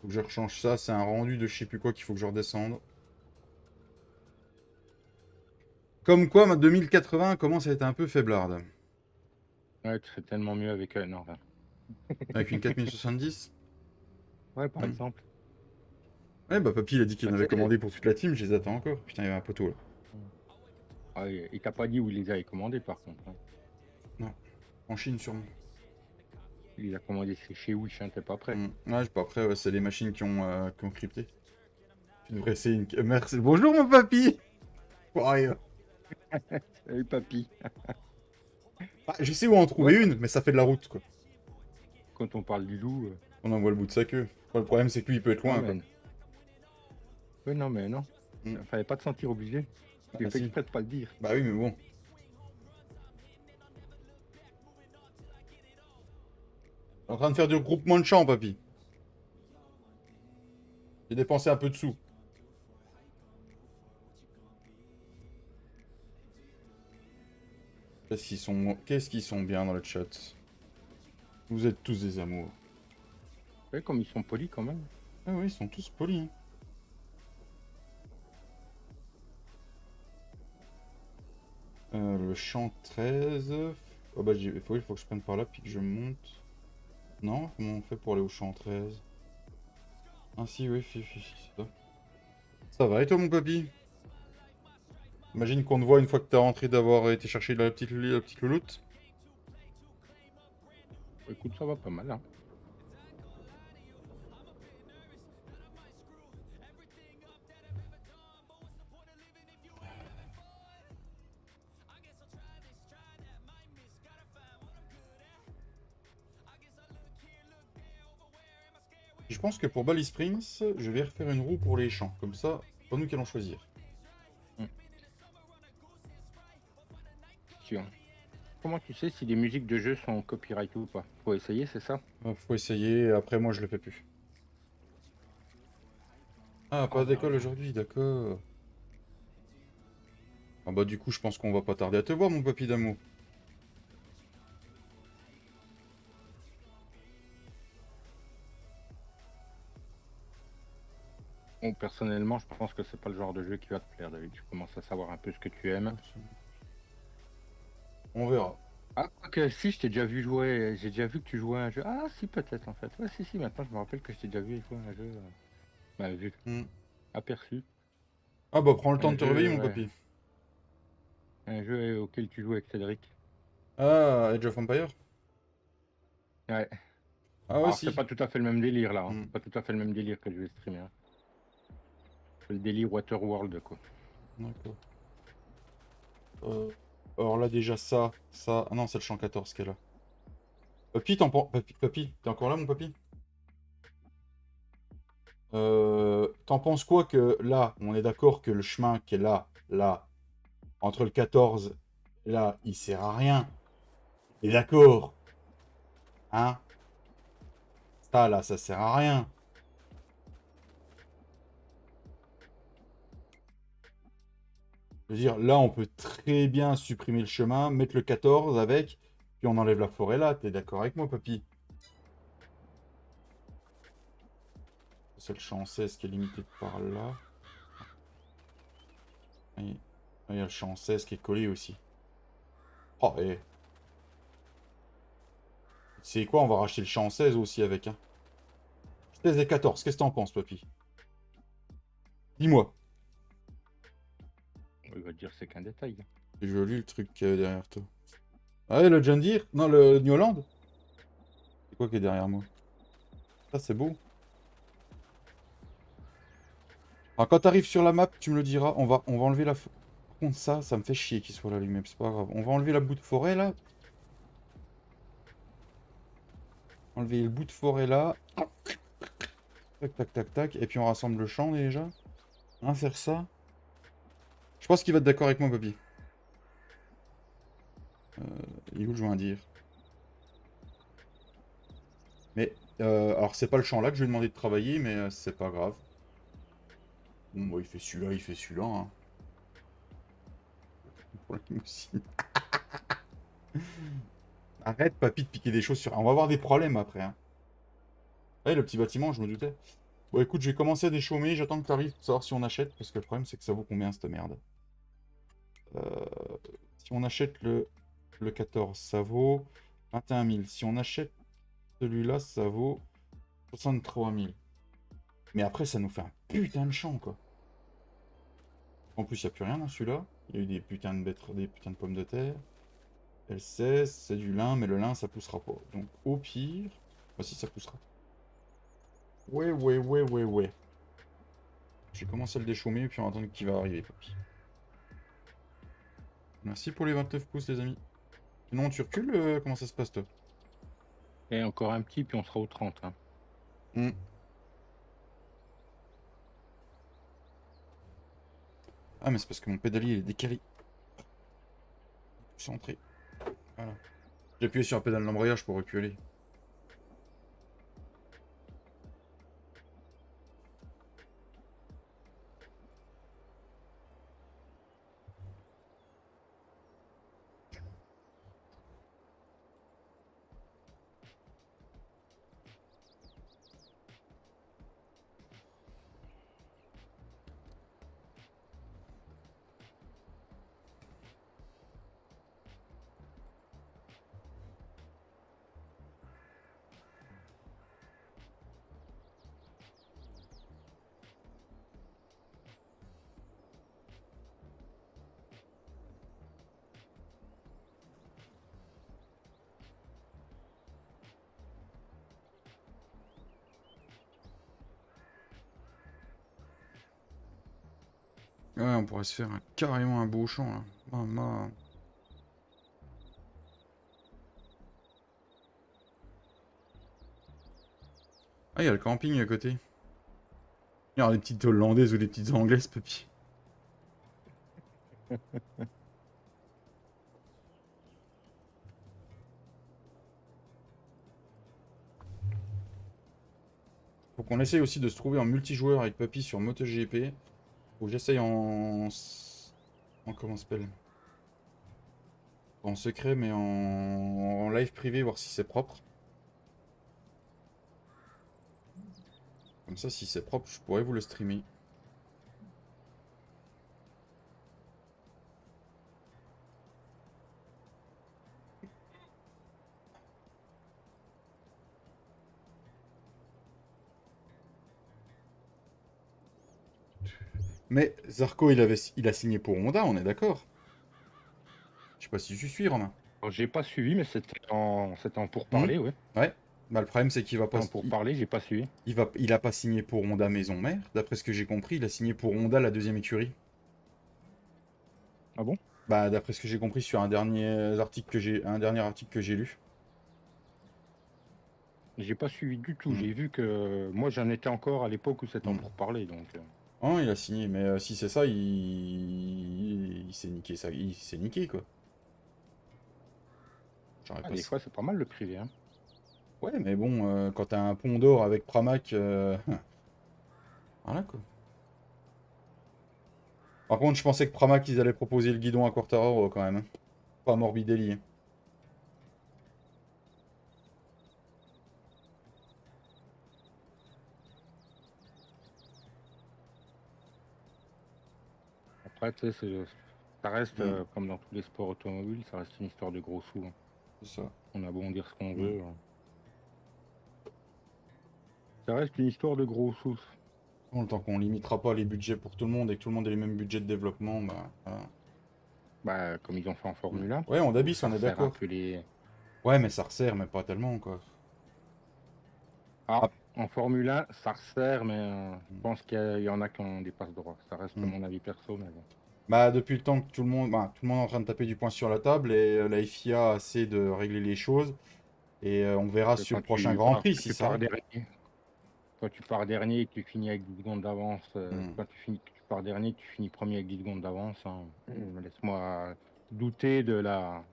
Faut que je rechange ça, c'est un rendu de je sais plus quoi qu'il faut que je redescende. Comme quoi, ma 2080 commence à être un peu faiblarde. Ouais, c'est tellement mieux avec non, enfin. Avec une 4070. Ouais, par exemple. Ouais, bah papy, il a dit qu'il en avait commandé pour toute la team, je les attends encore. Putain, il y avait un poteau là. Ah, il t'a pas dit où il les avait commandés par contre. Hein. Non, en Chine sûrement. Il a commandé chez Wish, hein, t'es pas prêt. Ouais, je suis pas prêt, ouais, c'est les machines qui ont crypté. Tu devrais essayer une... Merci. Bonjour mon papy. Ouais. Salut papy. Ah, je sais où en trouver une, mais ça fait de la route, quoi. Quand on parle du loup... On en voit le bout de sa queue. Le problème, c'est que lui, il peut être Non, loin, quoi. mais... Oui, non, mais non. Fallait pas te sentir obligé. J'ai fait si. exprès de pas le dire. Bah oui, mais bon. En train de faire du regroupement de champs, papy. J'ai dépensé un peu de sous. Qu'est-ce qu'ils sont bien dans le chat. Vous êtes tous des amours. Ouais, comme ils sont polis quand même. Ah oui, ils sont tous polis. Hein. Le champ 13. Oh bah, il faut que je prenne par là puis que je monte. Non? Comment on fait pour aller au champ 13? Ah si, oui, c'est ça. Ça va et toi, mon papy? Imagine qu'on te voit une fois que t'as rentré d'avoir été chercher la petite louloute. Écoute, ça va pas mal, hein. Je pense que pour Bally Springs, je vais refaire une roue pour les champs. Comme ça, c'est pas nous qui allons choisir. Tiens. Comment tu sais si les musiques de jeu sont copyright ou pas? Faut essayer, c'est ça? Faut essayer, après moi je le fais plus. Ah, pas d'école aujourd'hui, d'accord. Ah bah du coup, je pense qu'on va pas tarder à te voir, mon papy d'amour. Bon, personnellement, je pense que c'est pas le genre de jeu qui va te plaire, David. Je commence à savoir un peu ce que tu aimes. On verra. Ah, que si, je t'ai déjà vu jouer. J'ai déjà vu que tu jouais à un jeu. Ah, si, peut-être en fait. Ouais, si, maintenant je me rappelle que je t'ai déjà vu jouer à un jeu. Bah, vu. Aperçu. Ah bah prends le temps Un de te jeu, réveiller, mon ouais. papy. Un jeu auquel tu joues avec Cédric. Ah, Age of Empire? Ouais. Ah ouais, Alors, si. c'est pas tout à fait le même délire là. Hein. C'est pas tout à fait le même délire que je vais streamer. Hein. C'est le délire Waterworld, quoi. D'accord. Alors là, déjà, ça. Ah non, c'est le champ 14 qui est là. Papy, papy, t'es encore là, mon papy? T'en penses quoi que là, on est d'accord que le chemin qui est là, entre le 14 et là, il sert à rien. Et d'accord. Hein? Ça, là, ça sert à rien. Je veux dire, là, on peut très bien supprimer le chemin, mettre le 14 avec, puis on enlève la forêt là. T'es d'accord avec moi, papy? C'est le champ 16 qui est limité par là. Et il y a le champ 16 qui est collé aussi. Oh, et... Tu sais quoi, on va racheter le champ 16 aussi avec. Hein. 16 et 14, qu'est-ce que t'en penses, papy? Dis-moi. Il va te dire c'est qu'un détail. C'est joli le truc derrière toi. Ah ouais, le John Deere? Non, le New Holland? C'est quoi qui est derrière moi? Ça, c'est beau. Alors, quand t'arrives sur la map, tu me le diras. On va enlever la... Par contre, ça me fait chier qu'il soit là lui-même. C'est pas grave. On va enlever la bout de forêt, là. Enlever le bout de forêt, là. Tac, tac, tac, tac. Et puis, on rassemble le champ, déjà. Hein, faire ça. Je pense qu'il va être d'accord avec moi, papy. Il est où le joint à dire? Mais, alors c'est pas le champ là que je lui ai demandé de travailler, mais c'est pas grave. Bon, bah, il fait celui-là, hein. Pour la limousine. Arrête, papy, de piquer des choses sur... On va avoir des problèmes après, hein. Ouais, le petit bâtiment, je me doutais. Bon, écoute, je vais commencer à déchaumer, j'attends que t'arrives pour savoir si on achète, parce que le problème, c'est que ça vaut combien, cette merde. Si on achète le 14, ça vaut 21 000. Si on achète celui-là, ça vaut 63 000. Mais après, ça nous fait un putain de champ, quoi. En plus, il n'y a plus rien dans celui-là. Il y a eu des putains de des putains de pommes de terre. L16, c'est du lin, mais le lin, ça poussera pas. Donc, au pire... Bah si, ça poussera. Ouais. J'ai commencé à le déchaumer, puis on va attendre qu'il va arriver, papy. Merci pour les 29 pouces, les amis. Sinon, tu recules, comment ça se passe, toi? Et encore un petit, puis on sera au 30. Hein. Hmm. Ah, mais c'est parce que mon pédalier il est décalé. Centré. Voilà. J'ai appuyé sur la pédale d'embrayage pour reculer. Ouais, on pourrait se faire carrément un beau champ, là. Maman. Ah, il y a le camping à côté. Il y a des petites hollandaises ou des petites anglaises, papy. Faut qu'on essaye aussi de se trouver en multijoueur avec papy sur MotoGP. Faut que j'essaye en comment ça s'appelle? En secret, mais en live privé, voir si c'est propre. Comme ça, si c'est propre, je pourrais vous le streamer. Mais Zarco, il a signé pour Honda, on est d'accord? Je sais pas si je suis, Romain. Alors, j'ai pas suivi, mais c'était en Hmm. pourparler, ouais. Ouais. Bah, le problème, c'est qu'il va pas. En pourparler, j'ai pas suivi. Il a pas signé pour Honda Maison Mère. D'après ce que j'ai compris, il a signé pour Honda, la deuxième écurie. Ah bon? Bah, d'après ce que j'ai compris sur un dernier article que j'ai lu. J'ai pas suivi du tout. Hmm. J'ai vu que moi j'en étais encore à l'époque où c'était en Hmm. pourparler, donc. Oh, il a signé, mais si c'est ça, il s'est niqué ça, il s'est niqué quoi. J'aurais Ah, pas. des fois c'est pas mal le privé, hein. Ouais, mais bon, quand t'as un pont d'or avec Pramac, voilà quoi. Par contre, je pensais que Pramac, ils allaient proposer le guidon à Quartararo quand même, hein. Pas Morbidelli, hein. Après, tu sais, ça reste Hmm, comme dans tous les sports automobiles, ça reste une histoire de gros sous, hein. c'est ça. On a beau en dire ce qu'on Hmm. veut, hein. Ça reste une histoire de gros sous. Bon, tant qu'on limitera pas les budgets pour tout le monde et que tout le monde ait les mêmes budgets de développement, bah voilà. Bah, comme ils ont fait en Hmm. Formule 1, Ouais, on où Dabis, ça on est resserre un d'accord. peu les. Ouais, mais ça resserre, mais pas tellement quoi. Ah, Ah, en Formule 1, ça resserre, mais je hmm. pense qu'il y en a qui ont des passes droits. Ça reste Hmm. mon avis perso, mais bon. Bah, depuis le temps que tout le monde est en train de taper du poing sur la table et la FIA essaie de régler les choses. Et on verra Que sur le Quand prochain tu Grand pars, Prix quand si tu ça pars règle. dernier, quand tu pars dernier et que tu finis avec 10 secondes d'avance, Hmm. quand que tu pars dernier, tu finis premier avec 10 secondes d'avance, hein. Laisse-moi douter de Alors,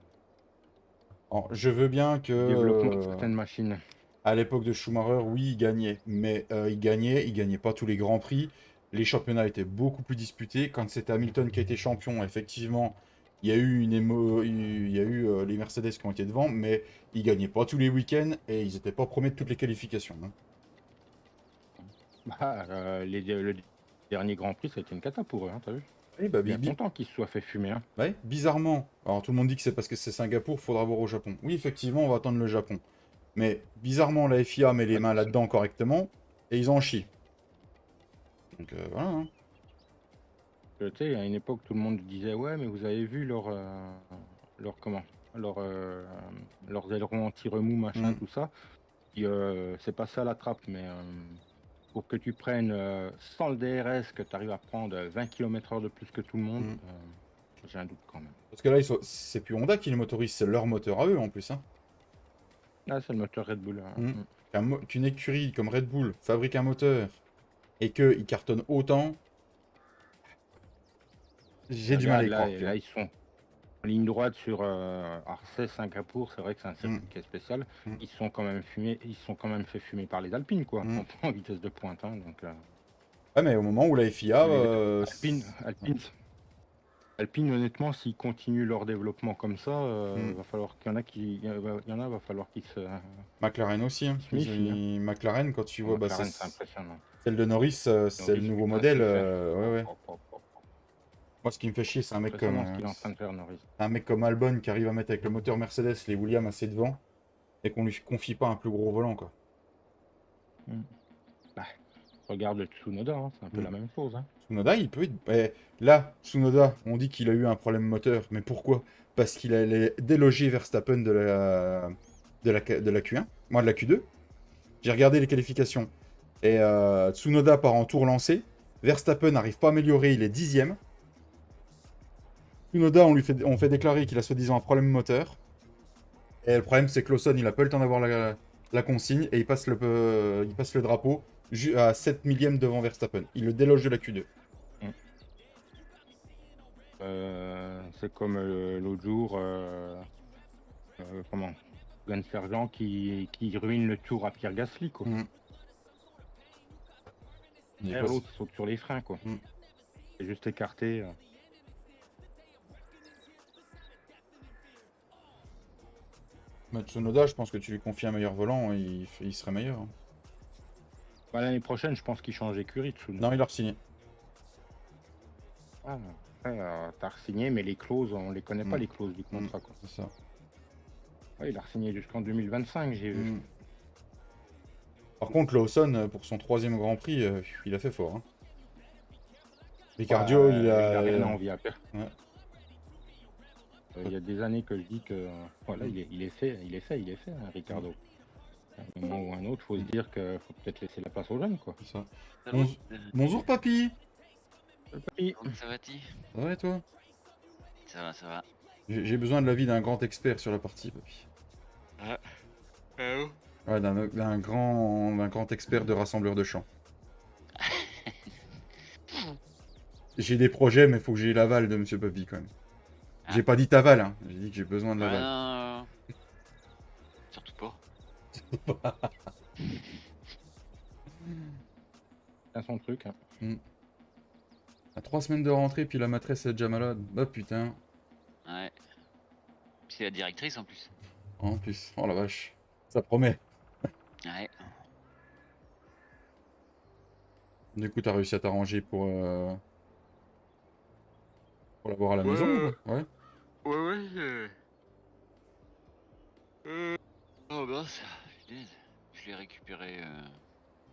je veux bien que du développement de certaines machines. à l'époque de Schumacher, oui, il gagnait, mais il gagnait pas tous les grands prix. Les championnats étaient beaucoup plus disputés. Quand c'était Hamilton qui a été champion, effectivement, il y a eu les Mercedes qui ont été devant, mais ils gagnaient pas tous les week-ends et ils étaient pas premiers de toutes les qualifications, hein. Bah, le dernier Grand Prix, ça a été une cata pour eux, hein, t'as vu? Oui, bah, Bien content qu'ils se soient fait fumer, hein. ouais, bizarrement. Alors tout le monde dit que c'est parce que c'est Singapour, faudra voir au Japon. Oui, effectivement, on va attendre le Japon. Mais bizarrement, la FIA met les Ah, mains là-dedans correctement et ils en chient. Donc voilà, hein. tu sais, à une époque, tout le monde disait, ouais, mais vous avez vu leur comment? Leur, leurs ailerons anti-remous, machin, Hmm. tout ça. Puis, c'est passé à la trappe, mais pour que tu prennes sans le DRS, que tu arrives à prendre 20 km/h de plus que tout le monde, j'ai un doute quand même. Parce que là, c'est plus Honda qui les motorise, c'est leur moteur à eux en plus. Hein. Là, c'est le moteur Red Bull. Qu'une écurie comme Red Bull fabrique un moteur et qu'il cartonne autant, j'ai du mal à y croire. Là, ils sont en ligne droite sur Arcès, Singapour. C'est vrai que c'est un circuit qui est spécial. Ils sont quand même fait fumer par les Alpines, quoi, en vitesse de pointe. Hein, donc, ouais, mais au moment où la FIA... Alpine, honnêtement, s'ils continuent leur développement comme ça, va falloir qu'il y en a, va falloir qu'ils se... McLaren aussi. Hein. McLaren, quand tu vois, McLaren, c'est impressionnant. Celle de Norris, c'est le nouveau modèle. Ouais. Moi, ce qui me fait chier, c'est un mec comme... un mec comme Albon qui arrive à mettre avec le moteur Mercedes les Williams assez devant et qu'on lui confie pas un plus gros volant, quoi. Regarde le Tsunoda, hein, c'est un peu la même chose. Hein. Tsunoda, il peut être... Là, Tsunoda, on dit qu'il a eu un problème moteur. Mais pourquoi? Parce qu'il allait déloger Verstappen de la Q1. Moi, de la Q2. J'ai regardé les qualifications. Et Tsunoda part en tour lancé. Verstappen n'arrive pas à améliorer, il est 10e. Tsunoda, on fait déclarer qu'il a soi-disant un problème moteur. Et le problème, c'est que Lawson, il a pas eu le temps d'avoir la consigne. Et il passe le drapeau à 7 millièmes devant Verstappen. Il le déloge de la Q2. C'est comme l'autre jour, Glenn Sergent qui ruine le tour à Pierre Gasly, quoi. L'autre saute sur les freins, quoi. C'est juste écarté. Tsunoda, je pense que tu lui confies un meilleur volant, il serait meilleur. Hein. Bah, l'année prochaine, je pense qu'il change d'écurie. Non, il a re-signé. Ah, t'as re-signé, mais les clauses, on les connaît pas, les clauses du contrat. Quoi. C'est ça. Ouais, il a re-signé jusqu'en 2025, j'ai vu. Par contre, Lawson, pour son 3e Grand Prix, il a fait fort. Hein. Ricciardo, il a rien envie à faire. Ouais. Il y a des années que je dis que voilà, il est fait, hein, Ricciardo. À un moment ou un autre, faut se dire qu'il faut peut-être laisser la place aux jeunes, quoi. C'est ça. Bonjour, papy. Papy. Ça va, Ti? Ça va et toi? Ça va. J'ai besoin de l'avis d'un grand expert sur la partie, papy. Ouais, d'un grand expert de rassembleur de champs. J'ai des projets, mais il faut que j'ai l'aval de monsieur Papy, quand même. J'ai pas dit t'aval, hein. J'ai dit que j'ai besoin de l'aval. Non. Surtout pas. C'est son truc. Hein. À 3 semaines de rentrée, puis la maîtresse est déjà malade. Bah putain. Ouais. C'est la directrice en plus. En plus. Oh la vache. Ça promet. Ouais. Du coup, t'as réussi à t'arranger pour l'avoir à la maison Ouais. Ouais. Oh bah ça, je l'ai récupéré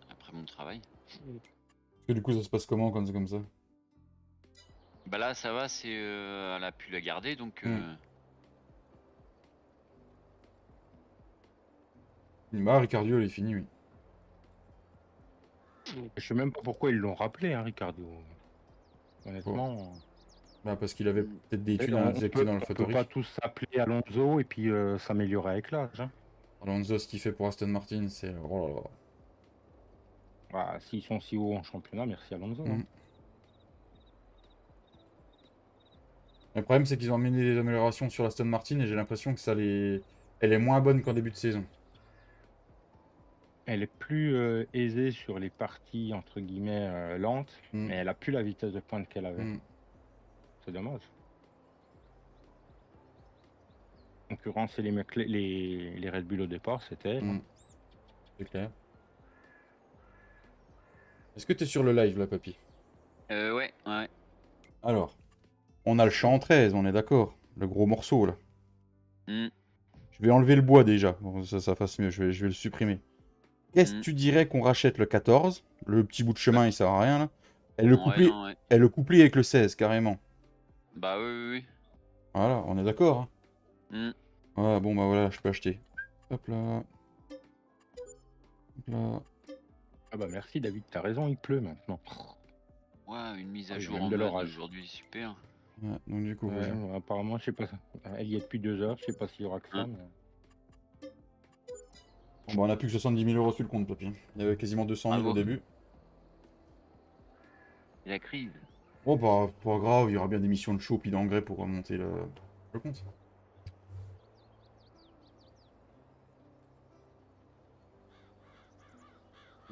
après mon travail. Parce que du coup, ça se passe comment quand c'est comme ça? Bah là, ça va, elle a pu la garder, donc... Bah, Ricciardo, il est fini, oui. Je sais même pas pourquoi ils l'ont rappelé, hein, Ricciardo. Honnêtement... Bah parce qu'il avait peut-être des études injectées dans le On peut pas tous s'appeler Alonso et puis s'améliorer avec l'âge. Hein. Alonso, ce qu'il fait pour Aston Martin, c'est... Oh là là. Bah, s'ils sont si hauts en championnat, merci Alonso. Hein. Le problème, c'est qu'ils ont amené des améliorations sur Aston Martin et j'ai l'impression que elle est moins bonne qu'en début de saison. Elle est plus aisée sur les parties, entre guillemets, lentes, mais elle a plus la vitesse de pointe qu'elle avait. C'est dommage. Concurrencer les Red Bull au départ, c'était... C'est clair. Est-ce que tu es sur le live, là, papy? Ouais. Alors, on a le champ 13, on est d'accord. Le gros morceau, là. Je vais enlever le bois, déjà. Bon, ça fasse mieux, je vais le supprimer. Qu'est-ce que tu dirais qu'on rachète le 14? Le petit bout de chemin, il sert à rien, là. Et le couplet avec le 16, carrément. Bah oui. Voilà, on est d'accord. Hein. Voilà, bon, bah voilà, je peux acheter. Hop là. Hop là. Ah bah merci David, t'as raison, il pleut maintenant. Ouais, une mise Ah, à il y a jour même en de mode l'orage. aujourd'hui, super. Ouais, donc du coup, Ouais, voilà. apparemment, je sais pas. Elle y est depuis 2 heures, je sais pas s'il y aura que ça, Hein. mais. Bon, bah, on a plus que 70 000 € sur le compte, papy. Il y avait quasiment 200 000 au Bravo. début. C'est la crise. Oh, bah, pas grave, il y aura bien des missions de show puis d'engrais pour remonter le compte.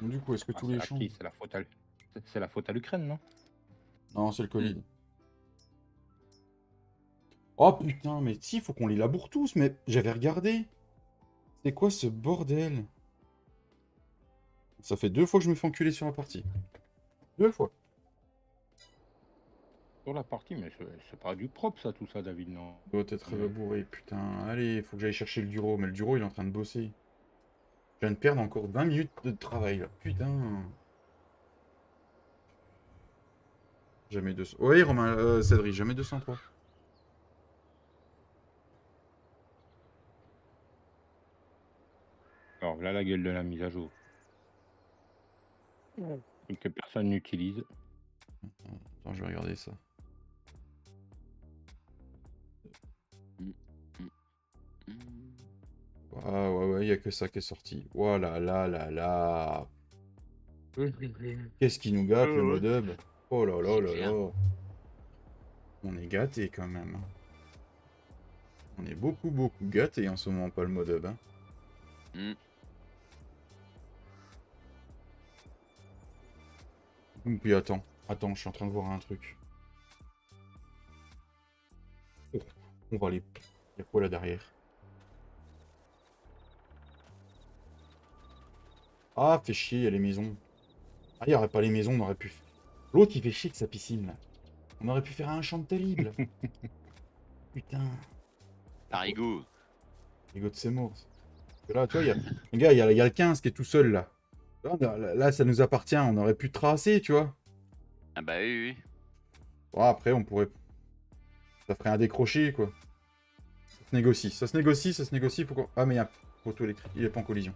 Donc, du coup, est-ce que Ah, tous c'est les la champs... crise, c'est la faute à l'Ukraine, non? Non, c'est le Covid. Oh putain, mais si, faut qu'on les laboure tous, mais j'avais regardé. C'est quoi ce bordel? Ça fait 2 fois que je me fais enculer sur la partie. 2 fois. Sur la partie, mais c'est pas du propre ça, tout ça, David, non? Doit être labouré, putain. Allez, faut que j'aille chercher le Duro, mais le Duro, il est en train de bosser. Je viens de perdre encore 20 minutes de travail, là. Putain. Jamais 200... Oui, Romain, Cédric, jamais 203. Alors là, la gueule de la mise à jour. Et que personne n'utilise. Attends, je vais regarder ça. Ah ouais, il y a que ça qui est sorti. Voilà, là, là, là. Qu'est-ce qui nous gâte, le modub? Oh là là C'est là clair. là. On est gâté quand même. On est beaucoup, beaucoup gâté en ce moment, pas le modub. Hein. Puis attends, je suis en train de voir un truc. Oh, on va aller. Il y a quoi là derrière? Ah, fait chier, il y a les maisons. Ah, il n'y aurait pas les maisons, on aurait pu. L'autre, il fait chier de sa piscine là. On aurait pu faire un champ de terrible. Putain. Parigo. Les de c'est mort. Là, tu vois, les gars, il y a le 15 qui est tout seul là. Là, ça nous appartient, on aurait pu tracer, tu vois. Ah bah oui, oui. Bon, après, on pourrait. Ça ferait un décroché, quoi. Ça se négocie, ça se négocie, ça se négocie. Ah, mais il y a un poteau électrique, il est pas en collision.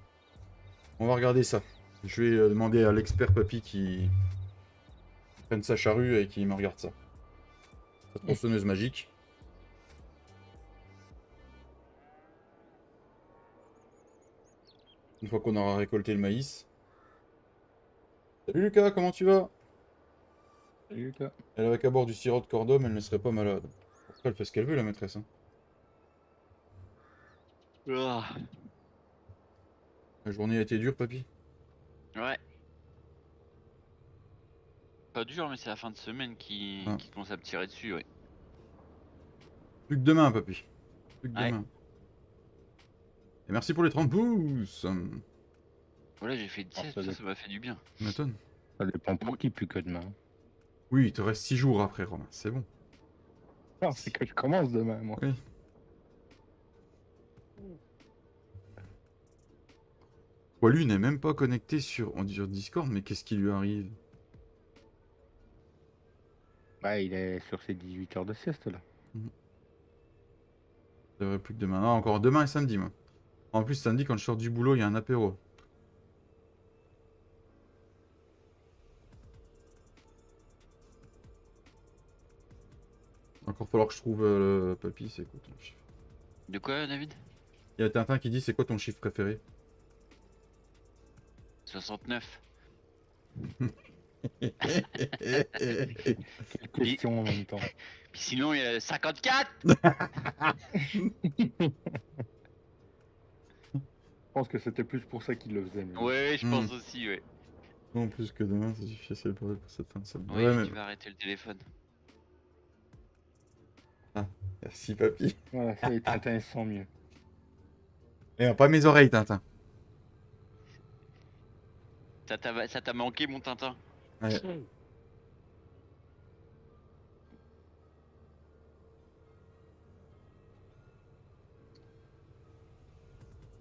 On va regarder ça. Je vais demander à l'expert papy qui prenne sa charrue et qui me regarde ça. Sa tronçonneuse magique. Une fois qu'on aura récolté le maïs. Salut Lucas, comment tu vas? Salut Lucas. Elle avec à bord du sirop de cordon, elle ne serait pas malade. Après, elle fait ce qu'elle veut, la maîtresse. Hein. Ah. La journée a été dure, papy? Ouais. Pas dur, mais c'est la fin de semaine qui commence à me tirer dessus, ouais. Plus que demain, papy. Plus que Ouais. demain. Et merci pour les 30 pouces. Voilà, j'ai fait 17, ça m'a fait du bien. Tu m'étonnes. Ça dépend pour qui, plus que demain. Oui, il te reste 6 jours après, Romain. C'est bon. Non, c'est que je commence demain, moi. Oui. Lui n'est même pas connecté sur Discord, mais qu'est-ce qui lui arrive? Bah, il est sur ses 18 heures de sieste, là. Ça devrait plus que demain. Ah, encore demain et samedi, moi. En plus, samedi, quand je sors du boulot, il y a un apéro. Encore falloir que je trouve le papy, c'est quoi ton chiffre? De quoi, David? Il y a Tintin qui dit c'est quoi ton chiffre préféré? 69. Quelle question en même temps. Puis sinon, il y a 54. Je pense que c'était plus pour ça qu'il le faisait. Mais... Ouais, je pense aussi, ouais. Non, plus que demain, c'est difficile pour cette fin de semaine. Oui, Ouais, mais... tu vas arrêter le téléphone. Ah, merci papy. Voilà, ça y est, Tintin, il se sent mieux. Et pas mes oreilles, Tintin. Ça t'a manqué, mon Tintin? Ouais.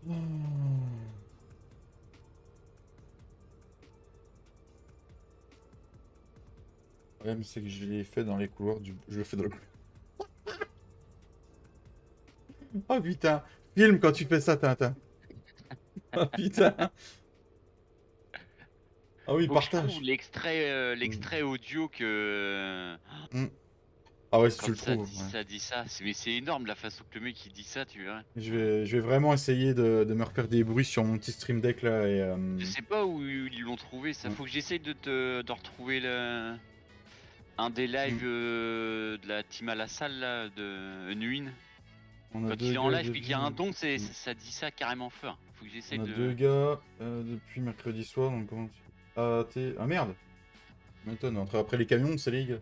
Le problème, c'est que je l'ai fait dans les couloirs du... Je le fais dans le couloir. Oh putain, filme quand tu fais ça, Tintin. Oh putain. Ah oui, Faut que je partage. trouve l'extrait audio que Mm. Ah ouais, si tu quand le trouves. Ouais. ça dit ça. Mais c'est énorme la façon que le mec il dit ça, tu verras. Je vais vraiment essayer de me refaire des bruits sur mon petit stream deck là et. Je sais pas où ils l'ont trouvé. Ça Mm. faut que j'essaye de retrouver un des lives de la team à la salle là de Nuin. On a Quand deux il est en gars live et qu'il y a un depuis- don, ça dit ça carrément fort. Faut que j'essaye On a de. deux gars depuis mercredi soir, donc comment tu... Ah, ah merde. Tu m'étonnes, après les camions, c'est les gars.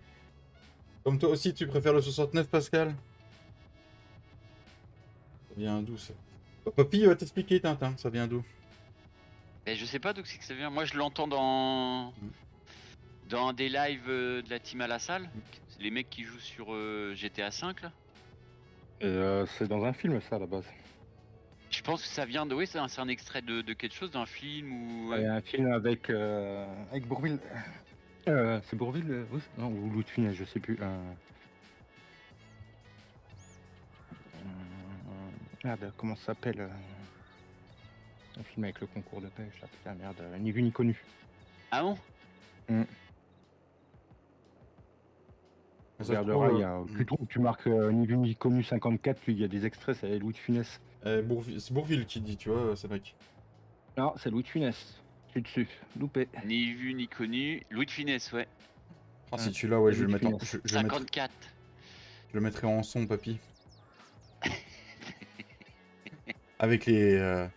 Comme toi aussi, tu préfères le 69, Pascal? Ça vient d'où, ça? Papy va t'expliquer, Tintin, ça vient d'où? Mais je sais pas d'où c'est que ça vient. Moi je l'entends dans un des lives de la team à la salle. Les mecs qui jouent sur GTA 5 là. C'est dans un film, ça, à la base. Je pense que ça vient de. Oui, c'est un extrait de quelque chose, d'un film ou. Il y a un film avec Bourvil. C'est Bourvil oui, non, ou Louis de Funès, je sais plus. Merde, comment ça s'appelle un film avec le concours de pêche, là, putain, merde, ni vu ni connu. Ah bon? Regarderas, il y a, tu marques ni vu ni connu 54, puis il y a des extraits, c'est Louis de Funès. C'est Bourville qui dit, tu vois, c'est vrai. Non, c'est Louis de Funès. Je suis dessus, loupé. Ni vu ni connu. Louis de Funès, ouais. Ah, si tu l'as, ouais, je vais le mettre en... 54. Je le mettrai en son, papy. Avec les...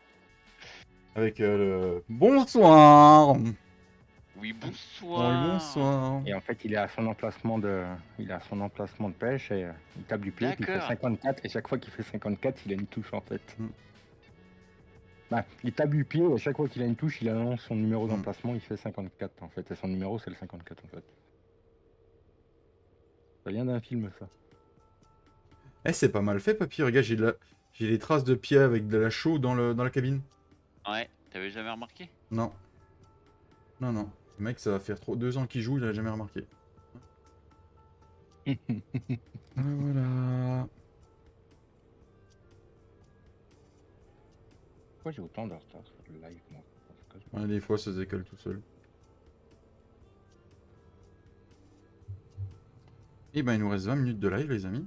Avec le... Bonsoir. Oui, bonsoir. Oui, bonsoir. Et en fait, il est à son emplacement de pêche et il tape du pied, puis il fait 54, et chaque fois qu'il fait 54, il a une touche en fait. Bah, il tape du pied, et chaque fois qu'il a une touche, il annonce son numéro d'emplacement, il fait 54 en fait, et son numéro c'est le 54 en fait. Ça vient d'un film ça. Eh, c'est pas mal fait, papy. Regarde, j'ai les traces de pieds avec de la chaux dans la cabine. Ouais, t'avais jamais remarqué? Non. Non, non. Le mec, ça va faire 2 ans qu'il joue, il a jamais remarqué. Voilà. Pourquoi j'ai autant de retard sur le live, moi? Ouais, des fois, ça se décolle tout seul. Et ben, il nous reste 20 minutes de live, les amis.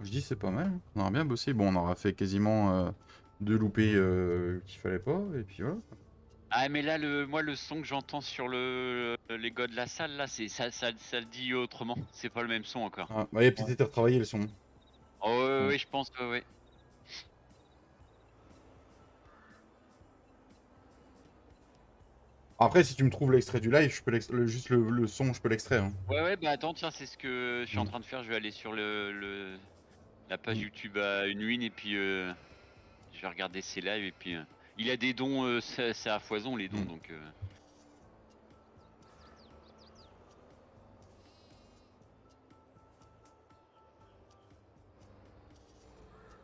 Je dis, c'est pas mal. On aura bien bossé. Bon, on aura fait quasiment 2 loupés qu'il fallait pas, et puis voilà. Ah, mais là, moi, le son que j'entends sur les gars de la salle, là, ça le dit autrement. C'est pas le même son encore. Ah, bah, il a peut-être été retravaillé le son. Oh, ouais, je pense, ouais. Après, si tu me trouves l'extrait du live, je peux juste le son, je peux l'extraire. Hein. Ouais, bah attends, tiens, c'est ce que je suis en train de faire. Je vais aller sur la page YouTube à Unwin et puis je vais regarder ses lives et puis il a des dons, c'est à foison les dons donc.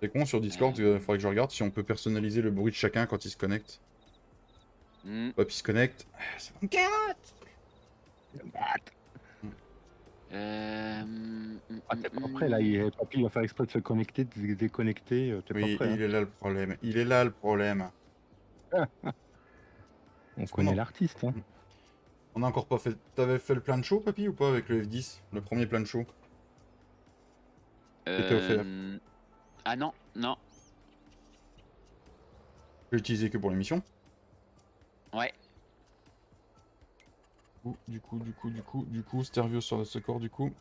C'est con, sur Discord, il faudrait que je regarde si on peut personnaliser le bruit de chacun quand il se connecte. Hop, il se connecte. C'est mon t'es pas prêt là, Papy va faire exprès de se connecter, de déconnecter, t'es pas prêt. Il est là le problème. Il est là le problème. On connaît l'artiste. Hein. On a encore pas fait. T'avais fait le plein de show, Papy, ou pas avec le F10? Le premier plein de show qui était offert. Ah non. Je l'ai utilisé que pour l'émission. Ouais. Du coup, Stervio sur le score, du coup.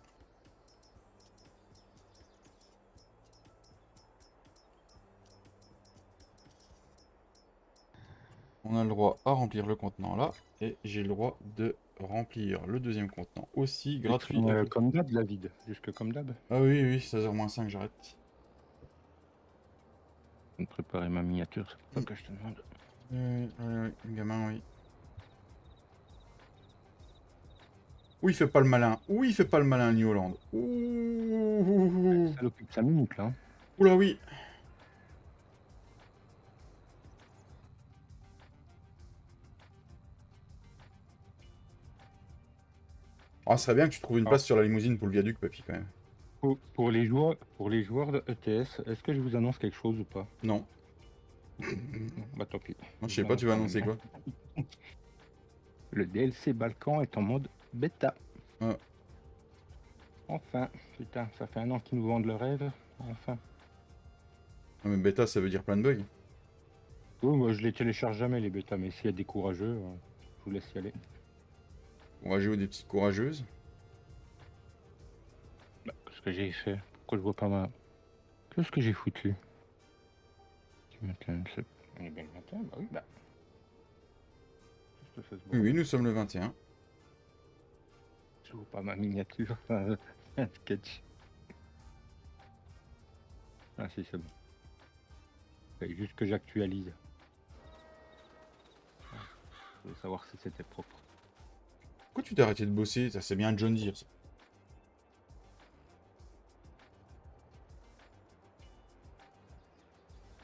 On a le droit à remplir le contenant là, et j'ai le droit de remplir le deuxième contenant aussi, gratuit. Comme d'hab, la vide, jusque comme d'hab. Ah oui, 16h-5, j'arrête. Je vais préparer ma miniature, c'est pour ça que je te demande. Oui, gamin, oui. Oui, il fait pas le malin. Oui, il fait pas le malin, New Holland. Ouh. Ça occupe 5 minutes là. Oula, oui. Ah, ce serait bien que tu trouves une place sur la limousine pour le viaduc, papy, quand même. Pour les joueurs de ETS, est-ce que je vous annonce quelque chose ou pas? Non. Bah tant pis. Moi, je sais pas, tu vas annoncer quoi? Le DLC Balkan est en mode bêta. Ah. Enfin, putain, ça fait 1 an qu'ils nous vendent le rêve. Enfin. Non, mais bêta, ça veut dire plein de bugs. Oui, moi je les télécharge jamais les bêtas, mais s'il y a des courageux, je vous laisse y aller. Courageux ou des petites courageuses. Bah, qu'est-ce que j'ai fait? Pourquoi je vois pas ma... Qu'est-ce que j'ai foutu? On est bien le matin, bah oui, bah. Qu'est-ce que ça se voit? Oui, nous sommes le 21. Je vois pas ma miniature. Un sketch. Ah si, c'est bon. Il fallait juste que j'actualise. Je voulais savoir si c'était propre. Pourquoi tu t'es arrêté de bosser? Ça, c'est bien John Deere, ça.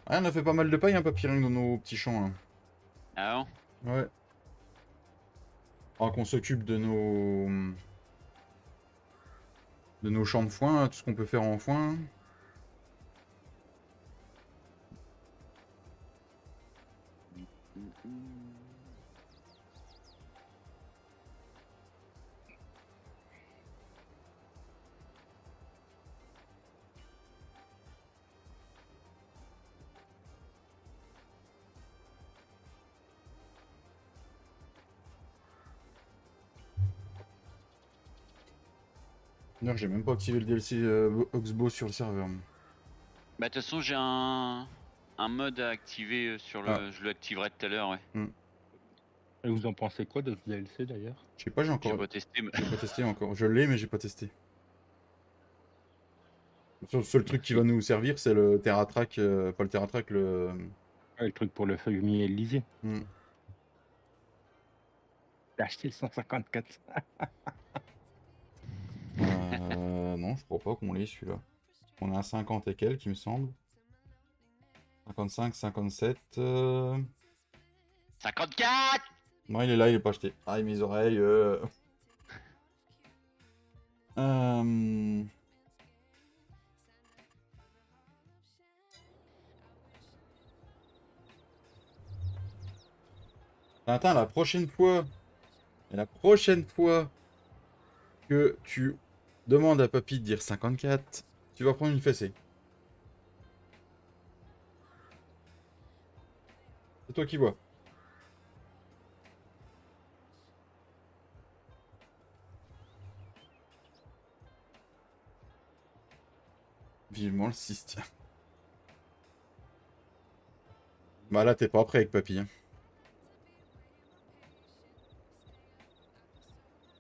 Ah, on a fait pas mal de paille, hein, Papyring, dans nos petits champs, là. Ah bon? Ouais. Alors qu'on s'occupe de nos champs de foin, tout ce qu'on peut faire en foin. D'ailleurs, j'ai même pas activé le DLC Oxbow sur le serveur. Bah de toute façon j'ai un mode à activer sur le. Ah. Je l'activerai tout à l'heure, ouais. Et vous en pensez quoi de ce DLC d'ailleurs? Je sais pas, j'ai J'ai encore... pas testé, mais. J'ai pas testé encore. Je l'ai, mais j'ai pas testé. Le seul truc qui va nous servir, c'est le TerraTrack, pas le TerraTrack, le... Ouais, le truc pour le fumier et le lisier. Hmm. T'as acheté le 154. Non, je crois pas qu'on l'ait celui-là. On est à 50 et quelques, il me semble. 55, 57... 54. Non, il est là, il est pas acheté. Aïe, mes oreilles. Attends, la prochaine fois que tu demandes à papy de dire 54, tu vas prendre une fessée. C'est toi qui vois. Vivement le 6, tiens. Bah là, t'es pas prêt avec papy. Hein.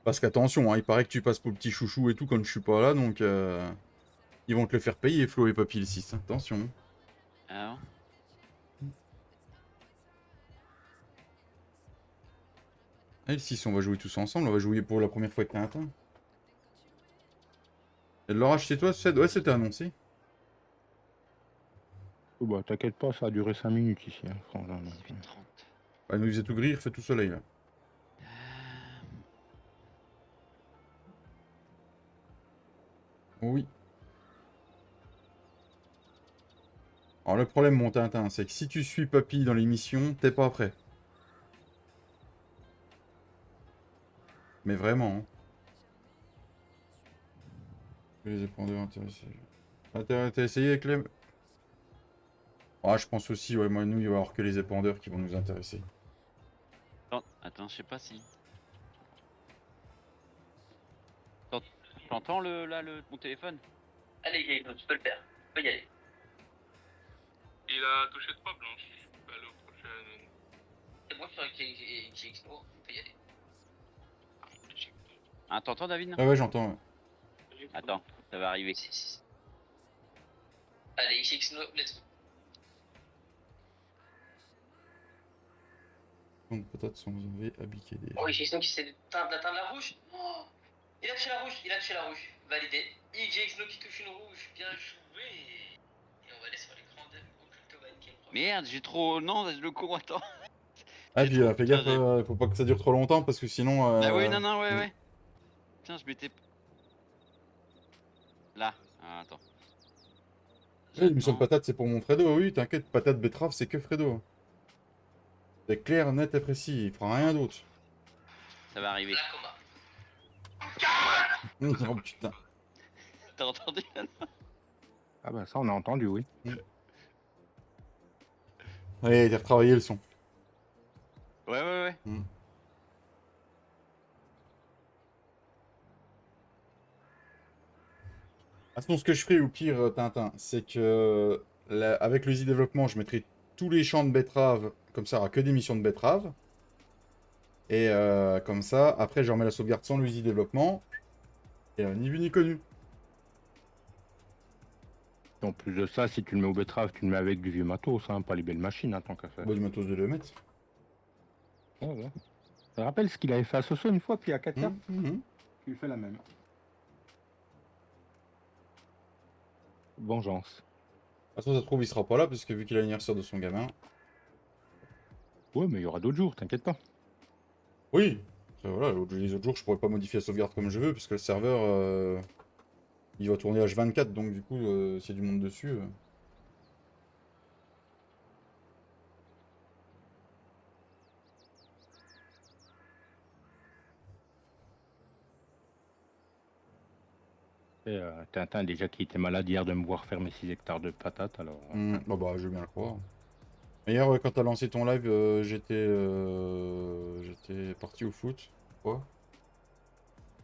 Parce qu'attention, hein, il paraît que tu passes pour le petit chouchou et tout quand je suis pas là, donc... Ils vont te le faire payer, Flo et papy, le 6. Attention. Ah bon? Ah, le 6, on va jouer tous ensemble. On va jouer pour la première fois avec Tintin. Elle l'aura acheté toi, Ced? Ouais, c'était annoncé. Oh bah t'inquiète pas, ça a duré 5 minutes ici. Hein, franchement. 18h30. Bah, il nous faisait tout gris, il refait tout soleil, là. Oui. Alors, le problème, mon Tintin, c'est que si tu suis papy dans l'émission, t'es pas prêt. Mais vraiment. Hein. Les épandeurs intéressés. T'as essayé avec les... Ah, je pense aussi, ouais, moi, nous, il va y avoir que les épandeurs qui vont nous intéresser. Attends, je sais pas si. T'entends mon téléphone? Allez, Gaël, tu peux le faire. Tu peux y aller. Il a touché 3 blanches. Bah, le prochain. C'est moi sur GX Pro, tu peux y aller. Ah, t'entends David? Non Ah ouais, j'entends, ouais. Attends, ça va arriver. Allez, GX No, let's go. Donc, patates sont enlevées à BKD. Oh, GX No qui s'est d'atteindre la rouge. Oh, il a touché la rouge, Validé. GX No qui touche une rouge, bien joué. Et on va aller sur l'écran de Occultoman qui est le premier. Merde, j'ai trop. Non, le cours, attends. Ah, J'ai puis trop- fais gaffe, Putain, faut pas que ça dure trop longtemps, parce que sinon... Ah oui, non, ouais, mm. ouais. Tiens, je m'étais. Là, ah, attends. L'émission de patates, c'est pour mon Fredo, oui, t'inquiète, patate betterave, c'est que Fredo. C'est clair, net et précis, il fera rien d'autre. Ça va arriver. Black coma. Oh putain. T'as entendu? Ah bah ça, on a entendu, oui. Allez, t'as retravaillé le son. Ouais. Ah, sinon, ce que je ferai au pire, Tintin, c'est que avec le Easy Développement, je mettrai tous les champs de betteraves, comme ça, il n'y aura que des missions de betteraves. Et comme ça, après, je remets la sauvegarde sans le Easy Développement. Et ni vu ni connu. En plus de ça, si tu le mets au betterave, tu le mets avec du vieux matos, hein, pas les belles machines, hein, tant qu'à faire. Bon, du matos de le mettre. Ouais. Ça rappelle ce qu'il avait fait à Soso une fois, puis à Katia. Mhm. Tu lui fais la même. Vengeance. De toute façon, ça se trouve, il sera pas là, parce que vu qu'il a l'anniversaire de son gamin. Ouais, mais il y aura d'autres jours, t'inquiète pas. Oui. Après, voilà, les autres jours, je pourrais pas modifier la sauvegarde comme je veux, parce que le serveur, il va tourner H24, donc du coup, s'il y a du monde dessus. Et Tintin, déjà qui était malade hier de me voir faire mes 6 hectares de patates, alors... Bah, je veux bien le croire. Hier, quand t'as lancé ton live, j'étais parti au foot, quoi,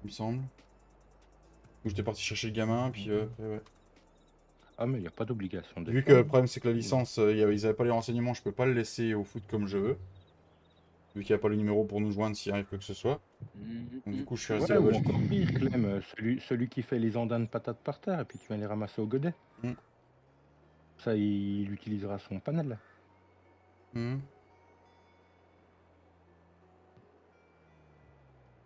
il me semble. Ou j'étais parti chercher le gamin, puis après, ouais. Ah, mais il n'y a pas d'obligation de Vu que le problème, c'est que la licence, ils avaient pas les renseignements, je peux pas le laisser au foot comme je veux. Vu qu'il n'y a pas le numéro pour nous joindre s'il arrive quoi que ce soit. Donc, du coup, je suis resté Ouais, ou là-bas. encore pire, Clem, celui qui fait les andins de patates par terre, et puis tu viens les ramasser au godet. Mm. Ça, il utilisera son panel. Mhm.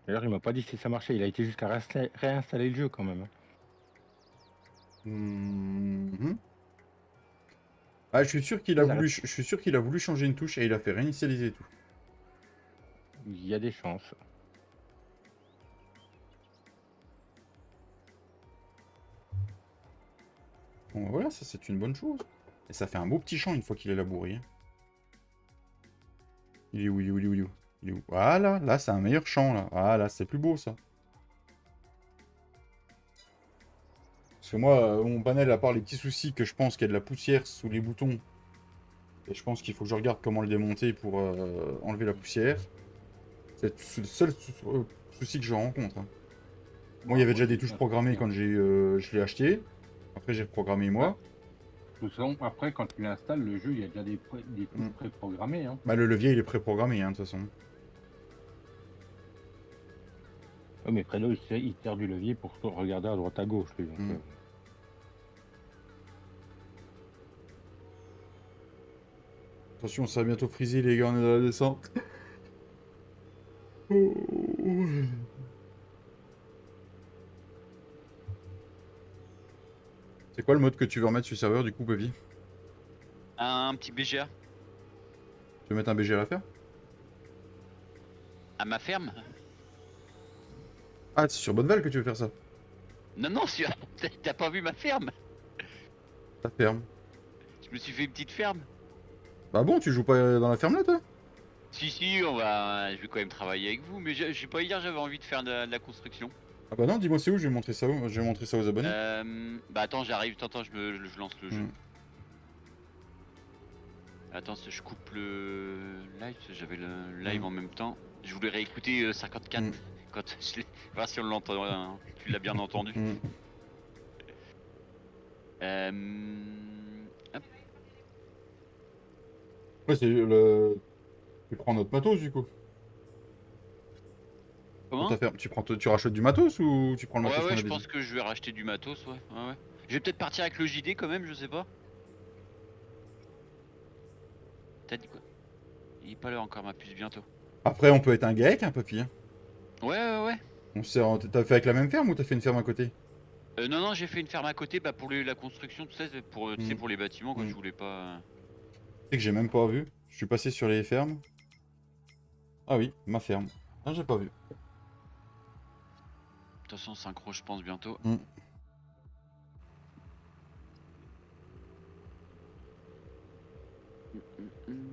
D'ailleurs, il m'a pas dit si ça marchait, il a été jusqu'à réinstaller le jeu quand même. Mhm. Ah, je suis sûr qu'il a voulu changer une touche et il a fait réinitialiser tout. Il y a des chances. Bon, voilà, ça c'est une bonne chose. Et ça fait un beau petit champ une fois qu'il est labouré. Il est où, il est où, il est où, il est où, il est où? Voilà, là c'est un meilleur champ là. Voilà, c'est plus beau ça. Parce que moi, mon panel, à part les petits soucis que je pense qu'il y a de la poussière sous les boutons, et je pense qu'il faut que je regarde comment le démonter pour enlever la poussière. C'est le seul souci que je rencontre. Hein. Moi, il y avait déjà des touches programmées quand je l'ai acheté. Après, j'ai reprogrammé moi. De toute façon, après, quand tu l'installes, le jeu, il y a déjà des touches préprogrammées. Hein. Bah, le levier, il est préprogrammé, hein, de toute façon. Ouais, mais Fredo, il sert du levier pour regarder à droite à gauche. Lui, donc, Attention, ça va bientôt friser, les gars, on est dans la descente. C'est quoi le mode que tu veux remettre sur le serveur, du coup, Bobby? Un petit BGA. Tu veux mettre un BG à la faire? À ma ferme? Ah, c'est sur Bonneval que tu veux faire ça? Non, t'as pas vu ma ferme? Ta ferme. Je me suis fait une petite ferme. Bah bon, tu joues pas dans la ferme là, toi? Si, je vais quand même travailler avec vous, mais j'ai pas hier, j'avais envie de faire de la construction. Ah bah non, dis-moi c'est où, je vais montrer ça où? Je vais montrer ça aux abonnés. Bah attends, j'arrive, attends, je lance le jeu. Attends, je coupe le live, j'avais le live en même temps. Je voulais réécouter 54 quand je l'ai. Voir si on l'entend, hein. Tu l'as bien entendu. Hop. Ouais, c'est le... Tu prends notre matos, du coup. Comment? Ta ferme. Tu rachètes du matos ou tu prends le matos qu'on Ouais, a je déjà? pense que je vais racheter du matos, ouais. Je vais peut-être partir avec le JD quand même, je sais pas. T'as dit quoi? Il est pas là encore, ma puce, bientôt. Après, on peut être un GAEC, hein, papy. Hein. Ouais. T'as fait avec la même ferme ou t'as fait une ferme à côté? Non, j'ai fait une ferme à côté bah, pour la construction, tout ça, pour, tu sais, pour les bâtiments, quand je voulais pas... Tu sais que j'ai même pas vu. Je suis passé sur les fermes. Ah oui, ma ferme. Ah, j'ai pas vu. De toute façon, synchro, je pense, bientôt.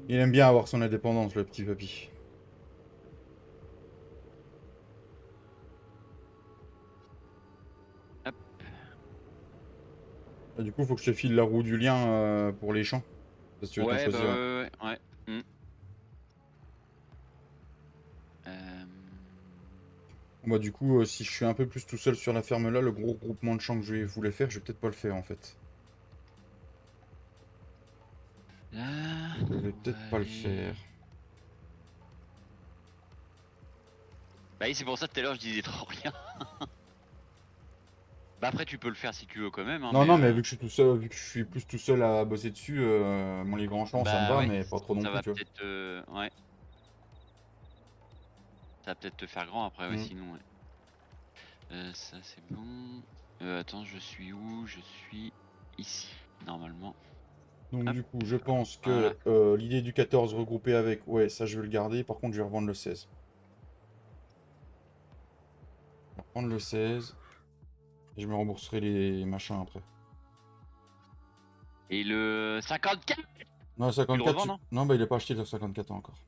Il aime bien avoir son indépendance, le petit papy. Hop. Ah, du coup, faut que je te file la roue du lien pour les champs. Parce que tu veux t'en Ouais, bah choisir. ouais. Euh, Moi, du coup, si je suis un peu plus tout seul sur la ferme là, le gros groupement de champs que je voulais faire, je vais peut-être pas le faire en fait. Là, Je vais on peut-être va pas le aller- faire. Bah oui, c'est pour ça tout à l'heure je disais trop rien. Bah après tu peux le faire si tu veux quand même. Hein, Non, mais vu que je suis tout seul, vu que je suis plus tout seul à bosser dessus, moi les grands champs ça me bah va, ouais, mais pas trop non ça plus, va tu vois. peut-être ouais. Ça va peut-être te faire grand après, ouais, Mm. sinon ouais. Ça c'est bon. Attends, je suis où? Je suis ici, normalement. Donc Hop, du coup, je pense voilà. que l'idée du 14 regroupé avec, ouais, ça je vais le garder. Par contre, je vais revendre le 16. Je vais revendre le 16. Et je me rembourserai les machins après. Et le 54, Non, le tu le 54, revends, non? non, bah il est pas acheté le 54 encore.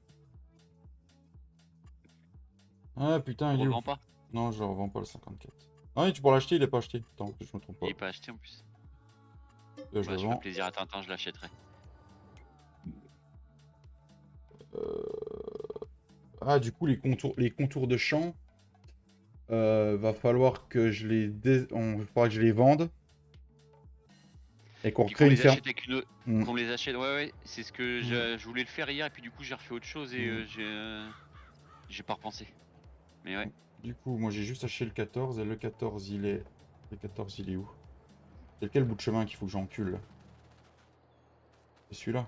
Ah putain, Tu il le est où? revends pas? Non, je le revends pas le 54. Ah oui, tu pourras l'acheter, il est pas acheté. Attends, que je me trompe pas. Il est pas acheté en plus. Je Bah le je ferai vends. plaisir à Tintin, je l'achèterai. Ah, du coup, les contours de champ, va falloir que je les va falloir que je les vende et qu'on Puis qu'on recrée une les ferme. achète avec une autre. Mm. Qu'on les achète, ouais, c'est ce que Mm. je voulais le faire hier et puis du coup j'ai refait autre chose et j'ai pas repensé. Mais ouais. Du coup, moi j'ai juste acheté le 14 et le 14 il est. Le 14 il est où? C'est quel bout de chemin qu'il faut que j'encule là? C'est celui-là?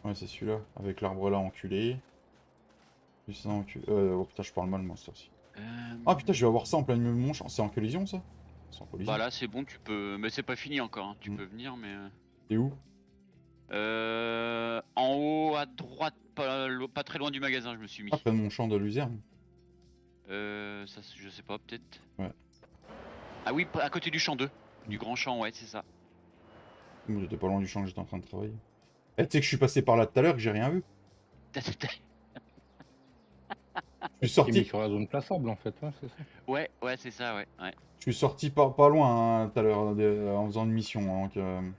Ouais, c'est celui-là. Avec l'arbre là enculé. Plus ça enculé. Oh putain, je parle mal moi, ça aussi. Ah putain, je vais avoir ça en plein milieu de mon champ. C'est en collision ça? C'est en collision. Bah là c'est bon, tu peux. Mais c'est pas fini encore, hein. Tu Mm. peux venir, mais. C'est où? En haut à droite, pas très loin du magasin, je me suis mis. Ah, près de mon champ de luzerne. Ça je sais pas, peut-être. Ouais. Ah oui, à côté du champ 2. Du grand champ, ouais, c'est ça. J'étais pas loin du champ que j'étais en train de travailler. Eh, tu sais que je suis passé par là tout à l'heure que j'ai rien vu. Je suis T'es mis sorti. sur la zone plaçable en fait, ouais, c'est ça. Ouais, c'est ça, ouais. Je suis sorti pas loin hein, tout à l'heure en faisant une mission. Hein, donc,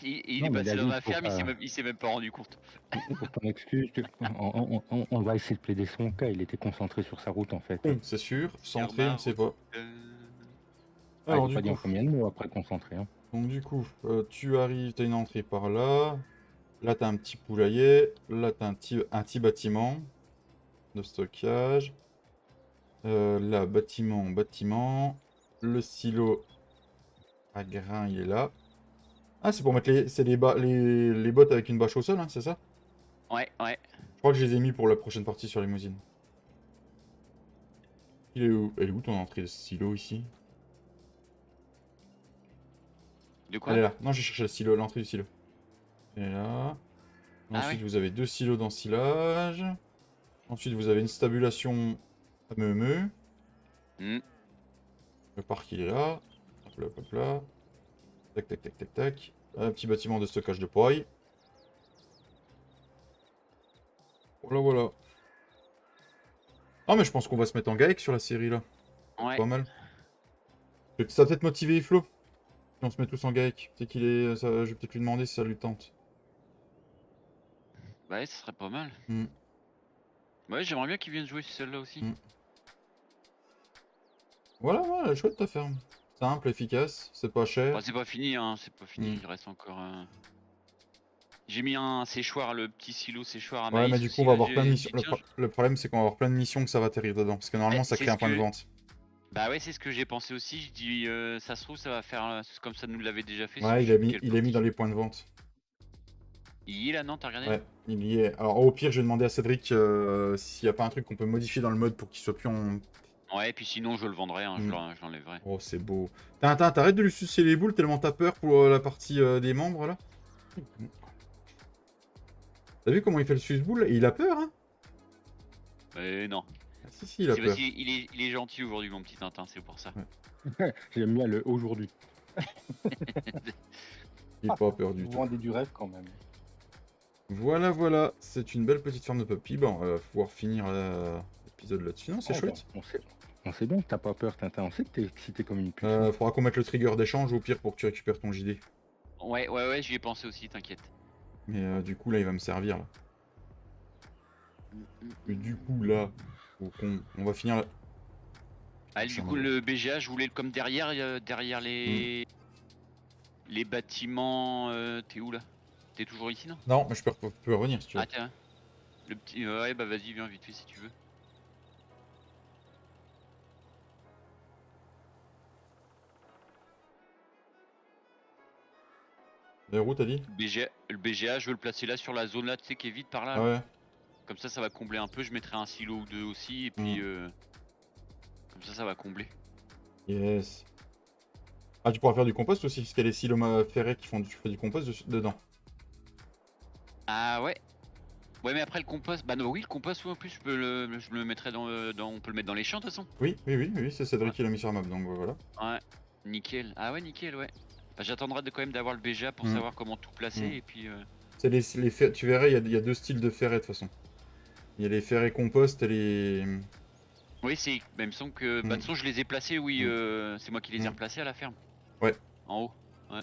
Il Non, est mais passé dans David, la ferme, faut il s'est même pas rendu compte. Pour ton excuse, on va essayer de plaider son cas. Il était concentré sur sa route en fait. c'est sûr. Centré, on sait pas. Ah, Alors il du pas dit en coup, combien de mots après concentré. Hein. donc du coup, tu arrives, t'as une entrée par là. Là, t'as un petit poulailler. Là, t'as un petit bâtiment de stockage. Là, bâtiment. Le silo à grains, il est là. Ah, c'est pour mettre les bottes avec une bâche au sol, hein, c'est ça? Ouais. Je crois que je les ai mis pour la prochaine partie sur limousine. Il est où? Elle est où ton entrée de silo ici? De quoi? Elle est là. Non, j'ai cherché le silo, l'entrée du silo. Elle est là. Ah Ensuite, ouais. vous avez 2 silos d'ensilage. Ensuite, vous avez une stabulation à meumeu. Hmm. Le parc, il est là. Hop là, hop là. Tac. Un petit bâtiment de stockage de poils. Voilà. Ah, mais je pense qu'on va se mettre en GAEC sur la série, là. Ouais. Pas mal. Ça va peut-être motiver Flo. Si on se met tous en GAEC. C'est qu'il est... je vais peut-être lui demander si ça lui tente. Bah ouais, ça serait pas mal. Hmm. Ouais, j'aimerais bien qu'il vienne jouer sur celle-là aussi. Hmm. Voilà, elle est chouette ta ferme. Simple, efficace, c'est pas cher. Bah, c'est pas fini, hein, c'est pas fini. Hmm. Il reste encore. J'ai mis un séchoir, le petit silo séchoir à Ouais, maïs. mais du aussi, coup, on va là, avoir plein de j'ai missions. dit, tiens, Le problème, c'est qu'on va avoir plein de missions que ça va atterrir dedans. Parce que normalement, ça c'est crée un ce point de que- vente. Bah ouais, c'est ce que j'ai pensé aussi. Je dis, ça se trouve, ça va faire comme ça nous l'avait déjà fait. Ouais, je sais plus quelle il est mis partie. dans les points de vente. Il y est là, non? T'as regardé? Ouais, il y est. Alors, au pire, je vais demander à Cédric s'il n'y a pas un truc qu'on peut modifier dans le mode pour qu'il soit plus en. Ouais, et puis sinon, je le vendrai, hein, je l'enlèverai. Oh, c'est beau. T'arrêtes de lui sucer les boules tellement t'as peur pour la partie des membres là. T'as vu comment il fait le suce-boule? Il a peur, hein? Non. Ah, si, il a C'est peur. parce qu'il est gentil aujourd'hui, mon petit Tintin, c'est pour ça. Ouais. J'aime bien le aujourd'hui. J'ai pas peur du Vous tout. vendez du rêve quand même. Voilà, voilà. C'est une belle petite ferme de puppy. Bon, on va pouvoir finir l'épisode là-dessus. Non, c'est Oh, chouette. bon, on sait bien que t'as pas peur, Tintin. On sait que si t'es comme une puce. Faudra qu'on mette le trigger d'échange au pire pour que tu récupères ton JD. Ouais, j'y ai pensé aussi, t'inquiète. Mais du coup, là, il va me servir. Là. Et du coup, là, on va finir là. Ah, du coup, le BGA, je voulais comme derrière les bâtiments. T'es où là? T'es toujours ici, non? Non, mais je peux revenir si tu veux. Ah, tiens. Le petit. Ouais, bah vas-y, viens vite fait si tu veux. Les roues, t'as dit? Le BGA, je veux le placer là sur la zone là, tu sais, qui est vide par là. Ah ouais. Comme ça va combler un peu. Je mettrai un silo ou deux aussi. Et puis. Comme ça va combler. Yes. Ah, tu pourras faire du compost aussi, parce qu'il y a les silos ferrés qui font du compost dedans. Ah ouais. Ouais, mais après le compost. Bah non, oui, le compost, oui, en plus, je le mettrai on peut le mettre dans les champs de toute façon. Oui, c'est Cédric qui l'a mis sur la map, donc voilà. Ouais, nickel. Ah ouais, nickel, ouais. Bah, j'attendrai quand même d'avoir le BGA pour savoir comment tout placer et puis. C'est tu verrais, il y a deux styles de ferrets de toute façon. Il y a les ferrets compost et les. Oui, bah, il me semble que. Bah, de toute façon, je les ai placés, oui. C'est moi qui les ai replacés à la ferme. Ouais. En haut. Ouais.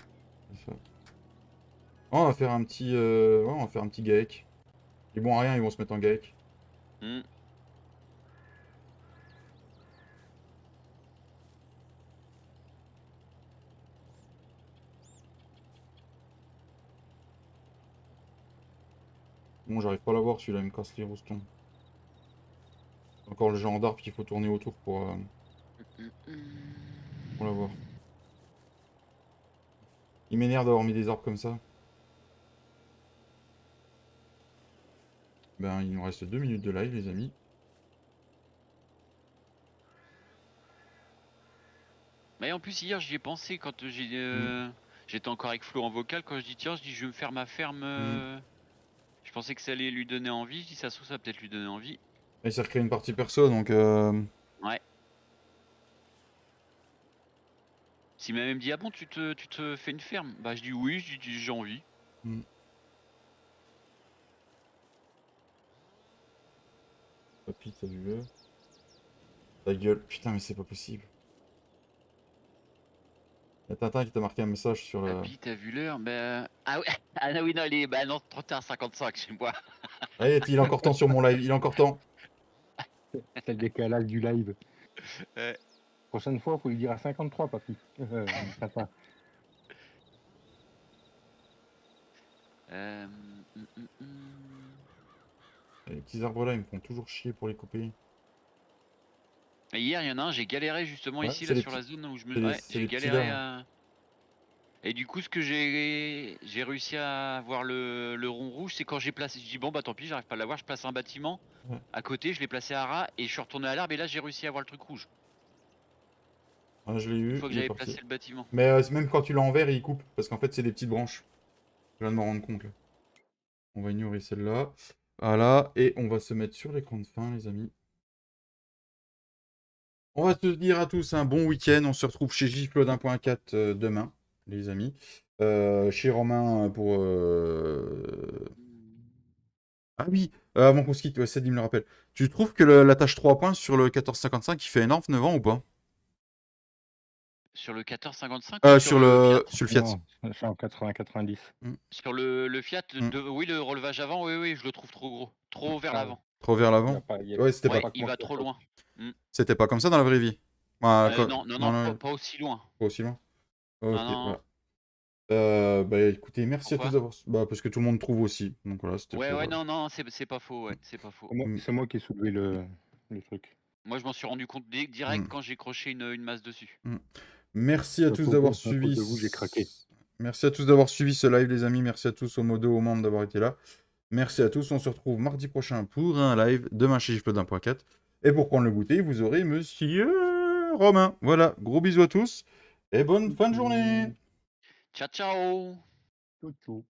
C'est ça. Oh, on va faire un petit. Ouais, on va faire un petit GAEC. Ils vont à rien, ils vont se mettre en GAEC. Bon, j'arrive pas à l'avoir, celui-là, il me casse les roustons. Encore le genre d'arbre qu'il faut tourner autour pour l'avoir. Il m'énerve d'avoir mis des arbres comme ça. Ben, il nous reste 2 minutes de live, les amis. Mais en plus, hier, j'y ai pensé quand j'étais encore avec Flo en vocal. Quand je dis, tiens, je vais me faire ma ferme. Je pensais que ça allait lui donner envie. Je dis, ça se trouve, ça va peut-être lui donner envie. Il s'est recréé une partie perso, donc. Ouais. S'il m'a même dit, ah bon, tu te fais une ferme? Bah, je dis oui, j'ai envie. Papy, t'as vu le. Ta gueule, putain, mais c'est pas possible. Y'a Tintin qui t'a marqué un message sur le. Papy, t'as vu l'heure? Bah. Ah ouais, ah oui, non, bah non, 31h55 chez moi. Allez, il est encore temps sur mon live, il est encore temps. C'est le décalage du live. Ouais. Prochaine fois, faut lui dire à 53, papy. Tintin. Les petits arbres là, ils me font toujours chier pour les couper. Et hier, il y en a un, j'ai galéré justement ici, là, sur la zone où je me. Ouais, c'est j'ai les petits galéré là. à. Et du coup, ce que j'ai réussi à avoir le rond rouge, c'est quand j'ai placé. Je dis, bon, bah tant pis, j'arrive pas à l'avoir, je place un bâtiment à côté, je l'ai placé à ras et je suis retourné à l'arbre et là, j'ai réussi à avoir le truc rouge. Ah, je l'ai eu. Une fois que j'avais placé le bâtiment. Mais même quand tu l'as en vert, il coupe. Parce qu'en fait, c'est des petites branches. Je viens de m'en rendre compte là. On va ignorer celle-là. Voilà. Et on va se mettre sur l'écran de fin, les amis. On va te dire à tous un bon week-end. On se retrouve chez Giflod 1.4 demain, les amis. Chez Romain pour. Ah oui, avant qu'on se quitte, ouais, Sadie me le rappelle. Tu trouves que la tâche 3 points sur le 1455 il fait énorme 9 ans ou pas? Sur le 1455 sur le Fiat. Non, c'est en 80-90. Sur le Fiat, oui, le relevage avant, oui, je le trouve trop gros. Trop vers l'avant. Trop vers l'avant? Ouais, c'était pas. Il va trop loin. C'était pas comme ça dans la vraie vie? Non, pas aussi loin. Pas aussi loin? Ok, Non. voilà. Bah écoutez, merci à tous d'avoir. Bah parce que tout le monde trouve aussi. Donc voilà, c'était Ouais, non, c'est pas faux, ouais, c'est pas faux. C'est moi qui ai soulevé le truc. Moi, je m'en suis rendu compte direct quand j'ai croché une masse dessus. Merci à tous d'avoir suivi. J'ai craqué. Merci à tous d'avoir suivi ce live, les amis. Merci à tous aux modos, aux membres d'avoir été là. Merci à tous. On se retrouve mardi prochain pour un live. Demain chez Giflod 1.4. Et pour prendre le goûter, vous aurez Monsieur Romain. Voilà, gros bisous à tous. Et bonne fin de journée. Ciao, ciao. Ciao.